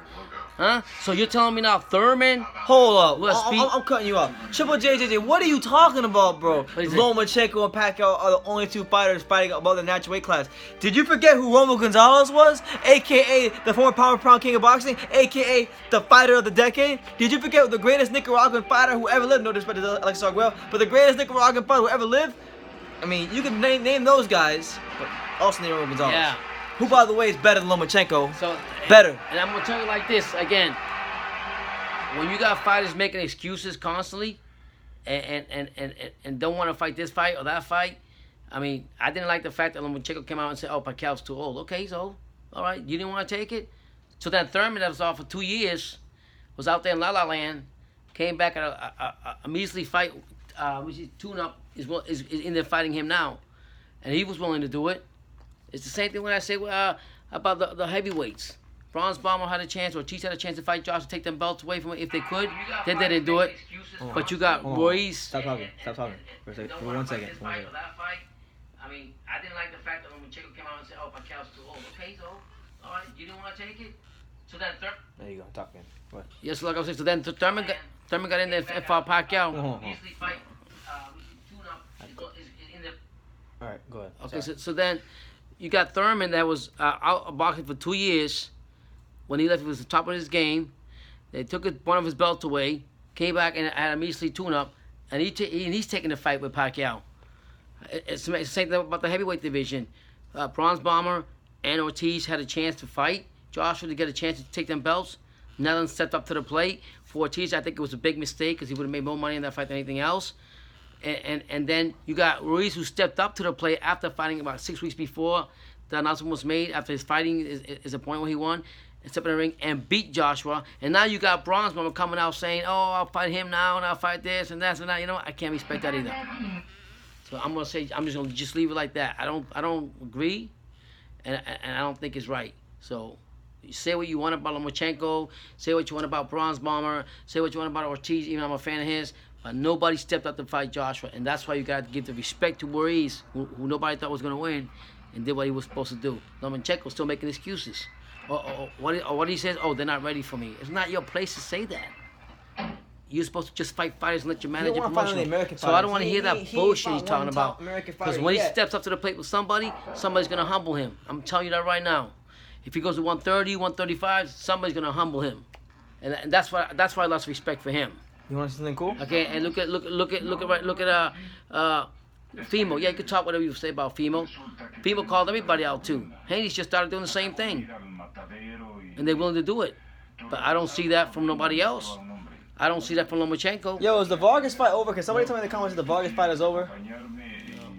Huh? So you're telling me now Thurman? Hold up. I'm cutting you off. Triple JJJ, what are you talking about, bro? Lomachenko and Pacquiao are the only 2 fighters fighting above the natural weight class. Did you forget who Romo Gonzalez was? A.K.A. the former pound king of boxing? A.K.A. the fighter of the decade? Did you forget the greatest Nicaraguan fighter who ever lived? No disrespect to Alex Arguello, but the greatest Nicaraguan fighter who ever lived? I mean, you can name those guys, but also name Romo Gonzalez. Yeah. Who, by the way, is better than Lomachenko. So better. And I'm gonna tell you like this again. When you got fighters making excuses constantly, and don't want to fight this fight or that fight, I mean, I didn't like the fact that Lomachenko came out and said, "Oh, Pacquiao's too old." Okay, he's old. All right, you didn't want to take it. So then Thurman, that was off for 2 years, was out there in La La Land, came back at a measly fight, which is tune-up, is in there fighting him now, and he was willing to do it. It's the same thing when I say about the heavyweights. Bronze Bomber had a chance, or Ortiz had a chance to fight Josh to take them belts away from him if they could. Then they didn't do it. But you got Ruiz. Stop talking. For 1 second. I mean, I didn't like the fact that when Lomachenko came out and said, "Oh, Pacquiao's too old." Okay, he's old. All right, you didn't want to take it. So then there you go. Talk again. What? Yes, like I was saying. So then Thurman got in there and fought Pacquiao. All right, go ahead. Okay, so then you got Thurman that was out of boxing for 2 years. When he left, he was the top of his game. They took one of his belts away, came back and had a measly tune-up, and he's taking the fight with Pacquiao. It's the same thing about the heavyweight division. Bronze Bomber and Ortiz had a chance to fight Joshua to get a chance to take them belts. None of them stepped up to the plate. For Ortiz, I think it was a big mistake because he would have made more money in that fight than anything else. And then you got Ruiz, who stepped up to the plate after fighting about 6 weeks before the announcement was made, after his fighting is a point where he won, and stepped in the ring and beat Joshua. And now you got Bronze Bomber coming out saying, "Oh, I'll fight him now, and I'll fight this and that and that." You know what? I can't respect that either. So I'm just gonna leave it like that. I don't agree, and I don't think it's right. So you say what you want about Lomachenko, say what you want about Bronze Bomber, say what you want about Ortiz. Even though I'm a fan of his. But nobody stepped up to fight Joshua, and that's why you got to give the respect to Ruiz, who nobody thought was going to win, and did what he was supposed to do. Lomachenko's still making excuses. Or what he says, "Oh, they're not ready for me." It's not your place to say that. You're supposed to just fight fighters and let your manager promotion. So I don't want to hear that bullshit he's talking about. Because when he steps up to the plate with somebody's going to humble him. I'm telling you that right now. If he goes to 130, 135, somebody's going to humble him, and that's why I lost respect for him. You want something cool? Okay, and look at Fimo. Yeah, you could talk whatever you say about Fimo. Fimo called everybody out too. Haney's just started doing the same thing, and they're willing to do it. But I don't see that from nobody else. I don't see that from Lomachenko. Yo, is the Vargas fight over? Can somebody tell me in the comments if the Vargas fight is over?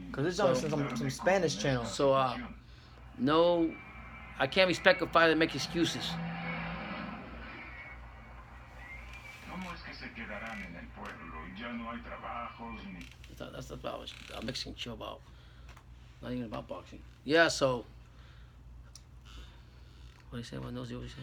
Because it's on some Spanish channel. So, no, I can't respect a fighter that makes excuses. That's what I was mixing show about. Not even about boxing. Yeah, so. What do you say? What knows you? What do you say?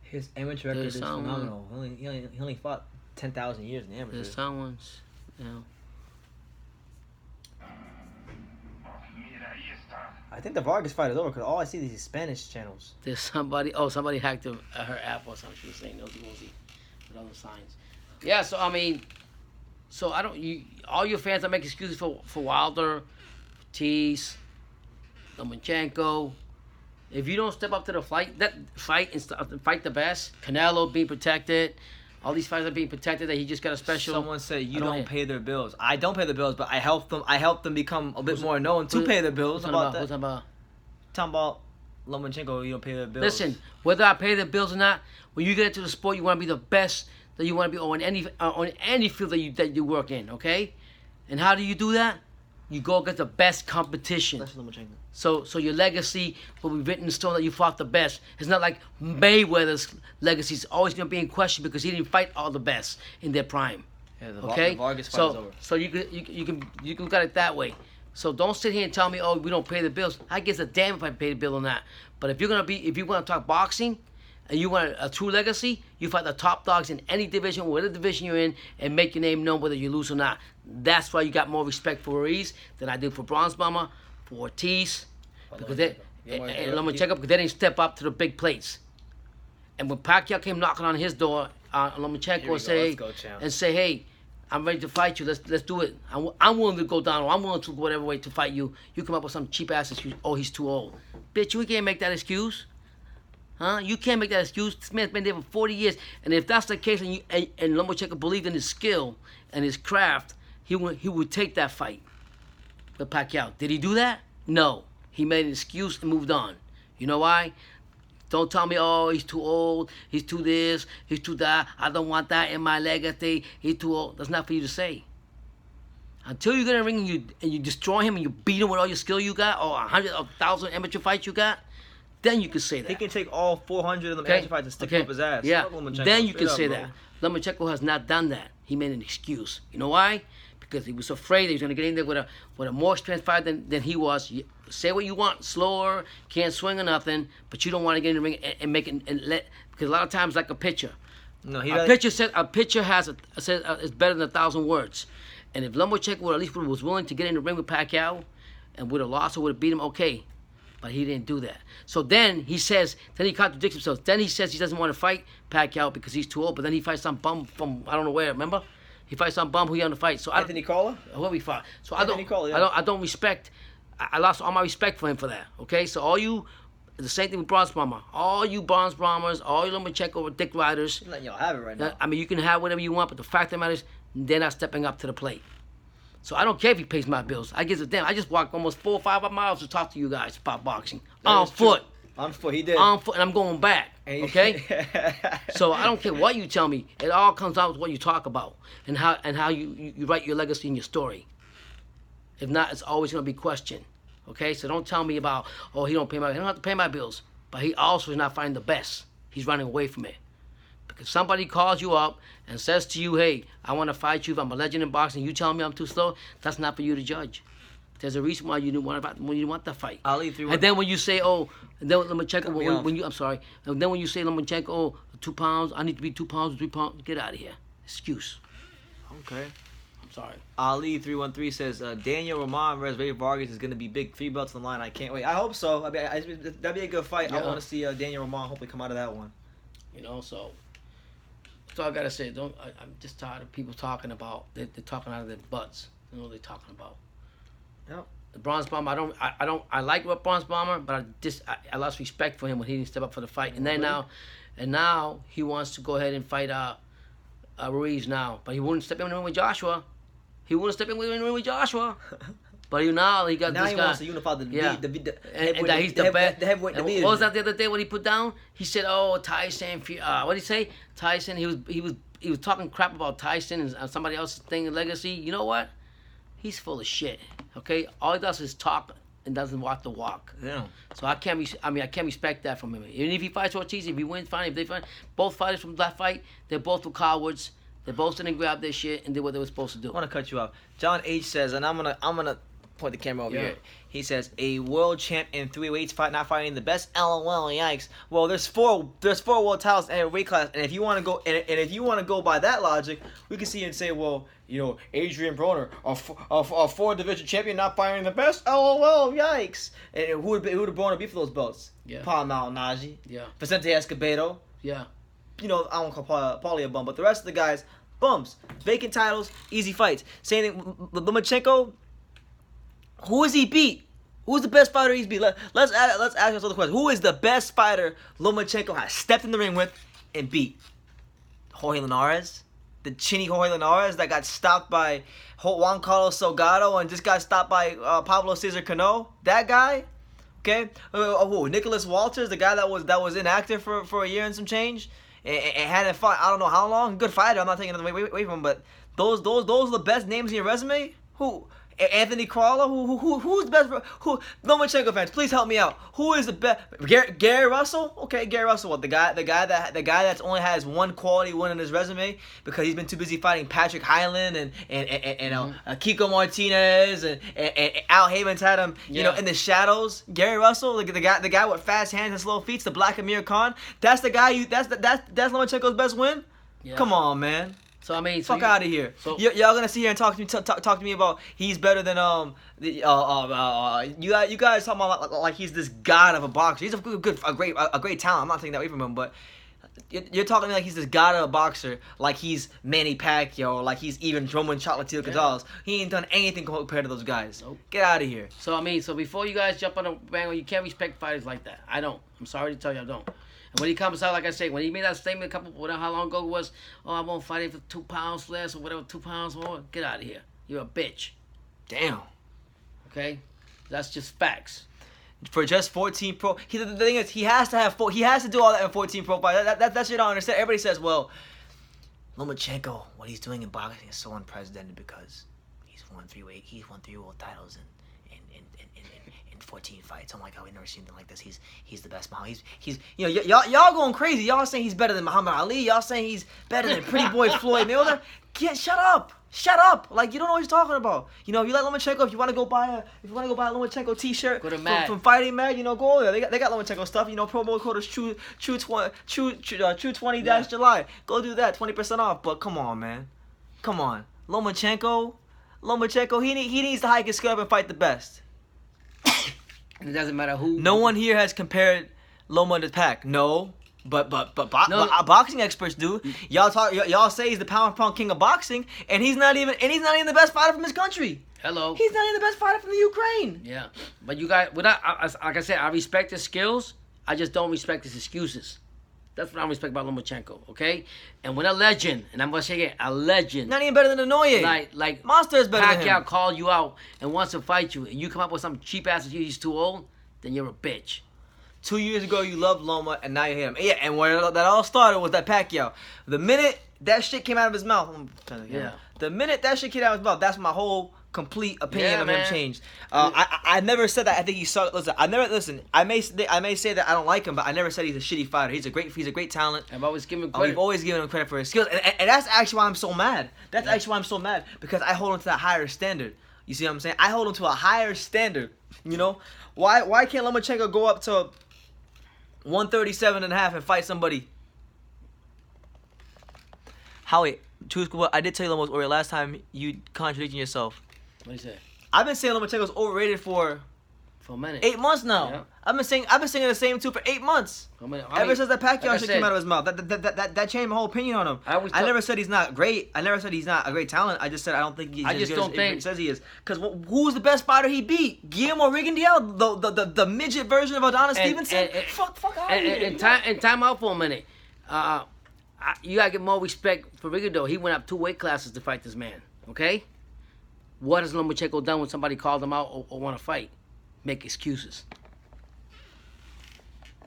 His amateur record is phenomenal. He only fought 10,000 years in the amateur. There's someone's, you know. I think the Vargas fight is over because all I see is these Spanish channels. There's somebody. Oh, somebody hacked her app or something. She was saying nosy wozy with other signs. Yeah. So I mean, so I don't. All your fans that make excuses for Wilder, Ortiz, Lomachenko. If you don't step up to the fight and fight the best, Canelo being protected. All these fighters are being protected. That he just got a special. Someone said you don't pay their bills. I don't pay the bills, but I help them. I help them become a bit more known to pay their bills. Who's talking about? Talking about Lomachenko. You don't pay their bills. Listen, whether I pay the bills or not, when you get into the sport, you want to be the best that you want to be on any field that you work in. Okay, and how do you do that? You go against the best competition. That's Lomachenko. So your legacy will be written in stone that you fought the best. It's not like Mayweather's legacy is always going to be in question because he didn't fight all the best in their prime. Yeah, the okay. Vargas fight is over. So you can look at it that way. So don't sit here and tell me, oh, we don't pay the bills. I guess a damn if I pay the bill or not. But if you want to talk boxing, and you want a true legacy, you fight the top dogs in any division, whatever division you're in, and make your name known whether you lose or not. That's why you got more respect for Ruiz than I do for Bronze Bomber, for Ortiz, because and Lomachenko, because they didn't step up to the big plates. And when Pacquiao came knocking on his door, Lomachenko would say, hey, I'm ready to fight you. Let's do it. I'm willing to go down, or I'm willing to go whatever way to fight you. You come up with some cheap ass excuse. Oh, he's too old. Bitch, you can't make that excuse. Huh? You can't make that excuse. This man's been there for 40 years. And if that's the case, and Lomachenko believed in his skill and his craft, he would take that fight with Pacquiao. Did he do that? No. He made an excuse and moved on. You know why? Don't tell me, oh, he's too old, he's too this, he's too that, I don't want that in my legacy, he's too old. That's not for you to say. Until you get in the ring and you destroy him and you beat him with all your skill you got, or 100 or 1,000 amateur fights you got, then you can say that. He can take all 400 of them amateur fights and stick them up his ass. Yeah, then you can say that. Lomachenko has not done that. He made an excuse. You know why? Because he was afraid that he was going to get in there with a more experienced fighter than he was. You say what you want, slower, can't swing or nothing, but you don't want to get in the ring and make it and let. Because a lot of times, like a pitcher, a pitcher is better than 1,000 words. And if Lomachenko at least was willing to get in the ring with Pacquiao, and would have lost or would have beat him, okay. But he didn't do that. So then he contradicts himself. Then he says he doesn't want to fight Pacquiao because he's too old. But then he fights some bum from I don't know where. Remember, he fights some bum who he on the fight. So Anthony Cola. Who we fought? So Anthony Cola, yeah. I don't respect. I lost all my respect for him for that. Okay, so all you, the same thing with Bronze Bomber. All you Bronze Bombers, all you Lomachenko dick riders. I'm letting y'all have it right now. I mean, you can have whatever you want, but the fact of the matter is, they're not stepping up to the plate. So I don't care if he pays my bills. I give a damn. I just walked almost 4 or 5 miles to talk to you guys about boxing. On foot. On foot, he did. On foot, and I'm going back. Okay? So I don't care what you tell me. It all comes out with what you talk about and how you write your legacy and your story. If not, it's always going to be questioned. Okay? So don't tell me about, oh, he don't have to pay my bills. But he also is not finding the best. He's running away from it. If somebody calls you up and says to you, hey, I want to fight you, if I'm a legend in boxing, you tell me I'm too slow, that's not for you to judge. There's a reason why you didn't want the fight. Ali 3-1. And then when you say, oh, and then Lomachenko, I'm sorry, and then when you say Lomachenko, oh, 2 pounds, I need to be 2 pounds or 3 pounds, get out of here. Excuse. Okay. I'm sorry. Ali 313 says Daniel Roman versus Ray Vargas is going to be big 3 belts on the line. I can't wait. I hope so. That'd be a good fight. Yeah. I want to see Daniel Roman hopefully come out of that one. You know, so. So I gotta say, I'm just tired of people talking about. They're talking out of their butts. They know what they're talking about. Yep. The Bronze Bomber. I like what Bronze Bomber, but I lost respect for him when he didn't step up for the fight. And then now he wants to go ahead and fight Ruiz now, but he wouldn't step in with Joshua. He wouldn't step in with Joshua. But now he got Now this he guy. wants to unify the and that he's the best. The heavyweight And division. what was that the other day when he put down? He said, "Oh, Tyson. What did he say? Tyson. He was talking crap about Tyson and somebody else's thing, legacy. You know what? He's full of shit. Okay, all he does is talk and doesn't walk the walk. Yeah. So I can't respect that from him. Even if he fights Ortiz, if he wins, fine. If they fight, both fighters from that fight, they're both were cowards. They both didn't grab their shit and did what they were supposed to do. I want to cut you off. John H says, and I'm gonna point the camera over here. He says, a world champ in 3 weights fight, not fighting the best. LOL, yikes. Well, there's four world titles in every weight class, and if you want to go, and if you want to go by that logic, we can see and say, well, you know, Adrian Broner, a 4-division champion, not fighting the best. LOL, yikes. And who would Broner be for those belts? Yeah. Paul Malignaggi. Yeah. Vicente Escobedo. Yeah. You know, I won't call Paulie a bum, but the rest of the guys, bums. Vacant titles, easy fights. Same thing, Lomachenko. Who has he beat? Who's the best fighter he's beat? Let's ask ourselves the question. Who is the best fighter Lomachenko has stepped in the ring with and beat? Jorge Linares? The chinny Jorge Linares that got stopped by Juan Carlos Salgado and just got stopped by Pablo Cesar Cano? That guy? Okay? Who? Nicholas Walters, the guy that was inactive for a year and some change? And hadn't fought I don't know how long. Good fighter. I'm not taking anything away from him, but those are the best names in your resume? Who? Anthony Crawler? Who's the best? Who? Lomachenko fans, please help me out. Who is the best? Gary Russell? Okay, Gary Russell. What, the guy that's only has one quality win in his resume because he's been too busy fighting Patrick Hyland and Kiko Martinez and Al Haven's had him you know in the shadows. Gary Russell, the guy with fast hands and slow feet, the Black Amir Khan. That's the guy. That's Lomachenko's best win. Yeah. Come on, man. So I mean, fuck out of here. So, y'all gonna sit here and talk to me about he's better than you guys talking about like he's this god of a boxer. He's a great talent. I'm not taking that away from him, but you're talking to me like he's this god of a boxer, like he's Manny Pacquiao, like he's even Roman Chocolatito Gonzalez. He ain't done anything compared to those guys. Nope. Get out of here. So I mean, before you guys jump on the bandwagon, you can't respect fighters like that. I don't. I'm sorry to tell you, I don't. And when he comes out, like I say, when he made that statement whatever how long ago it was, oh, I won't fight him for 2 pounds less or whatever, 2 pounds more. Get out of here. You're a bitch. Damn. Okay, that's just facts. For just 14 pro, the thing is, he has to do all that in 14 pro fights. That shit I don't understand. Everybody says, well, Lomachenko, what he's doing in boxing is so unprecedented because he's won 3 world titles in 14 fights. Oh my God, we've never seen anything like this. He's the best. He's you know y'all going crazy. Y'all saying he's better than Muhammad Ali. Y'all saying he's better than Pretty Boy Floyd Mayweather. Shut up. Like you don't know what you're talking about. You know if you like Lomachenko, if you want to go buy a Lomachenko T-shirt from Fighting Mad, you know go there. They got Lomachenko stuff. You know promo code is True20-July. Go do that, 20% off. But come on, man, come on. Lomachenko, he needs to hike his skill up and fight the best. It doesn't matter who. No one here has compared Loma to Pac. No, but boxing experts do. Y'all say he's the pound king of boxing, and he's not even the best fighter from his country. Hello. He's not even the best fighter from the Ukraine. Yeah, but you guys, like I said, I respect his skills. I just don't respect his excuses. That's what I respect about Lomachenko, okay? And when a legend, and I'm gonna say it, a legend. Not even better than Nnoye. Like Monster is better than him. Pacquiao called you out and wants to fight you, and you come up with some cheap ass excuse he's too old, then you're a bitch. 2 years ago you loved Loma, and now you hate him. Yeah, and where that all started was that Pacquiao. The minute that shit came out of his mouth, the minute that shit came out of his mouth, that's my whole complete opinion of him changed. I never said that. I think he saw. I may say that I don't like him, but I never said he's a shitty fighter. He's a great talent. I've always given him credit. We've always given him credit for his skills, and that's actually why I'm so mad. That's actually why I'm so mad because I hold him to that higher standard. You see what I'm saying? I hold him to a higher standard. You know why can't Lomachenko go up to 137.5 and fight somebody? Howie, truth, I did tell you almost over last time you contradicting yourself. What do you say? I've been saying Lomachenko's overrated for a minute. 8 months now. Yeah. I've been saying the same too for 8 months. Ever since that Pacquiao shit came out of his mouth, that changed my whole opinion on him. I never said he's not great. I never said he's not a great talent. I just said I don't think he's as good as he says he is. Because who's the best fighter he beat? Guillermo Rigondeaux, the midget version of Adonis Stevenson. Fuck out of here. And time out for a minute. You gotta get more respect for Rigondeaux. He went up 2 weight classes to fight this man. Okay. What has Lomachenko done when somebody called him out or want to fight? Make excuses.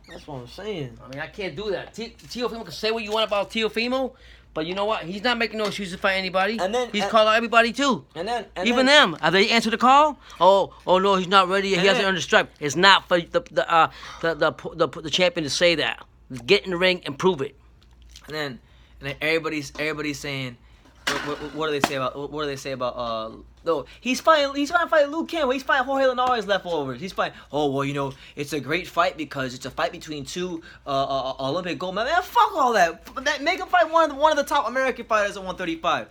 That's what I'm saying. I mean, I can't do that. Teofimo can say what you want about Teofimo, but you know what? He's not making no excuses to fight anybody. And then he's called out everybody too. And even them. Have they answered the call? Oh no, he's not ready. He hasn't earned a stripe. It's not for the champion to say that. Get in the ring and prove it. And then everybody's saying, what do they say about no, he's trying to fight Luke Campbell. He's fighting Jorge Linares leftovers. He's fighting, it's a great fight because it's a fight between two Olympic gold medals. Man, fuck all that. Make him fight one of the top American fighters at 135.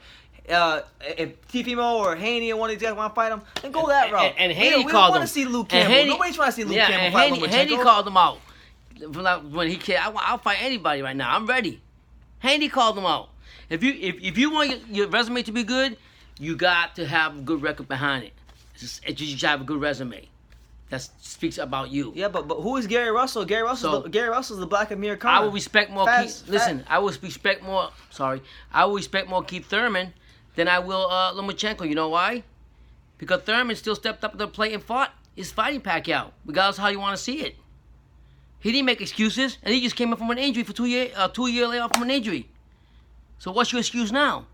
If Teofimo or Haney or one of these guys want to fight him, then go that route. And Haney we called don't want him. to see Luke Campbell. Nobody's trying to see Luke Campbell fight Lomachenko. Haney called him out. When he said, I'll fight anybody right now. I'm ready. Haney called him out. If you want your resume to be good, you got to have a good record behind it. You just have a good resume. That speaks about you. Yeah, but who is Gary Russell? Gary Russell's the Black Amir Khan. I will respect more I will respect more Keith Thurman than I will Lomachenko. You know why? Because Thurman still stepped up to the plate and fought. He's fighting Pacquiao, regardless of how you want to see it. He didn't make excuses, and he just came up from an injury for 2 year layoff from an injury. So what's your excuse now?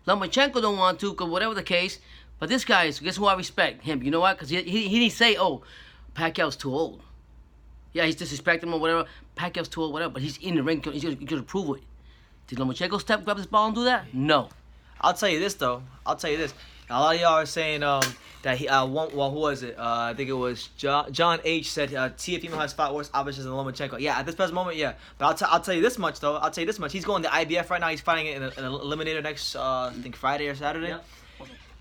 Lomachenko don't want to, because whatever the case. But this guy guess who I respect? Him. You know what? Because he didn't say, Pacquiao's too old. Yeah, he's disrespecting him or whatever. Pacquiao's too old, whatever. But he's in the ring. He's going to prove it. Did Lomachenko grab his ball and do that? No. I'll tell you this, though. A lot of y'all are saying that he who was it? I think it was John H. said Teofimo has fought worse oppositions than Lomachenko. Yeah, at this present moment, yeah. But I'll tell you this much, though. He's going to IBF right now. He's fighting in an eliminator next, I think, Friday or Saturday. Yeah.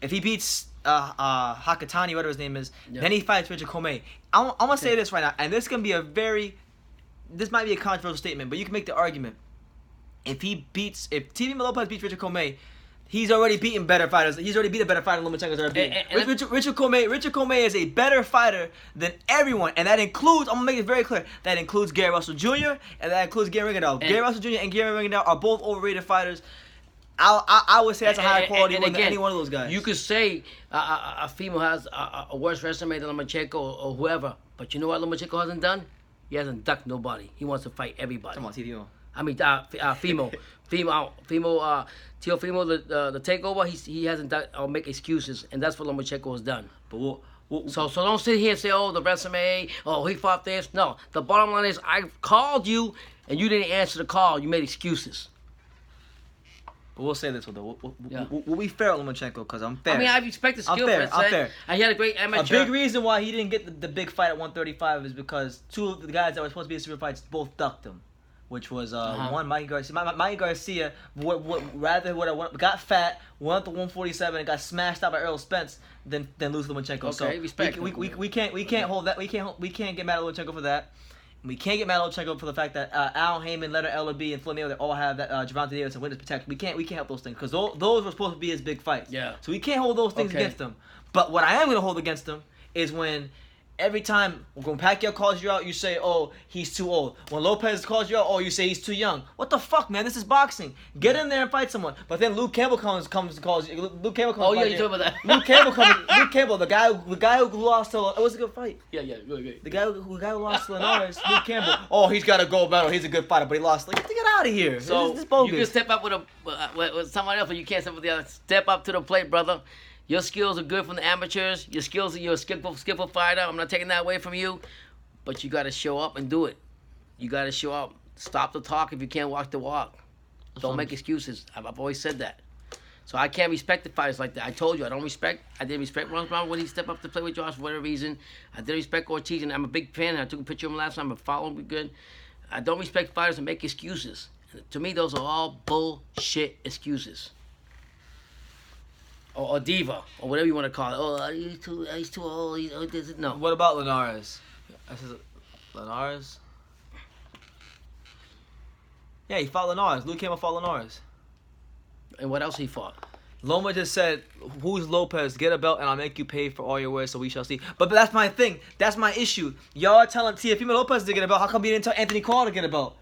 If he beats Hakatani, whatever his name is, then he fights Richard Comey. I'm going to say this right now, and this might be a controversial statement, but you can make the argument. If Teofimo Lopez beats Richard Comey, he's already beaten better fighters. He's already beat a better fighter than Lomachenko's ever beaten. Richard Comey is a better fighter than everyone, and that includes, I'm going to make it very clear, that includes Gary Russell Jr., and that includes Gary Rigondeaux. Gary Russell Jr. and Gary Rigondeaux are both overrated fighters. I would say that's a higher quality than any one of those guys. You could say a female has a worse resume than Lomachenko or whoever, but you know what Lomachenko hasn't done? He hasn't ducked nobody. He wants to fight everybody. Come on, Teofimo. I mean, Teofimo, the takeover. He hasn't done or make excuses, and that's what Lomachenko has done. But so don't sit here and say, the resume. He fought this. No, the bottom line is, I called you, and you didn't answer the call. You made excuses. But we'll say this, though. We'll be fair at Lomachenko because I'm fair. I mean, I respect the skill. I'm fair. He had a great amateur. A big reason why he didn't get the big fight at 135 is because two of the guys that were supposed to be in super fights both ducked him. Which was one Mikey Garcia. Mikey Garcia got fat, went up to 147 and got smashed out by Errol Spence than lose to Lomachenko. Okay, so respect. We can't hold that. We can't get mad at Lomachenko for that. We can't get mad at Lomachenko for the fact that Al Heyman, Leonard Ellaby, and Floyd Mayweather all have that Gervonta Davis and witness protection. We can't help those things because those were supposed to be his big fights. Yeah. So we can't hold those things against him. But what I am gonna hold against him is when every time when Pacquiao calls you out, you say, he's too old. When Lopez calls you out, you say he's too young. What the fuck, man? This is boxing. Get in there and fight someone. But then Luke Campbell comes and calls you. Luke Campbell comes. You talking about that? Luke Campbell, the guy who lost to. It was a good fight. Yeah, really good. The guy who lost to Linares, Luke Campbell. He's got a gold medal. He's a good fighter, but he lost. Get out of here. So this is bogus. You can step up with someone else, but you can't step with the other. Step up to the plate, brother. Your skills are good from the amateurs. You're a skillful fighter. I'm not taking that away from you. But you got to show up and do it. You got to show up. Stop the talk if you can't walk the walk. Don't make excuses. I've always said that. So I can't respect the fighters like that. I told you, I didn't respect Ron Brown when he stepped up to play with Josh for whatever reason. I didn't respect Ortiz, and I'm a big fan. I took a picture of him last time. I'm following him good. I don't respect fighters that make excuses. To me, those are all bullshit excuses. Or diva, or whatever you want to call it. He's too old. No. What about Linares? Linares? Yeah, he fought Linares. Luke Campbell fought Linares. And what else he fought? Loma just said, who's Lopez? Get a belt and I'll make you pay for all your words, so we shall see. But that's my thing. That's my issue. Y'all are telling Teofimo Lopez to get a belt. How come you didn't tell Anthony Call to get a belt?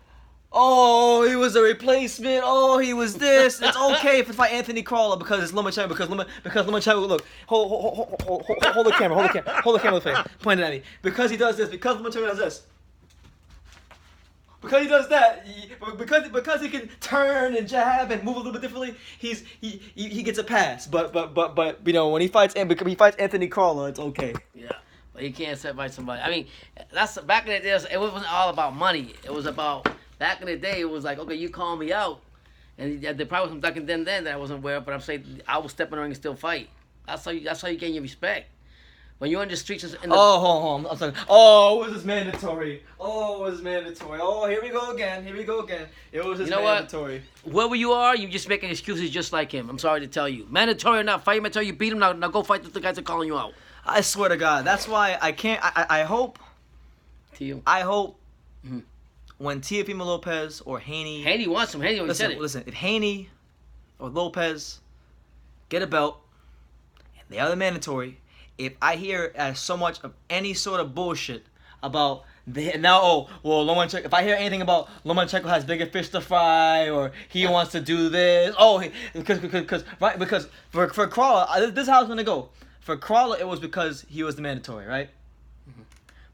oh, he was a replacement. Oh, he was this. It's okay if I fight Anthony Crawler because it's Lomachenko. Because Lomachenko, look, hold the camera, face, point it at me. Because he does this. Because Lomachenko does this. Because he does that, because he can turn and jab and move a little bit differently, he gets a pass. But you know, when he fights Anthony Crawler, it's okay. Yeah, but you can't set by somebody. I mean, that's back in the day. It wasn't all about money. It was about back in the day. It was like, okay, you call me out, and there probably was some back then that I wasn't aware of. But I'm saying I will step in the ring and still fight. That's how you gain your respect. When you're in the streets, hold on. I'm sorry. Oh, it was mandatory. Oh, here we go again. It was just mandatory. Wherever you are, you just making excuses just like him. I'm sorry to tell you. Mandatory or not, fight him until you beat him. Now go fight the guys that are calling you out. I swear to God. That's why I can't. I hope. I hope when Teofimo Lopez or Haney. Haney wants him. Haney already said it. Listen, if Haney or Lopez get a belt and they are the mandatory. If I hear so much of any sort of bullshit about Lomachenko, if I hear anything about Lomachenko has bigger fish to fry or he wants to do this, because for Crawler, this is how it's gonna go. For Crawler, it was because he was the mandatory, right? Mm-hmm.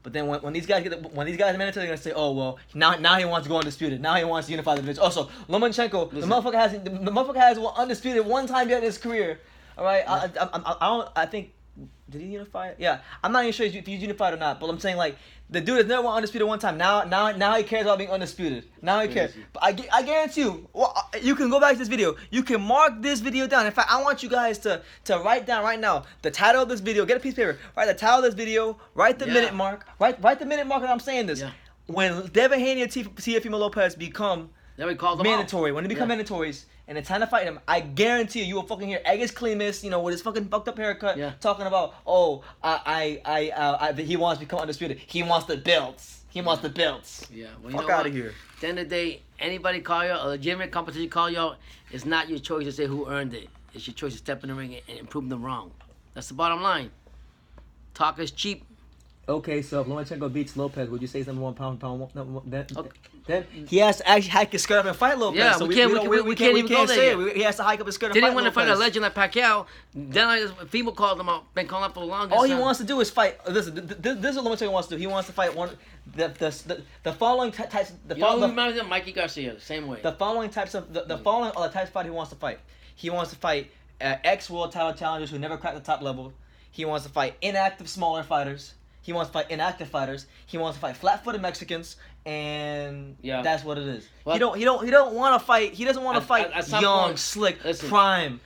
But then when these guys are mandatory, they're gonna say, oh well, now he wants to go undisputed. Now he wants to unify the division. Also, Lomachenko, the motherfucker has undisputed one time yet in his career. All right, I think. Did he unify it? Yeah, I'm not even sure if he's unified or not. But I'm saying like the dude has never won undisputed one time. Now he cares about being undisputed. Now he cares. But I guarantee you, you can go back to this video. You can mark this video down. In fact, I want you guys to write down right now the title of this video. Get a piece of paper. Write the title of this video. Write the minute mark. Write the minute mark that I'm saying this. Yeah. When Devin Haney and Teofimo Lopez become mandatory, when they become mandatories. And it's time to fight him. I guarantee you will fucking hear Agus Klimas, with his fucking fucked up haircut, talking about, he wants to become undisputed. He wants the belts. Yeah, well, fuck out of here. At the end of the day, anybody call you a legitimate competition call you out, it's not your choice to say who earned it. It's your choice to step in the ring and prove them wrong. That's the bottom line. Talk is cheap. Okay, so if Lomachenko beats Lopez, would you say he's number one pound? Then he has to actually hike his skirt up and fight Lopez. Yeah, so we can't say it. He has to hike up his skirt and Didn't fight want to Lopez. fight a legend like Pacquiao. Then FEMA called him out. Been calling out for the longest All he time. wants to do is fight. Listen, this is what Lomachenko wants to do. He wants to fight the following types. Who reminds me of Mikey Garcia? Same way. The following types of the following are the types of fight he wants to fight. He wants to fight ex-world title challengers who never cracked the top level. He wants to fight inactive smaller fighters. He wants to fight inactive fighters. He wants to fight flat-footed Mexicans, and that's what it is. Well, he don't want to fight. He doesn't want to fight young, point, slick, prime.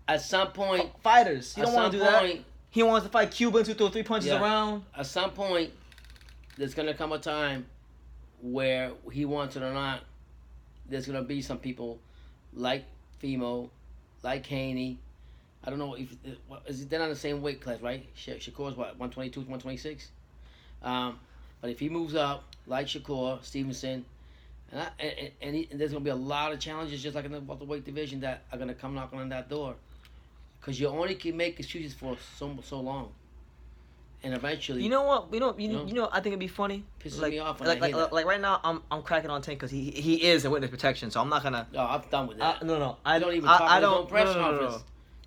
At some point, fighters. He don't want to do that. He wants to fight Cubans who throw 3 punches around. At some point, there's gonna come a time where he wants it or not. There's gonna be some people like Fimo, like Haney. I don't know if they're on the same weight class, right? Shakur's what, 122, 126? But if he moves up, like Shakur, Stevenson, and there's going to be a lot of challenges just like in the welterweight division that are going to come knocking on that door. Because you only can make excuses for so long. And eventually... You know what? I think it'd be funny. Pisses me off when like right now, I'm cracking on Tank because he is in witness protection, so I'm not going to... No, I'm done with that. No. I don't even talk about his own press conference.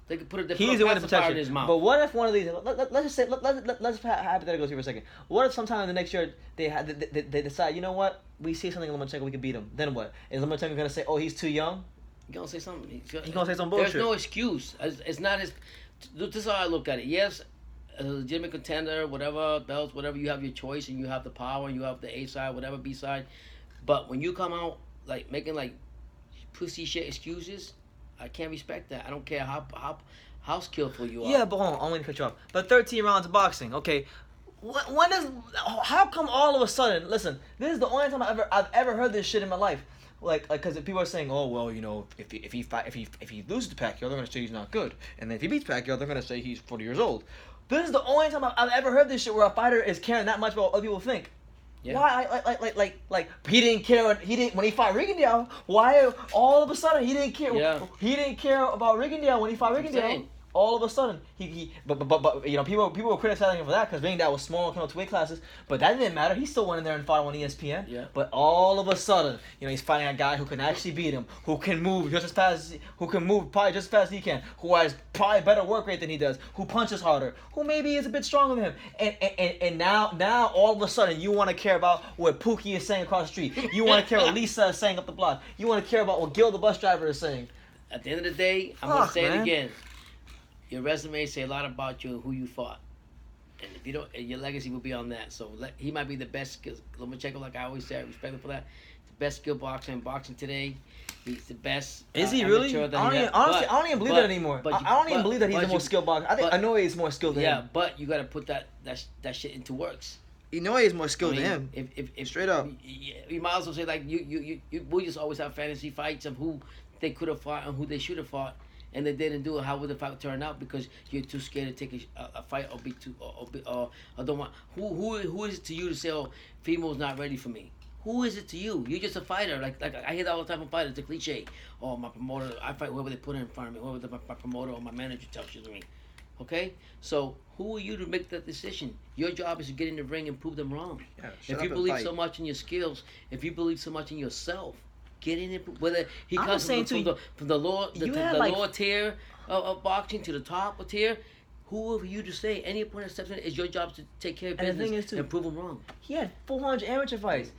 They could put a he's in protection in his mouth. But what if one of these? Let's just say let's hypotheticals here for a second. What if sometime in the next year they decide, you know what, we see something in Lomachenko, we can beat him. Then what? Is Lomachenko gonna say, oh, he's too young? He's gonna say something. He's gonna say some bullshit. There's no excuse. It's not his. This is how I look at it. Yes, as a legitimate contender, whatever belts, whatever, you have your choice and you have the power and you have the A side, whatever B side. But when you come out like making like pussy shit excuses, I can't respect that. I don't care how skillful you are. Yeah, but hold on, I'm going to cut you off. But 13 rounds of boxing, okay. How come all of a sudden? Listen, this is the only time I've ever heard this shit in my life. Like, because people are saying, oh well, if he loses to Pacquiao, they're going to say he's not good, and then if he beats Pacquiao, they're going to say he's 40 years old. This is the only time I've ever heard this shit where a fighter is caring that much about what other people think. Yeah. Why? Like he didn't care. When he fought Rigondeaux. Why all of a sudden he didn't care? Yeah. He didn't care about Rigondeaux when he fought Rigondeaux. all of a sudden, but you know, people were criticizing him for that because being that was small, kind of weight classes. But that didn't matter. He still went in there and fought on ESPN. Yeah. But all of a sudden, you know, he's fighting a guy who can actually beat him, who can move just as fast, who can move probably just as fast as he can, who has probably better work rate than he does, who punches harder, who maybe is a bit stronger than him. And now all of a sudden, you want to care about what Pookie is saying across the street. You want to care what Lisa is saying up the block. You want to care about what Gil the bus driver is saying. At the end of the day, I'm gonna say it again. Your resume say a lot about you and who you fought, and if you don't, your legacy will be on that. So he might be the best skill. Lomachenko, like I always say, I respect him for that. The best skill boxer in boxing today. He's the best. Is he really? I don't even believe that anymore. I don't even believe that he's the most skilled boxer. I think Inoue is more skilled than him. Yeah, but you got to put that shit into works. Inoue is more skilled than him. If straight up, you might also say like we just always have fantasy fights of who they could have fought and who they should have fought. And they didn't do it. How would the fight turn out? Because you're too scared to take a fight or be too or don't want. Who is it to you to say, oh, female's not ready for me? Who is it to you? You're just a fighter. Like I hear that all the time from fighters. It's a cliche. Oh, my promoter. I fight whoever they put in front of me. Whoever my promoter or my manager tells you to me. Okay. So who are you to make that decision? Your job is to get in the ring and prove them wrong. Yeah, if you believe so much in your skills, if you believe so much in yourself. Get in it. Whether he comes from the lower tier of boxing to the top tier, who are you to say? Any opponent that steps in, it's your job to take care of business and prove them wrong. He had 400 amateur fights.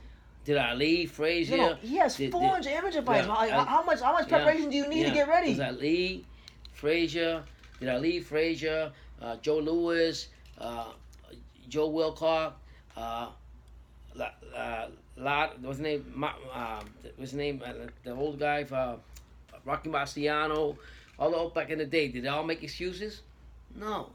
Did Ali, Frazier? No, he has 400 amateur fights. Yeah, how much preparation do you need to get ready? Did Ali, Frazier? Joe Louis, Joe Wilcock, what's his name? The old guy for Rocky Marciano. All back in the day, did they all make excuses? No.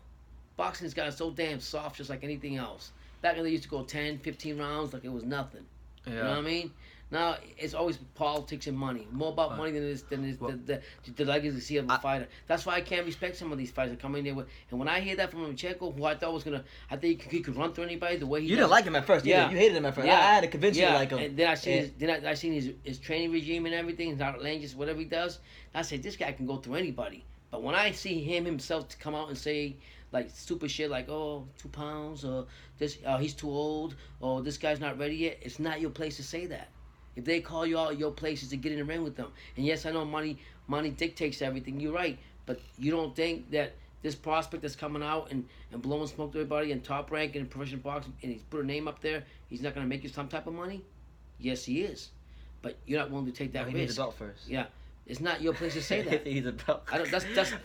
Boxing's gotten so damn soft, just like anything else. Back when they used to go 10, 15 rounds like it was nothing. Yeah. You know what I mean? Now it's always politics and money. More about money than the legacy of the fighter. That's why I can't respect some of these fighters that come in there with. And when I hear that from Lomachenko, who I thought was gonna, I think he could run through anybody the way he. You didn't like him at first. Yeah. You hated him at first. Yeah. I had to convince you to like him. And then I seen his training regime and everything, his outlandish whatever he does. I said this guy can go through anybody. But when I see him himself to come out and say like stupid shit like 2 pounds or this he's too old or this guy's not ready yet, it's not your place to say that. If they call you out, your place is to get in the ring with them. And yes, I know money dictates everything. You're right. But you don't think that this prospect that's coming out and blowing smoke to everybody and top rank in professional boxing and he's put a name up there, he's not going to make you some type of money? Yes, he is. But you're not willing to take that risk. He needs a belt first. Yeah. It's not your place to say that. He needs a belt.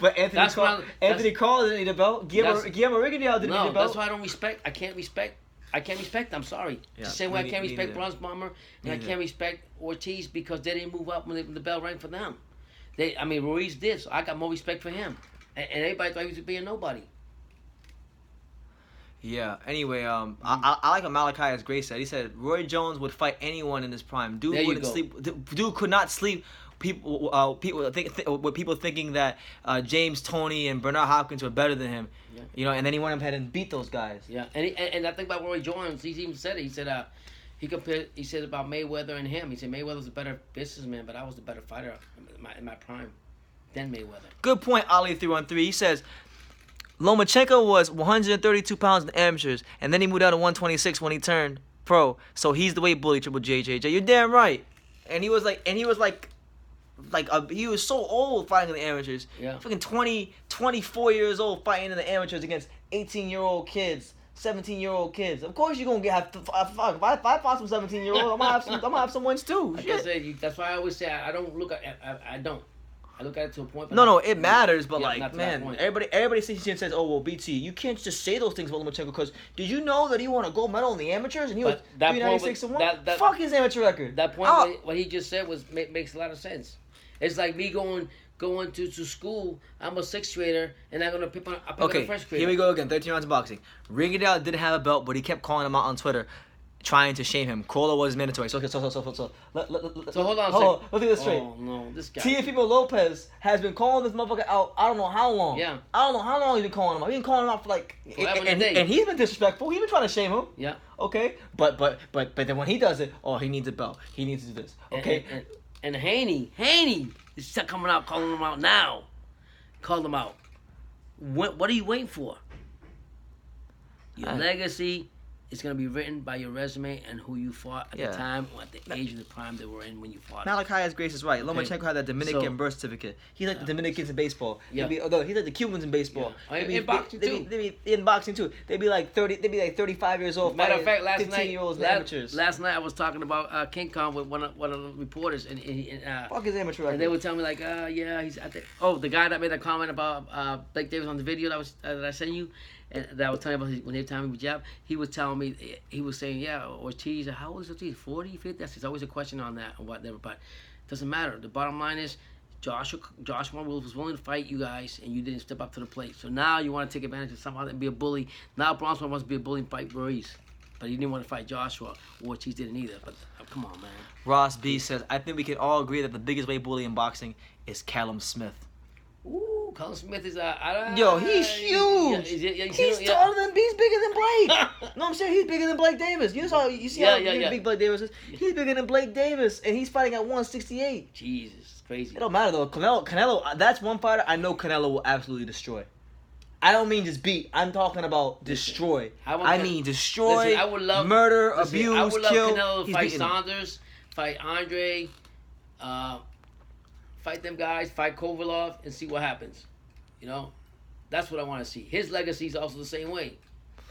But Anthony Cole didn't need a belt. Guillermo Rigondeaux didn't need a belt. That's why I can't respect. I'm sorry. Yeah, the same way I can't respect Bronze Bomber and I can't respect Ortiz because they didn't move up when the bell rang for them. Ruiz did, so I got more respect for him. And everybody thought he was being nobody. Yeah. Anyway, I like what Malachi Gray said. He said Roy Jones would fight anyone in his prime. Dude wouldn't sleep. Dude could not sleep. People thinking that James Toney and Bernard Hopkins were better than him, you know, and then he went ahead and beat those guys. Yeah, and I think about Roy Jones. He even said it. He said he said about Mayweather and him. He said Mayweather's a better businessman, but I was the better fighter in my prime than Mayweather. Good point, Ali 313. He says Lomachenko was 132 pounds in the amateurs, and then he moved down to 126 when he turned pro. So he's the weight bully, Triple JJJ. You're damn right. And he was like he was so old fighting in the amateurs. Yeah. Fucking 24 years old fighting in the amateurs against 18-year-old kids, 17-year-old kids. Of course you're gonna fuck. If I fought some 17-year-olds, I'm gonna have some wins too. Like I said, that's why I always say I don't look at I don't. I look at it to a point. No, it matters, but man, everybody says, oh well, BT, you can't just say those things about Lomachenko because did you know that he won a gold medal in the amateurs and he was 396-1? Fuck his amateur record. That point, what he just said makes a lot of sense. It's like me going to school. I'm a 6th grader, and I'm gonna pick on a 1st grader. Here we go again. 13 rounds of boxing. Rigondeaux didn't have a belt, but he kept calling him out on Twitter, trying to shame him. Cola was mandatory. So hold on. Let's get this straight. Oh no, this guy. Teofimo Lopez has been calling this motherfucker out. I don't know how long. Yeah. I don't know how long he's been calling him out. He's been calling him out for and he's been disrespectful. He's been trying to shame him. Yeah. Okay. But then when he does it, he needs a belt. He needs to do this. Okay. And Haney is coming out calling him out now. Call him out. What are you waiting for? Your legacy is going to be written by your resume and who you fought at the time or at the age of the prime they were in when you fought. Malachi's Grace is right. Lomachenko had that Dominican birth certificate. He's like the Dominicans in baseball. Although he's like the Cubans in baseball. In boxing too. They be in boxing too. They'd be like 30. They'd be like 35 years old. Matter of fact, 15-year-olds amateurs. Last night I was talking about King Kong with one of the reporters, and fuck his amateur. And they would tell me like, yeah, he's at the. Oh, the guy that made a comment about Blake Davis on the video that I sent you. And that I was telling you about when they were telling me jab, he was telling me, he was saying, yeah, Ortiz, how old is Ortiz? 40, 50? That's always a question on that or whatever, but it doesn't matter. The bottom line is, Joshua was willing to fight you guys, and you didn't step up to the plate. So now you want to take advantage of somehow and be a bully. Now Bronson wants to be a bully and fight Ruiz, but he didn't want to fight Joshua. Ortiz didn't either, but come on, man. Ross B says, I think we can all agree that the biggest weight bully in boxing is Callum Smith. Ooh, Callum Smith is yo, he's huge. He's taller than, he's bigger than Blake. No, I'm serious, he's bigger than Blake Davis. You see how big Blake Davis is? He's bigger than Blake Davis, and he's fighting at 168. Jesus, it's crazy. It don't matter though. Canelo, that's one fighter I know Canelo will absolutely destroy. I don't mean just beat. I'm talking about destroy. I mean destroy, listen, I would love, murder, abuse, I would love kill. Canelo to fight Saunders, fight Andre, fight them guys, fight Kovalov, and see what happens. You know, that's what I want to see. His legacy is also the same way.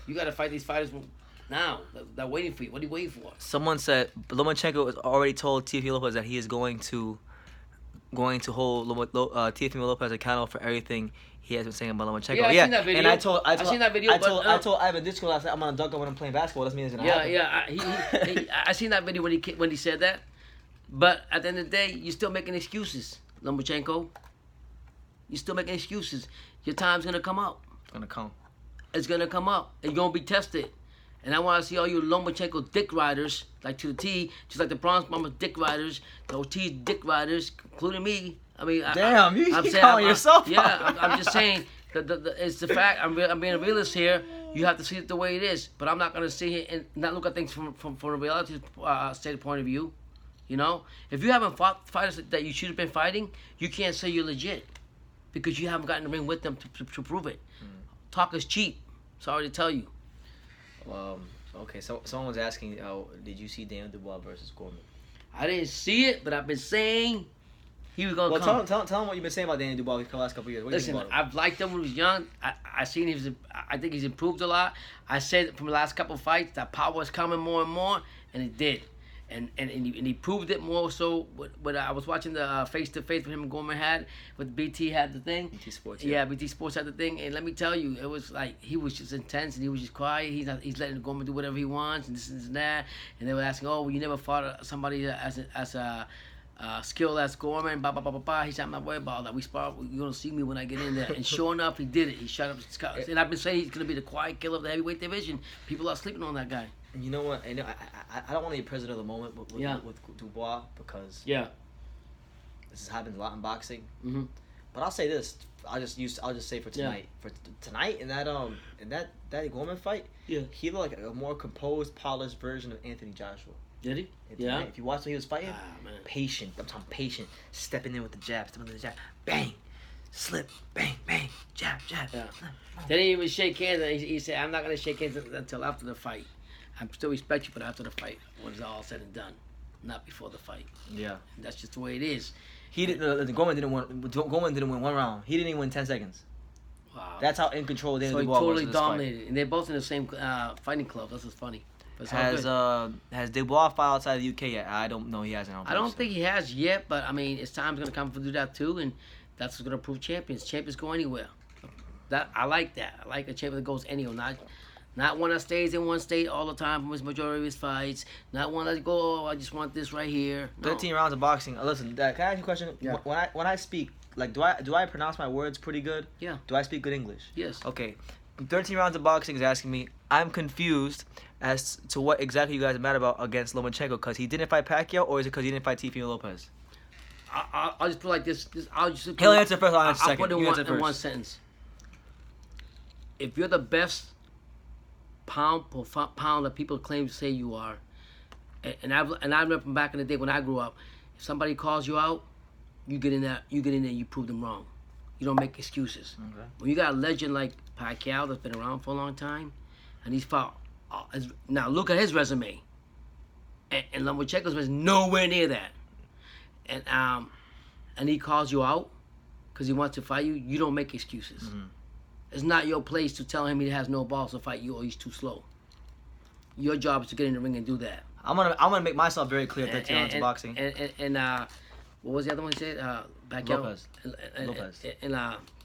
You got to fight these fighters now. They're waiting for you. What are you waiting for? Someone said Lomachenko has already told Teofimo Lopez that he is going to hold Teofimo Lopez accountable for everything he has been saying about Lomachenko. Yeah, I've seen that video. And I've seen that video. I told Ivan Disco last night I'm gonna dunk him when I'm playing basketball. Doesn't mean it's gonna happen. Yeah. I seen that video when he said that. But at the end of the day, you're still making excuses, Lomachenko. You're still making excuses. Your time's gonna come up. It's gonna come. It's gonna come up. And you're gonna be tested. And I want to see all you Lomachenko dick riders, like to the T, just like the Bronx Bombers dick riders, the OT dick riders, including me. I mean, damn, you calling yourself? Yeah, I'm just saying. It's the fact. I'm being a realist here. You have to see it the way it is. But I'm not gonna sit here and not look at things from a reality state point of view. You know, if you haven't fought fighters that you should have been fighting, you can't say you're legit because you haven't gotten in the ring with them to prove it. Talk is cheap. Sorry to tell you. Okay, so someone was asking, did you see Daniel Dubois versus Gorman? I didn't see it, but I've been saying he was gonna come. Tell him what you've been saying about Daniel Dubois the last couple of years. What Listen, I've liked him when he was young. I think he's improved a lot. I said from the llast couple of fights that power was coming more and more, and it did. And he proved it more so when I was watching the face-to-face with him and Gorman had, with BT had the thing. BT Sports. Yeah, BT Sports had the thing. And let me tell you, it was like he was just intense and he was just quiet. He's letting Gorman do whatever he wants and this and that. And they were asking, oh, well, you never fought somebody as a skilled as Gorman, blah, blah, blah, blah, blah. He said, I'm not worried about that. We spar, you're going to see me when I get in there. And sure enough, he did it. He shut up his cuts. And I've been saying he's going to be the quiet killer of the heavyweight division. People are sleeping on that guy. You know what? I don't want to be president of the moment with Dubois because this has happened a lot in boxing. Mm-hmm. But I'll say this: I'll just say for tonight, in that Gorman fight, he looked like a more composed, polished version of Anthony Joshua. Did he? Yeah. If you watch when he was fighting, patient. I'm talking patient, stepping in with the jab, bang, slip, bang, bang, jab. Yeah. They didn't even shake hands. He said, "I'm not gonna shake hands until after the fight. I still respect you, but after the fight, when it's all said and done, not before the fight." Yeah, and that's just the way it is. He didn't. Gorman didn't win one round. He didn't even win 10 seconds. Wow. That's how in control Daniel Dubois was. So he totally was dominated, and they're both in the same fighting club. That's what's funny. Has Dubois fought outside the UK yet? I don't know. He hasn't. I don't think he has yet, but I mean, his time's gonna come to do that too, and that's what's gonna prove champions. Champions go anywhere. I like that. I like a champion that goes anywhere, not one that stays in one state all the time from his majority of his fights. Not one that go, I just want this right here. No. 13 rounds of boxing. Listen, can I ask you a question? Yeah. When I speak, like, do I pronounce my words pretty good? Yeah. Do I speak good English? Yes. Okay. 13 rounds of boxing is asking me. I'm confused as to what exactly you guys are mad about against Lomachenko, because he didn't fight Pacquiao, or is it because he didn't fight Teofimo Lopez? I'll just put it like this. He'll answer first. I'll answer second. I'll put it in one sentence. If you're the best pound per pound that people claim to say you are, and I remember from back in the day when I grew up, if somebody calls you out, you get in there, you prove them wrong. You don't make excuses. Okay. When you got a legend like Pacquiao that's been around for a long time, and he's fought. Now look at his resume. And Lomachenko's was nowhere near that. And he calls you out because he wants to fight you. You don't make excuses. Mm-hmm. It's not your place to tell him he has no balls to fight you or he's too slow. Your job is to get in the ring and do that. I'm gonna make myself very clear. 13 rounds of boxing. And what was the other one he said? Pacquiao. Lopez. And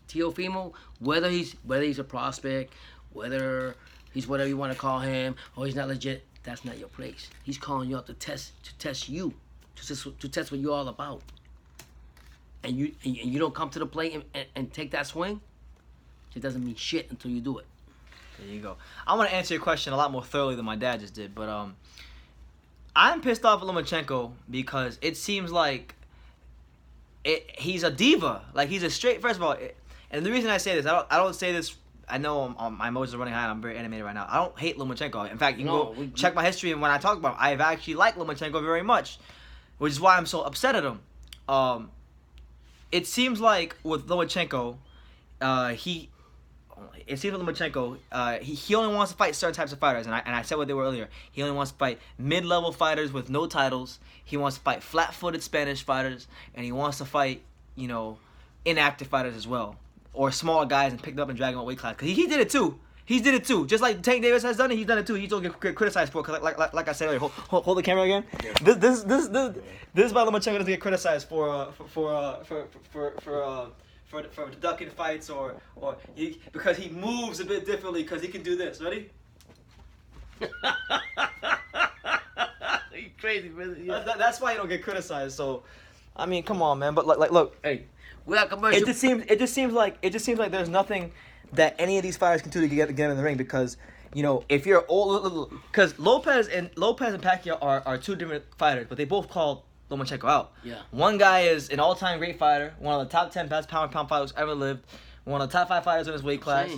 Teofimo, whether he's a prospect, whether he's whatever you want to call him, or he's not legit, that's not your place. He's calling you out to test you, to test what you're all about. And you don't come to the plate and take that swing. It doesn't mean shit until you do it. There you go. I want to answer your question a lot more thoroughly than my dad just did, but I'm pissed off at Lomachenko because it seems like he's a diva. Like he's a straight. First of all, and the reason I say this, I don't say this. I know my emotions are running high. And I'm very animated right now. I don't hate Lomachenko. In fact, you can check my history, and when I talk about him, I've actually liked Lomachenko very much, which is why I'm so upset at him. It seems like with Lomachenko, he only wants to fight certain types of fighters, and I said what they were earlier. He only wants to fight mid-level fighters with no titles. He wants to fight flat-footed Spanish fighters, and he wants to fight, inactive fighters as well, or smaller guys and pick them up and drag them up weight class. Cause he did it too. He did it too. Just like Tank Davis has done it, he's done it too. He don't get criticized for it. Cause like I said earlier, hold the camera again. Yeah. This is why Lomachenko doesn't get criticized for ducking fights or because he moves a bit differently because he can do this. Ready? You crazy, brother. Yeah. That's why you don't get criticized. So, I mean, come on, man. But like look, hey, we got commercial. It just seems like there's nothing that any of these fighters can do to get them in the ring because if you're old, because Lopez and Pacquiao are two different fighters, but they both called Lomachenko out. Yeah. One guy is an all-time great fighter, one of the top 10 best pound-for-pound fighters ever lived, one of the top 5 fighters in his weight class,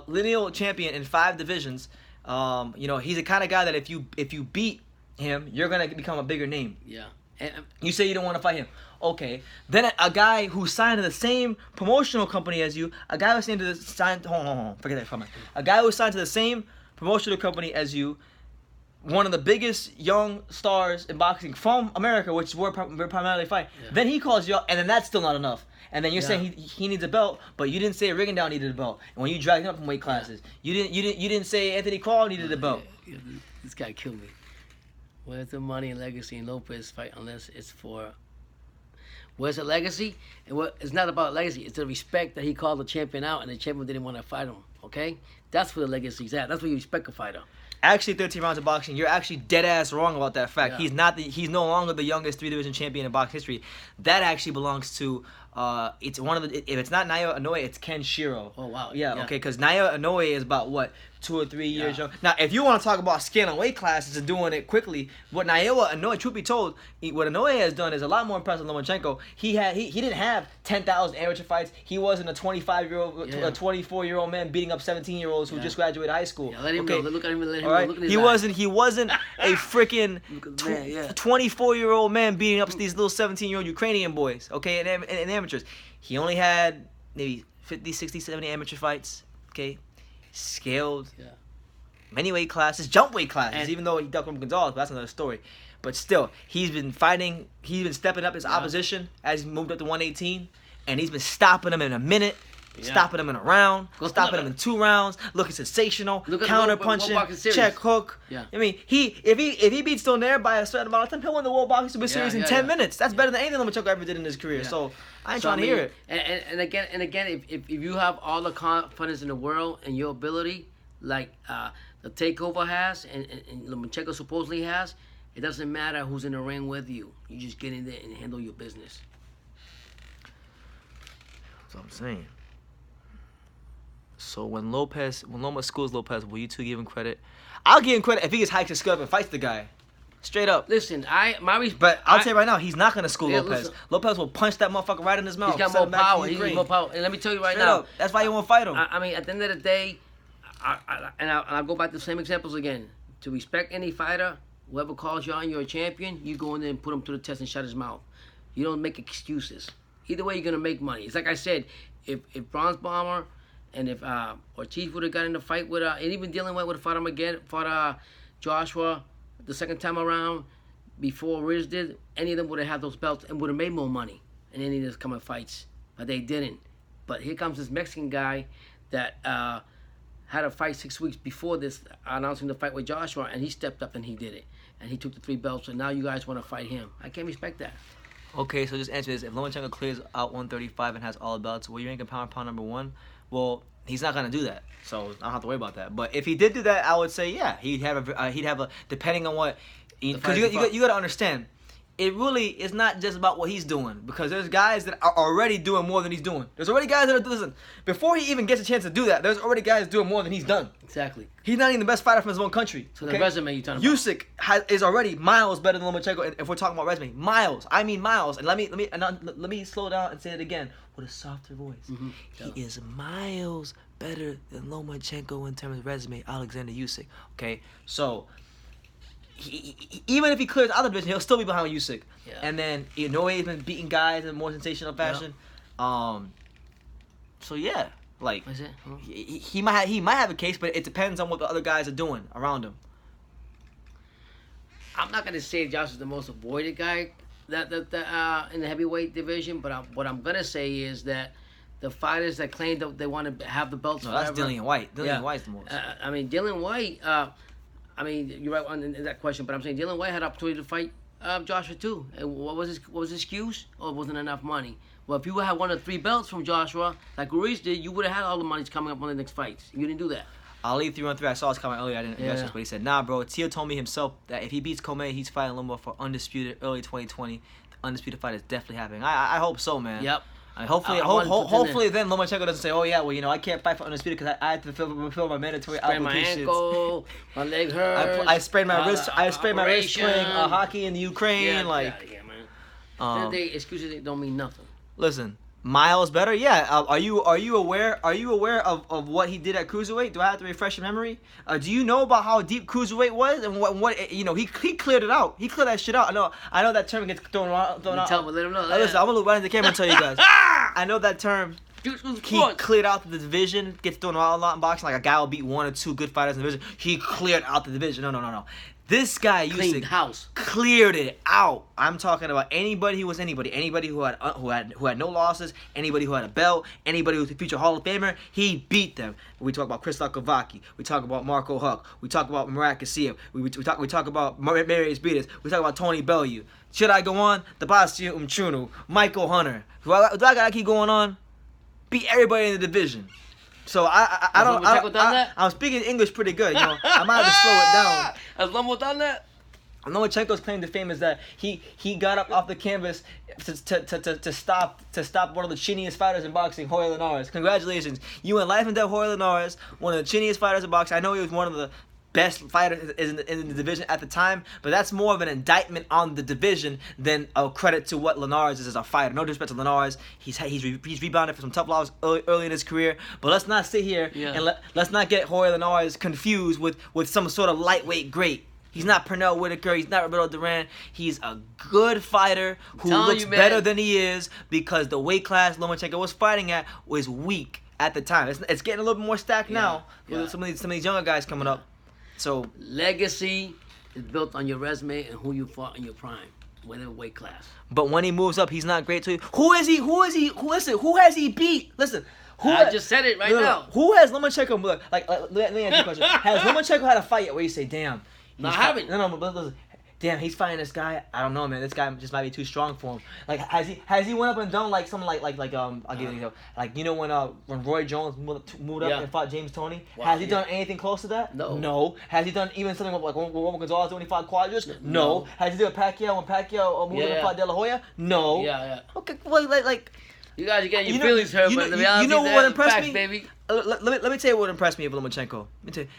lineal champion in 5 divisions. He's the kind of guy that if you beat him, you're gonna become a bigger name. Yeah. You say you don't want to fight him. Okay. Then a guy who signed to the same promotional company as you, a guy who signed to a guy who signed to the same promotional company as you, one of the biggest young stars in boxing from America, which is where we primarily fight. Yeah. Then he calls you out, and then that's still not enough. And then you're saying he needs a belt, but you didn't say Rigondeaux needed a belt. And when you dragged him up from weight classes, you didn't say Anthony Crawl needed a belt. Yeah, this guy killed me. Where's the money and legacy in Lopez fight unless it's for? Where's the legacy? And it's not about legacy. It's the respect that he called the champion out, and the champion didn't want to fight him. Okay, that's where the legacy's at. That's where you respect a fighter. Actually, 13 rounds of boxing, you're actually dead ass wrong about that fact. Yeah. He's no longer the youngest 3-division champion in boxing history. That actually belongs to it's one of the, if it's not Naoya Inoue, it's Ken Shiro. Oh wow. Yeah. Okay, because Naoya Inoue is about what, 2 or 3 years young. Now, if you want to talk about scaling weight classes and doing it quickly, what Naoya Inoue, truth be told, what Inoue has done is a lot more impressive than Lomachenko. He didn't have 10,000 amateur fights. He wasn't a 25-year-old, a 24-year-old man beating up 17-year-olds who just graduated high school. Yeah, let him know. Look at him. Let him right? Look at his He wasn't a freaking 24-year-old man beating up these little 17-year-old Ukrainian boys. Okay, and amateurs. He only had maybe 50, 60, 70 amateur fights. Okay. Scaled many weight classes, jump weight classes, even though he ducked from Gonzalez, but that's another story. But still, he's been stepping up his opposition as he moved up to 118, and he's been stopping him in a minute, stopping him in a round, stopping him in 2 rounds, looking sensational, counter punching, check hook. Yeah. I mean, if he beats Donaire by a certain amount of time, he'll win the World Boxing Super Series in 10 minutes. That's better than anything Lomachenko ever did in his career. So I ain't trying to hear it. And again, if you have all the confidence in the world in your ability, like the Takeover has and Lomachenko supposedly has, it doesn't matter who's in the ring with you. You just get in there and handle your business. That's what I'm saying. So when Loma schools Lopez, will you two give him credit? I'll give him credit if he gets hiked to scuff and fights the guy. Straight up. Listen, but I'll tell you right now, he's not gonna school Lopez. Listen, Lopez will punch that motherfucker right in his mouth. He's got more power. He's more power. And let me tell you right now, that's why you won't fight him. I mean, at the end of the day, I'll go back to the same examples again. To respect any fighter, whoever calls you on, you're a champion. You go in there and put him to the test and shut his mouth. You don't make excuses. Either way, you're gonna make money. It's like I said, if Bronze Bomber and if Ortiz would have got in the fight with and even Dylan White would have fought him again, fought Joshua the second time around before Riz did, any of them would have had those belts and would have made more money in any of those coming fights, but they didn't. But here comes this Mexican guy that had a fight 6 weeks before this, announcing the fight with Joshua, and he stepped up and he did it, and he took the 3 belts, and now you guys want to fight him. I can't respect that. Okay, so just answer this. If Lomachenko clears out 135 and has all the belts, will you rank him pound for pound number 1? Well, he's not gonna do that, so I don't have to worry about that. But if he did do that, I would say yeah, he'd have a depending on what, because you got to understand, it really is not just about what he's doing, because there's guys that are already doing more than he's doing. There's already guys that are listen, before he even gets a chance to do that, there's already guys doing more than he's done. Exactly. He's not even the best fighter from his own country. So the resume you're talking about. Usyk is already miles better than Lomachenko. If we're talking about resume, miles. I mean miles. And let me slow down and say it again with a softer voice. Mm-hmm. He is miles better than Lomachenko in terms of resume. Alexander Usyk. Okay, so even if he clears out of the division, he'll still be behind Usyk. Yeah. And then he's been beating guys in a more sensational fashion. Yeah. So yeah. Like is it? Oh. He might have a case, but it depends on what the other guys are doing around him. I'm not gonna say Josh is the most avoided guy that in the heavyweight division, but what I'm gonna say is that the fighters that claim that they want to have the belts. No, forever, that's Dillian White. Dillian White's the most. I mean, Dylan White. I mean, you're right on in that question, but I'm saying Dylan White had opportunity to fight Joshua too. And what was his excuse? Oh, it wasn't enough money. Well, if you had one of the 3 belts from Joshua, like Ruiz did, you would have had all the money coming up on the next fights. You didn't do that. Ali 3-on-3, I saw his comment earlier. I didn't address this, but he said, "Nah, bro. Tio told me himself that if he beats Comey, he's fighting Lombo for undisputed early 2020. The undisputed fight is definitely happening. I hope so, man. Yep. I mean, hopefully then Lomachenko doesn't say, oh yeah, well I can't fight for undisputed because I have to fulfill my mandatory obligations. Sprained my ankle, my leg hurts. I sprained my wrist. I sprained my wrist playing hockey in the Ukraine. Yeah, like, man. Excuses don't mean nothing. Listen, miles better. Yeah. Are you aware of what he did at cruiserweight? Do I have to refresh your memory? Do you know about how deep cruiserweight was and what he cleared it out. He cleared that shit out. I know that term gets thrown out. Let him know. Listen, I'm gonna look right into the camera and tell you guys. I know that term. He cleared out the division. Gets thrown out a lot in boxing. Like a guy will beat 1 or 2 good fighters in the division. He cleared out the division. No. This guy Usyk cleared it out. I'm talking about anybody who was anybody who had no losses, anybody who had a belt, anybody who was a future Hall of Famer. He beat them. We talk about Chris Kovacki. We talk about Marco Huck. We talk about Murat Kassiev. We talk about Marius Briedis. We talk about Tony Bellew. Should I go on? Tabasio Umchunu, Michael Hunter. Do I gotta keep going on? Beat everybody in the division. So I'm speaking English pretty good, I might have to slow it down. Has Lombo done that? Lomachenko's claim to fame is that he got up off the canvas to stop one of the chiniest fighters in boxing, Jorge Linares. Congratulations, you went life and death Jorge Linares, one of the chiniest fighters in boxing. I know he was one of the best fighters in the division at the time, but that's more of an indictment on the division than a credit to what Linares is as a fighter. No disrespect to Linares, he's rebounded for some tough losses early in his career, but let's not sit here and let's not get Jorge Linares confused with some sort of lightweight great. He's not Pernell Whitaker. He's not Roberto Duran. He's a good fighter who looks better than he is because the weight class Lomachenko was fighting at was weak at the time. It's getting a little bit more stacked now with some of these younger guys coming up. So legacy is built on your resume and who you fought in your prime, whatever weight class. But when he moves up, he's not great to you. Who is he? Listen, who has he beat? Listen. I just said it right now. Who has Lomachenko? Like, let me ask you a question. Has Lomachenko had a fight yet where you say, damn? I haven't. No, but listen. Damn, he's fighting this guy. I don't know, man. This guy just might be too strong for him. Like, has he went up and done like something like I'll give you an example. Like, when Roy Jones moved up and fought James Toney? Wow, has he done anything close to that? No. Has he done even something like what Gonzalez did when he fought Quadras? No. Has he done Pacquiao when Pacquiao moved up and fought De La Hoya? No. Yeah. Okay, well, like. You guys are getting your feelings hurt, but the reality is what impressed me, baby. Let me tell you what impressed me of Lomachenko.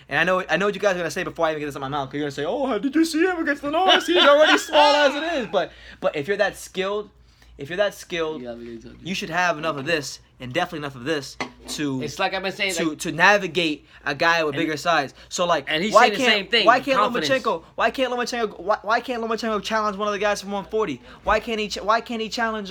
And I know what you guys are gonna say before I even get this out of my mouth. Cause you're gonna say, "Oh, how did you see him against Linares? He's already small as it is." But if you're that skilled, you should have enough of this and definitely enough of this to It's like I've been saying, to navigate a guy with bigger size. So like, and he's why saying the can't same thing, why can't confidence. Why can't Lomachenko challenge one of the guys from 140? Why can't he challenge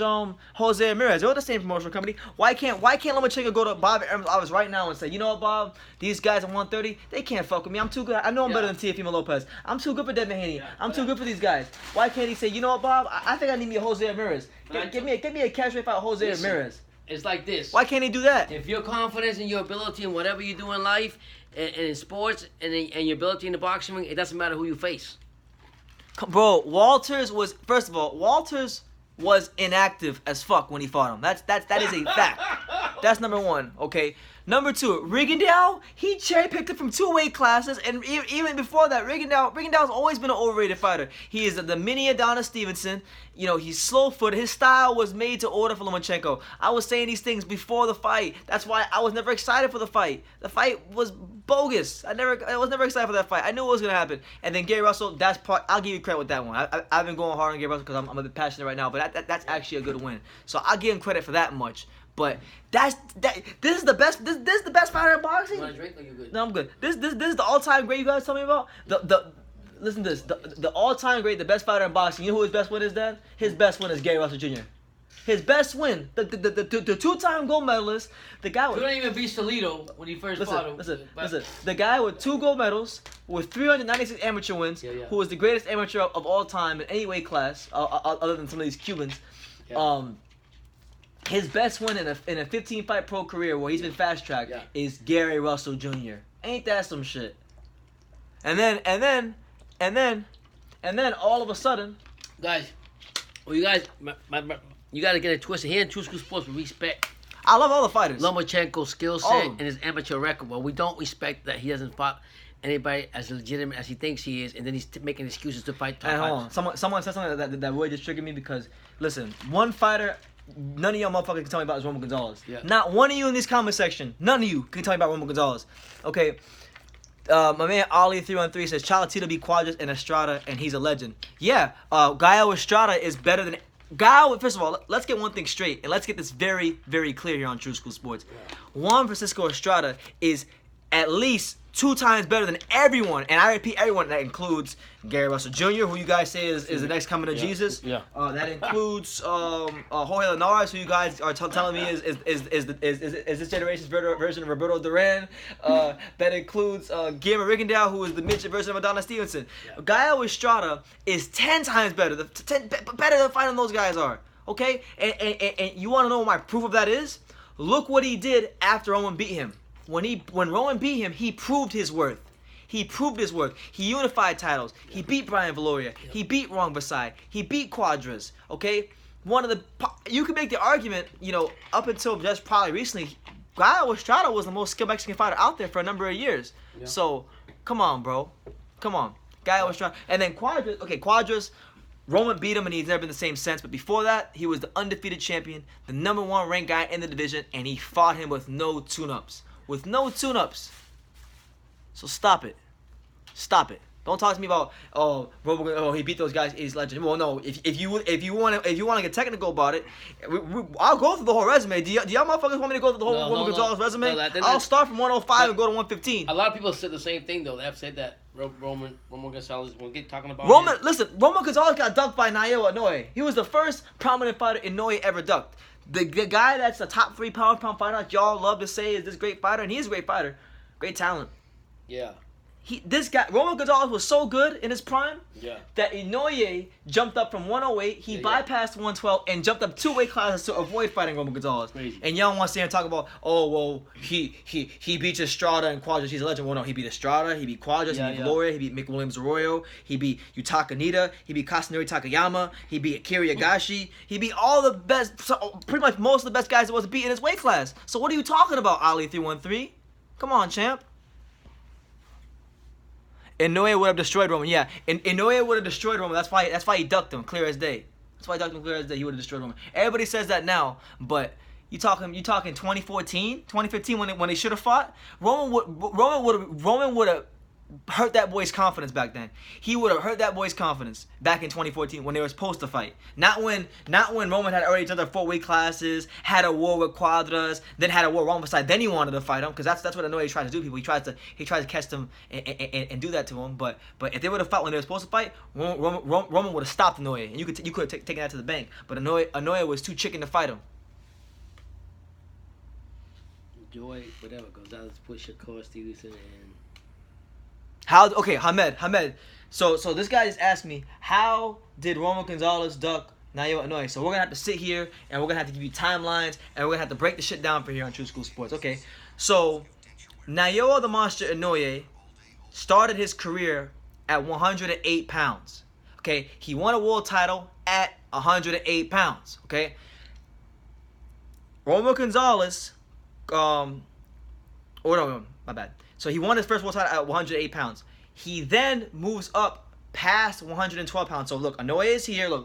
Jose Ramirez? They're the same promotional company. Why can't Lomachenko go to Bob Alves right now and say, you know what, Bob, these guys at 130, they can't fuck with me. I'm too good. I know I'm better than Teofimo Lopez. I'm too good for Devin Haney. I'm too good for these guys. Why can't he say, you know what, Bob, I think I need me a Jose Ramirez. Give me a cash rate fight Jose Ramirez. It's like this. Why can't he do that? If your confidence in your ability in whatever you do in life, and in sports, and your ability in the boxing ring, it doesn't matter who you face. Bro, Walters was inactive as fuck when he fought him. That is a fact. That's number one. Okay. Number two, Rigondeaux, he cherry picked it from 2 weight classes, and even before that, Rigondeaux's always been an overrated fighter. He is the mini Adonis Stevenson. You know, he's slow-footed. His style was made to order for Lomachenko. I was saying these things before the fight. That's why I was never excited for the fight. The fight was bogus. I was never excited for that fight. I knew it was gonna happen. And then Gary Russell, I'll give you credit with that one. I've been going hard on Gary Russell because I'm a bit passionate right now, but that's actually a good win. So I'll give him credit for that much. But this is the best. This is the best fighter in boxing. You want to drink or you good? No, I'm good. This is the all-time great you guys tell me about. Listen to this. The all-time great, the best fighter in boxing. You know who his best win is, Dan? His best win is Gary Russell Jr. His best win, the 2-time gold medalist, the guy with. You don't even beat Toledo when he first fought him. Listen. The guy with 2 gold medals, with 396 amateur wins, who was the greatest amateur of all time in any weight class, other than some of these Cubans. Yeah. His best win in a 15-fight pro career where he's been fast-tracked is Gary Russell Jr. Ain't that some shit? And then all of a sudden, guys, well, you guys, you gotta get it twisted. Here in True School Sports, we respect. I love all the fighters. Lomachenko's skill set and his amateur record. Well, we don't respect that he hasn't fought anybody as legitimate as he thinks he is, and then he's making excuses to fight top fighters. Hold on. Someone said something that really just triggered me because, listen, one fighter none of y'all motherfuckers can tell me about is Roman Gonzalez. Yeah. Not one of you in this comment section, none of you can tell me about Roman Gonzalez. Okay. My man Ali 313 says Cholatito beat Quadras and Estrada, and he's a legend. Yeah, Gaio Estrada is better than Gaio. First of all, let's get one thing straight, and let's get this very, very clear here on True School Sports. Juan Francisco Estrada is at least 2 times better than everyone, and I repeat, everyone. That includes Gary Russell Jr., who you guys say is the next coming to Jesus. Yeah. That includes Jorge Linares, who you guys are telling me is this generation's version of Roberto Duran. That includes Guillermo Rigondeaux, who is the midget version of Adonis Stevenson. Gaio Estrada is 10 times better. Better than fighting those guys are. Okay, and you want to know what my proof of that is? Look what he did after Roman beat him. When Roman beat him, he proved his worth. He unified titles. He beat Brian Valoria. He beat Rong Basai. He beat Quadras. Okay, you can make the argument, you know, up until just probably recently, Gaio Estrada was the most skilled Mexican fighter out there for a number of years. Yeah. So, come on, bro, come on, Gaio Estrada, and then Quadras. Okay, Quadras. Roman beat him, and he's never been the same since. But before that, he was the undefeated champion, the #1 ranked guy in the division, and he fought him with no tune-ups. So stop it. Don't talk to me about he beat those guys. He's legend. Well, no. If you want to get technical about it, I'll go through the whole resume. Do y'all motherfuckers want me to go through the whole Roman Gonzalez resume? I'll start from 105 and go to 115. A lot of people said the same thing though. They have said that Roman Gonzalez. We'll get talking about Roman. Listen, Roman Gonzalez got ducked by Naoya Inoue. He was the first prominent fighter Inoue ever ducked. The guy that's a top 3 pound fighter that y'all love to say is this great fighter, and he is a great fighter, great talent. Yeah. Roman Gonzalez was so good in his prime that Inoue jumped up from 108, he bypassed 112 and jumped up 2 weight classes to avoid fighting Roman Gonzalez. Crazy. And y'all want to sit here and talk about, he beat Estrada and Quadras, he's a legend. Well, no, he beat Estrada, he beat Quadras, he beat Gloria, he beat Mick Williams Arroyo, he beat Yutaka Nida, he beat Kasunori Takayama, he beat Akira Yagashi, he beat all the best, pretty much most of the best guys that was beat in his weight class. So what are you talking about, Ali 313? Come on, champ. Inoue would have destroyed Roman. Yeah, Inoue would have destroyed Roman. That's why he ducked him, clear as day. He would have destroyed Roman. Everybody says that now, but you talking 2014, 2015 when they should have fought. Roman would have hurt that boy's confidence back then. He would have hurt that boy's confidence back in 2014 when they were supposed to fight. Not when Roman had already done their 4 weight classes, had a war with Cuadras, then had a war with Romicide. Then he wanted to fight him because that's what Inoue tries to do. People he tries to catch them and do that to him. But if they would have fought when they were supposed to fight, Roman would have stopped Inoue, and you could have taken that to the bank. But Inoue was too chicken to fight him. Joy, whatever, Gonzalez put Shakur, Stevenson, and Hamed. So this guy just asked me, how did Roman Gonzalez duck Naoya Inoue? So we're gonna have to sit here and we're gonna have to give you timelines and we're gonna have to break the shit down for here on True School Sports. Okay, so Naoya the Monster Inoue started his career at 108 pounds. Okay, he won a world title at 108 pounds. Okay, Roman Gonzalez. My bad. So he won his first world title at 108 pounds. He then moves up past 112 pounds. So look, Inoue is here. Look.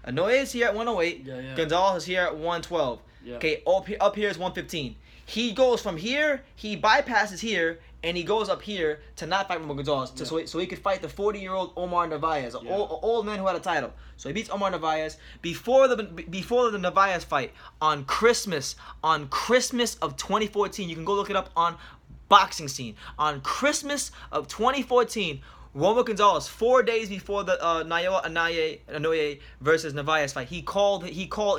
Inoue is here at 108. Yeah. Gonzalez is here at 112. Yeah. Okay, up here is 115. He goes from here, he bypasses here, and he goes up here to not fight Roman Gonzalez, so he could fight the 40-year-old Omar Narvaez, an old man who had a title. So he beats Omar Narvaez before the Narvaez fight on Christmas of 2014. You can go look it up on Boxing Scene. On Christmas of 2014, Roman Gonzalez, 4 days before the Naoya Inoue versus Narvaez fight, he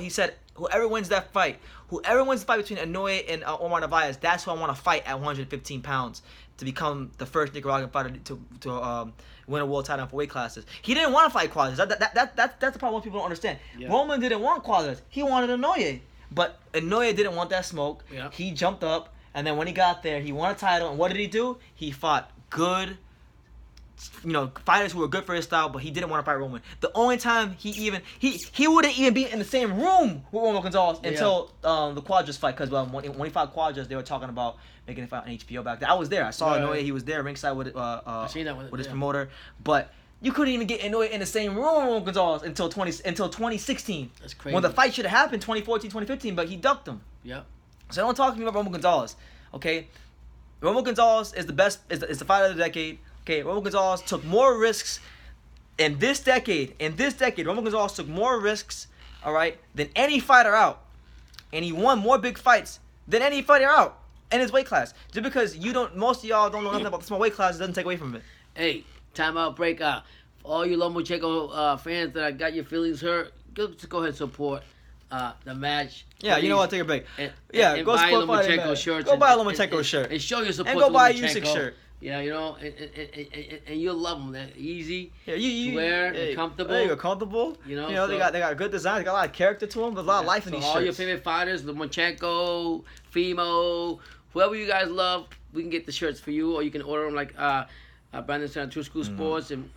said, whoever wins the fight between Inoue and Omar Narvaez, that's who I want to fight at 115 pounds to become the first Nicaraguan fighter to win a world title in 4 weight classes. He didn't want to fight Cuadras. That's the problem most people don't understand. Yeah. Roman didn't want Cuadras. He wanted Inoue. But Inoue didn't want that smoke. Yeah. He jumped up, and then when he got there, he won a title. And what did he do? He fought good, fighters who were good for his style, but he didn't want to fight Roman. The only time he wouldn't even be in the same room with Roman Gonzalez until the Cuadras fight, because when he fought Cuadras, they were talking about making a fight on HBO back then. I was there. I saw Inoue. He was there ringside with his promoter, but you couldn't even get Inoue in the same room with Roman Gonzalez until 2016. That's crazy. When the fight should have happened 2014, 2015, but he ducked him. Yep. So don't talk to me about Roman Gonzalez, okay? Roman Gonzalez is the best, is the fighter of the decade. Okay, Roman Gonzalez took more risks in this decade. Roman Gonzalez took more risks, all right, than any fighter out. And he won more big fights than any fighter out in his weight class. Just because most of y'all don't know nothing about the small weight class, it doesn't take away from it. Hey, timeout break. For all you Lomachenko fans that got your feelings hurt, go ahead and support the match. Yeah, you know what? Take a break. And go buy support Lomachenko shirts. Go buy a Lomachenko shirt. And show your support. And go buy a Lomachenko. Usyk shirt. Yeah, and you'll love them. They're easy to wear, and comfortable. They're comfortable. They got good design. They got a lot of character to them. There's a lot of life in these shirts. All your favorite fighters, Lomachenko, Fimo, whoever you guys love, we can get the shirts for you, or you can order them like Brandon said on True School Sports. And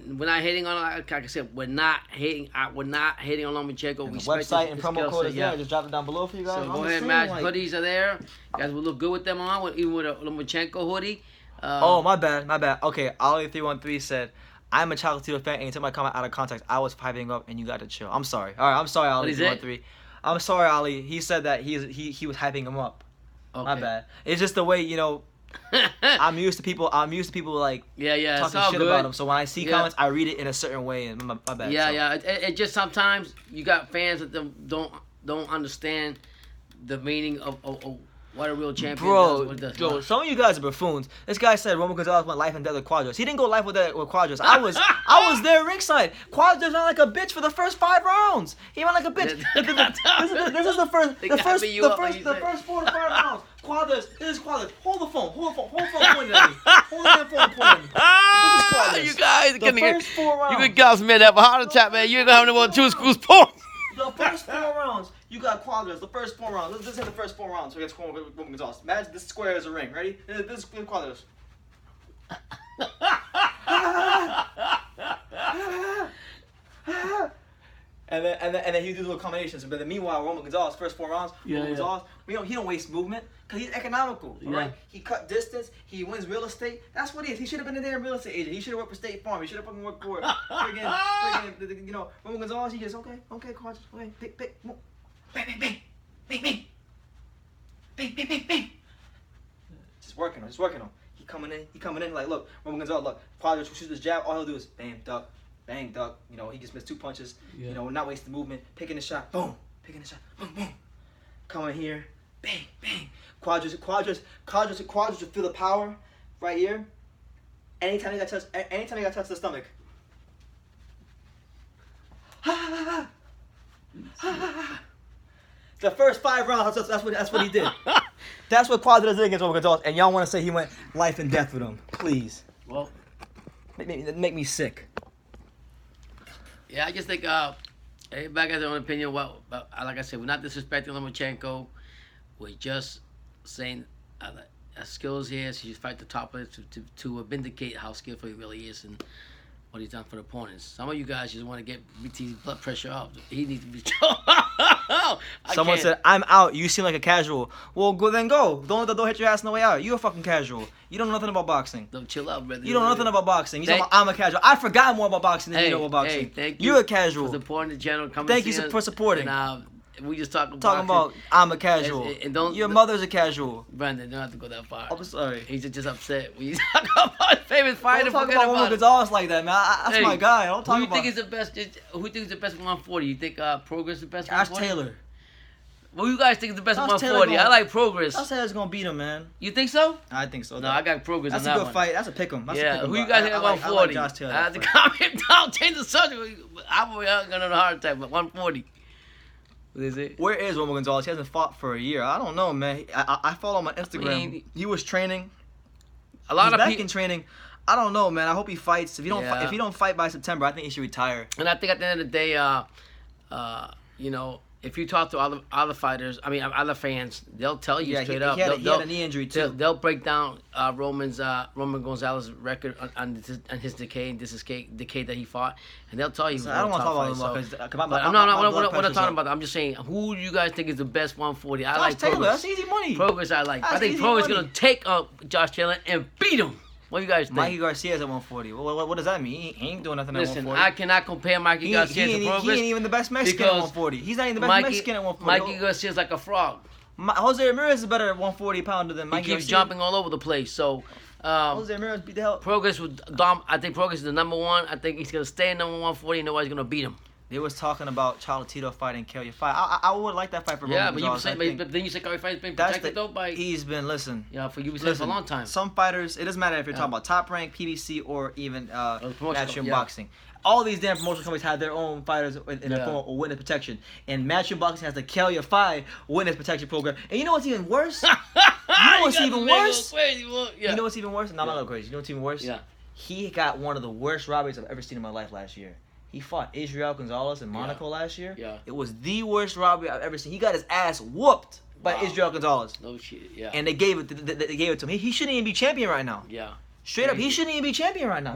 we're not hating on, like I said, we're not hating on Lomachenko. The website and promo code is there. Just drop it down below for you guys. So go ahead, match. Hoodies are there. You guys will look good with them on, even with a Lomachenko hoodie. My bad. Okay, Ollie313 said, I'm a Chocolatito fan and you took my comment out of context. I was hyping up and you got to chill. I'm sorry. All right, I'm sorry, Ollie313. I'm sorry, Ollie. He said that he was hyping him up. Okay. My bad. It's just the way, I'm used to people like talking shit about him. So when I see comments, I read it in a certain way, and my bad. It just sometimes you got fans that don't understand the meaning of what a real champion does. Bro, some of you guys are buffoons. This guy said Roman Gonzalez went life and death with Cuadras. He didn't go life with Cuadras. I was there ringside. Cuadras went like a bitch for the first 5 rounds. He went like a bitch. This is the first 4 to 5 rounds. Cuadras, this is Cuadras. Hold the phone pointed at me. Hold the phone pointed at me. This is Cuadras. You guys, first 4 rounds. You good guys, man, have a heart attack, man. You ain't gonna have no more True School Sports. The first 4 rounds, you got Cuadras. The first 4 rounds. Let's hit the first 4 rounds against Roman Gonzalez. Imagine this square is a ring. Ready? This is Cuadras. And then he do little combinations. But then meanwhile, Roman Gonzalez, first 4 rounds, Gonzalez, he don't waste movement because he's economical. Yeah. Right? He cut distance. He wins real estate. That's what he is. He should have been a damn real estate agent. He should have worked for State Farm. He should have fucking worked for friggin' Roman Gonzalez. He just okay, Carlos, okay, pick, bang. Just working on. He He coming in like, look, Roman Gonzalez, look, Quadras will shoot this jab. All he'll do is bang, duck. You know, he just missed 2 punches. Yeah. You know, not wasting movement, picking the shot, boom, picking the shot, boom, boom. Coming here, bang, bang. Quadras will feel the power right here. Anytime he got touched the stomach. The first 5 rounds, that's what he did. That's what Quadras did against Roman Gonzalez. And y'all want to say he went life and death with him? Please. Well, make me sick. Yeah, I just think everybody has their own opinion. Well, like I said, we're not disrespecting Lomachenko. We're just saying skills here. So you fight the top of it to vindicate how skillful he really is and what he's done for the opponents. Some of you guys just want to get BT's blood pressure up. He needs to be. Someone said, "I'm out. You seem like a casual." Well, then go. Don't hit your ass on the way out. You a fucking casual. You don't know nothing about boxing. Don't chill out, brother. You don't know nothing about boxing. You talking about, I'm a casual. I forgot more about boxing than you know about boxing. Thank you. You're a casual. For supporting the channel. Thank you for supporting. And, we just talking about I'm a casual. And don't, your mother's a casual. Brandon, don't have to go that far. I'm sorry. He's just upset. We talk about famous fighter. Don't talk about Roman Gonzalez like that, man. That's my guy. Don't talk about. Who you think is the best? Who you think is the best 140? You think Progress is the best? Josh 140? Taylor. Well, you guys think is the best 140? I like Progress. Josh Taylor's gonna beat him, man. You think so? I think so. No, I got Progress. That's on a that good fight. That's a pick 'em. Yeah. Who you guys think at 140? I like Josh Taylor. I have to comment down. Change the subject. I'm gonna have a heart attack, but 140. What is it? Where is Roman Gonzalez? He hasn't fought for a year. I don't know, man. I follow him on Instagram. I mean, he was training. A lot He's of back people in training. I don't know, man. I hope he fights. If he don't fight by September, I think he should retire. And I think at the end of the day, you know, if you talk to other fighters, I mean, other fans, they'll tell you straight up. He had a knee injury too. They'll break down Roman Gonzalez's record on his decay that he fought, and they'll tell you. So I don't want to talk about him because I'm not talking about that. I'm just saying, who do you guys think is the best 140? I like Taylor. Progress. That's easy money. Progress, I like. That's I think Progress is gonna take Josh Taylor and beat him. What do you guys think? Mikey Garcia's at 140. What does that mean? He ain't doing nothing at 140. I cannot compare Mikey Garcia to Progress. He ain't even the best Mexican at 140. He's not even the best Mexican at 140. Mikey Garcia's like a frog. Jose Ramirez is better at 140 pounder than Mikey Garcia. He keeps jumping all over the place. So Jose Ramirez beat the hell. Progress with I think Progress is the number one. I think he's gonna stay in number 140 and nobody's gonna beat him. They was talking about Chocolatito fighting Kelly fight. I would like that fight for Roman Gonzalez. But then you say Kelly fight's been protected though by. He's been for you for a long time. Some fighters, it doesn't matter if you're talking about Top Rank, PBC, or even Matchroom Boxing. All these damn promotional companies have their own fighters in the form of witness protection. And Matchroom Boxing has the Kelly Fight witness protection program. And you know what's even worse? You know what's even worse? You know what's even worse? No, I'm not going crazy. You know what's even worse? Yeah. He got one of the worst robberies I've ever seen in my life last year. He fought Israel Gonzalez in Monaco last year. Yeah. It was the worst robbery I've ever seen. He got his ass whooped by Israel Gonzalez. No shit. Yeah. And they gave it to him. He shouldn't even be champion right now. Yeah. Straight up, he shouldn't even be champion right now.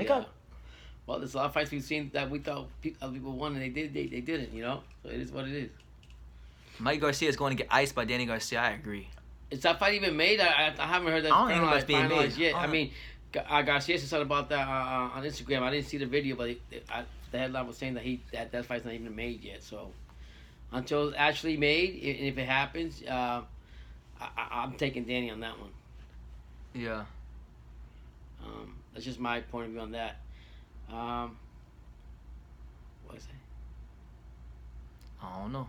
Well, there's a lot of fights we've seen that we thought other people won and they didn't. You know. So it is what it is. Mike Garcia is going to get iced by Danny Garcia. I agree. Is that fight even made? I haven't heard that. I don't even know if that's being made yet. I mean, Garcia said something about that on Instagram. I didn't see the video, but the headline was saying that that fight's not even made yet. So until it's actually made, and if it happens, I'm taking Danny on that one. Yeah. That's just my point of view on that. What is it? I don't know.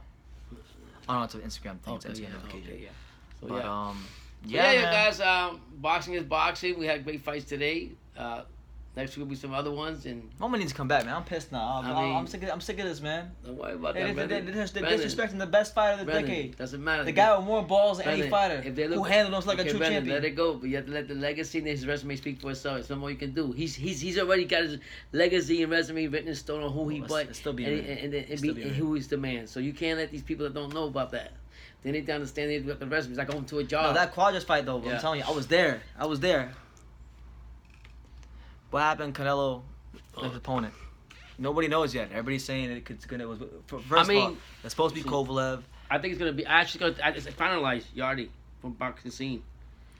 Oh no, it's an Instagram thing. Okay, yeah. So but, yeah, guys. Boxing is boxing. We had great fights today. Next week will be some other ones, and Roman needs to come back, man. I'm pissed now. I'm sick of this, man. Don't worry about that. They're disrespecting the best fighter of the decade. Doesn't matter. The guy with more balls than any fighter who handled himself like a true champion. Let it go, but you have to let the legacy and his resume speak for itself. There's no more you can do. He's already got his legacy and resume written in stone on who he and who he's the man. So you can't let these people that don't know about that. They need to understand the resume. It's like going to a job. No, that Quadras fight though. I'm telling you, I was there. What happened, Canelo, his opponent? Nobody knows yet. Everybody's saying it's was. First of all, it's supposed to be Kovalev. I think it's gonna be. It's finalized, Yardy from boxing scene.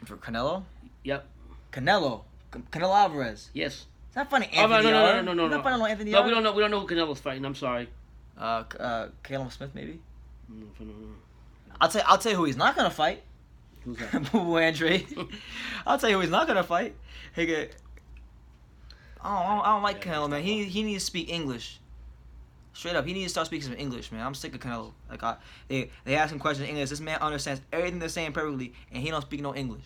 For Canelo? Yep. Canelo Alvarez. Yes. It's not funny. Anthony No. Not funny on Anthony. No, we don't know. We don't know who Canelo's fighting. I'm sorry. Caleb Smith maybe. No. I'll tell you who he's not gonna fight. Who's that? Boo Andre. I'll tell you who he's not gonna fight. I don't like Canelo, man. He needs to speak English. Straight up, he needs to start speaking some English, man. I'm sick of Canelo. Like they ask him questions in English. This man understands everything they're saying perfectly, and he don't speak no English.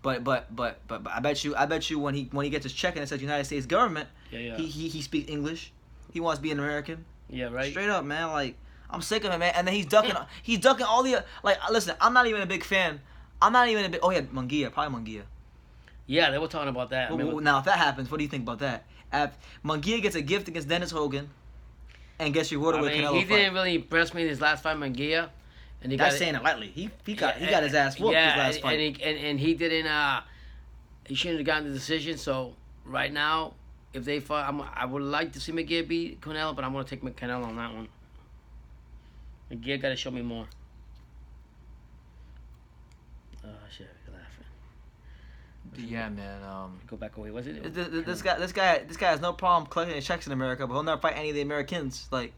But I bet you when he gets his check and it says United States government, he speaks English. He wants to be an American. Yeah, right. Straight up, man. Like I'm sick of him, man. And then he's ducking all the like. Listen, I'm not even a big fan. Oh yeah, Munguia, probably Munguia. Yeah, they were talking about that. Now if that happens, what do you think about that? If Munguia gets a gift against Dennis Hogan, and gets rewarded with Canelo he didn't really impress me in his last fight, Munguia. And that's saying it lightly. He got his ass whooped his last fight. And he didn't. He shouldn't have gotten the decision. So right now, if they fight, I would like to see Munguia beat Canelo, but I'm gonna take Canelo on that one. Munguia got to show me more. Oh shit, you're laughing. Yeah, man. Go back away. Was it? This guy has no problem collecting his checks in America, but he'll never fight any of the Americans. Like,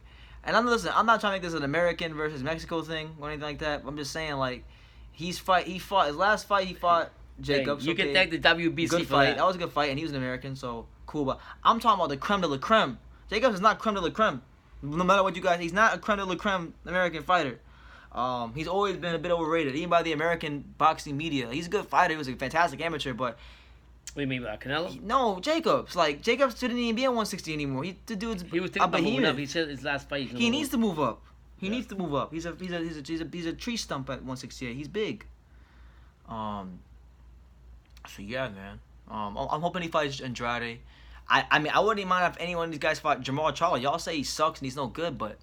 and I'm not trying to make this an American versus Mexico thing or anything like that. I'm just saying, like, he fought his last fight. He fought Jacobs. Hey, you can thank the WBC good for fight. that. That was a good fight, and he was an American, so cool. But I'm talking about the creme de la creme. Jacobs is not creme de la creme. No matter what you guys, he's not a creme de la creme American fighter. He's always been a bit overrated, even by the American boxing media. He's a good fighter. He was a fantastic amateur, but. What do you mean by Canelo? No, Jacobs. Like, Jacobs shouldn't even be at 160 anymore. He was thinking about moving up. He said his last fight. He needs to move up. He needs to move up. He's a tree stump at 168. He's big. So yeah, man. I'm hoping he fights Andrade. I mean, I wouldn't even mind if any one of these guys fought Jamal Charlo. Y'all say he sucks and he's no good, but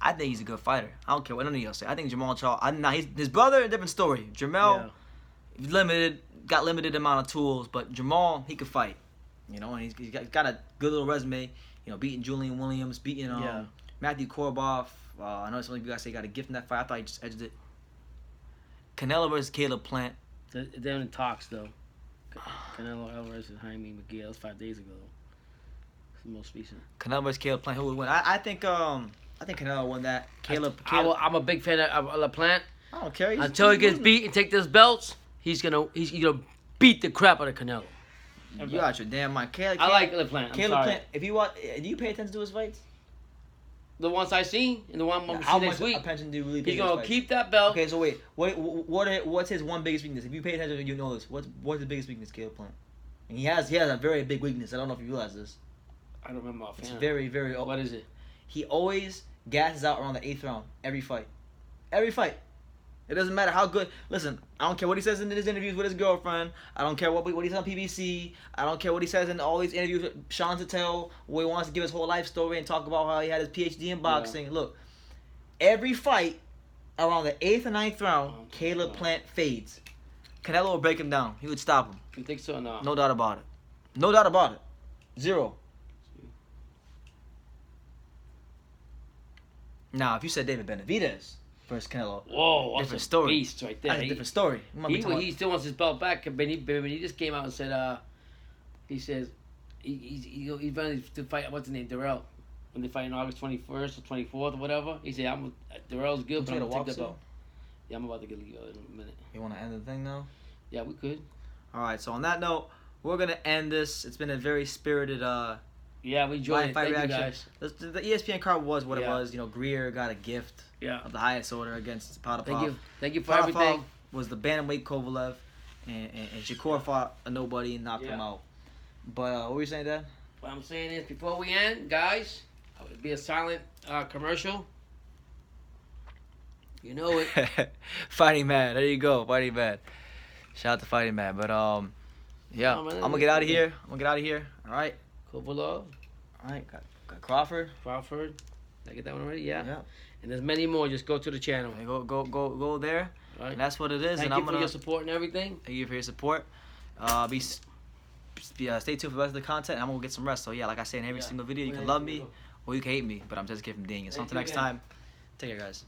I think he's a good fighter. I don't care what none of y'all say. I think Jamal Charlo. His brother, a different story. Jamal, got limited amount of tools, but Jamal, he could fight. You know, and he's got a good little resume. You know, beating Julian Williams, beating Matthew Korobov. I know some of you guys say he got a gift in that fight. I thought he just edged it. Canelo versus Caleb Plant. They're in talks though. Canelo Alvarez and Jaime Miguel. That was 5 days ago. It's the most recent. Canelo versus Caleb Plant. Who would win? I think Canelo won that. Caleb. I'm a big fan of LaPlante. I don't care. Until he gets beat and take those belts, he's gonna beat the crap out of Canelo. You got your damn mind. I like LaPlante. Caleb Plant. If you want, do you pay attention to his fights? The ones I see and the one I'm gonna see next week. Attention do you really pay he's gonna keep that belt. Okay, so wait, what's his one biggest weakness? If you pay attention, you know this. What's his biggest weakness, Caleb Plant? And he has a very big weakness. I don't know if you realize this. I don't remember offhand. It's very, very. What is it? He always gasses out around the 8th round every fight. Every fight. It doesn't matter how good. Listen, I don't care what he says in his interviews with his girlfriend. I don't care what he says on PBC. I don't care what he says in all these interviews with Sean Tatel, where he wants to give his whole life story and talk about how he had his PhD in boxing. Yeah. Look, every fight around the 8th or 9th round, Caleb Plant fades. Canelo would break him down. He would stop him. You think so or not? No doubt about it. No doubt about it. Zero. Now, if you said David Benavidez versus Canelo, whoa, different story. Beast right there. That's a different story. He still wants his belt back. Benavidez came out and said, he says, he's ready to fight. What's his name? Darrell. When they fight on August 21st or 24th or whatever, he said, Darrell's good, but I'm gonna take the belt. Yeah, I'm about to get leave in a minute. You want to end the thing now? Yeah, we could. All right. So on that note, we're gonna end this. It's been a very spirited. Yeah, we enjoyed it. Thank reaction. You guys. The ESPN card was what it was. You know, Greer got a gift of the highest order against Potapov. Thank you for everything. Was the bantamweight Kovalev, and Shakur fought a nobody and knocked him out. But what were you saying, Dad? What I'm saying is, before we end, guys, it would be a silent commercial. You know it. Fighting Man. There you go. Fighting Man. Shout out to Fighting Man. But yeah, I'm gonna get out of here. All right. Kovalov. All right. Got Crawford. Did I get that one already? Yeah. Yeah. And there's many more. Just go to the channel. Okay, go there. Right. And that's what it is. Thank you for your support and everything. Thank you for your support. Stay tuned for the rest of the content. And I'm gonna get some rest. So yeah, like I say in every single video, you can love me or you can hate me. But I'm just giving ding. So until next time, take care, guys.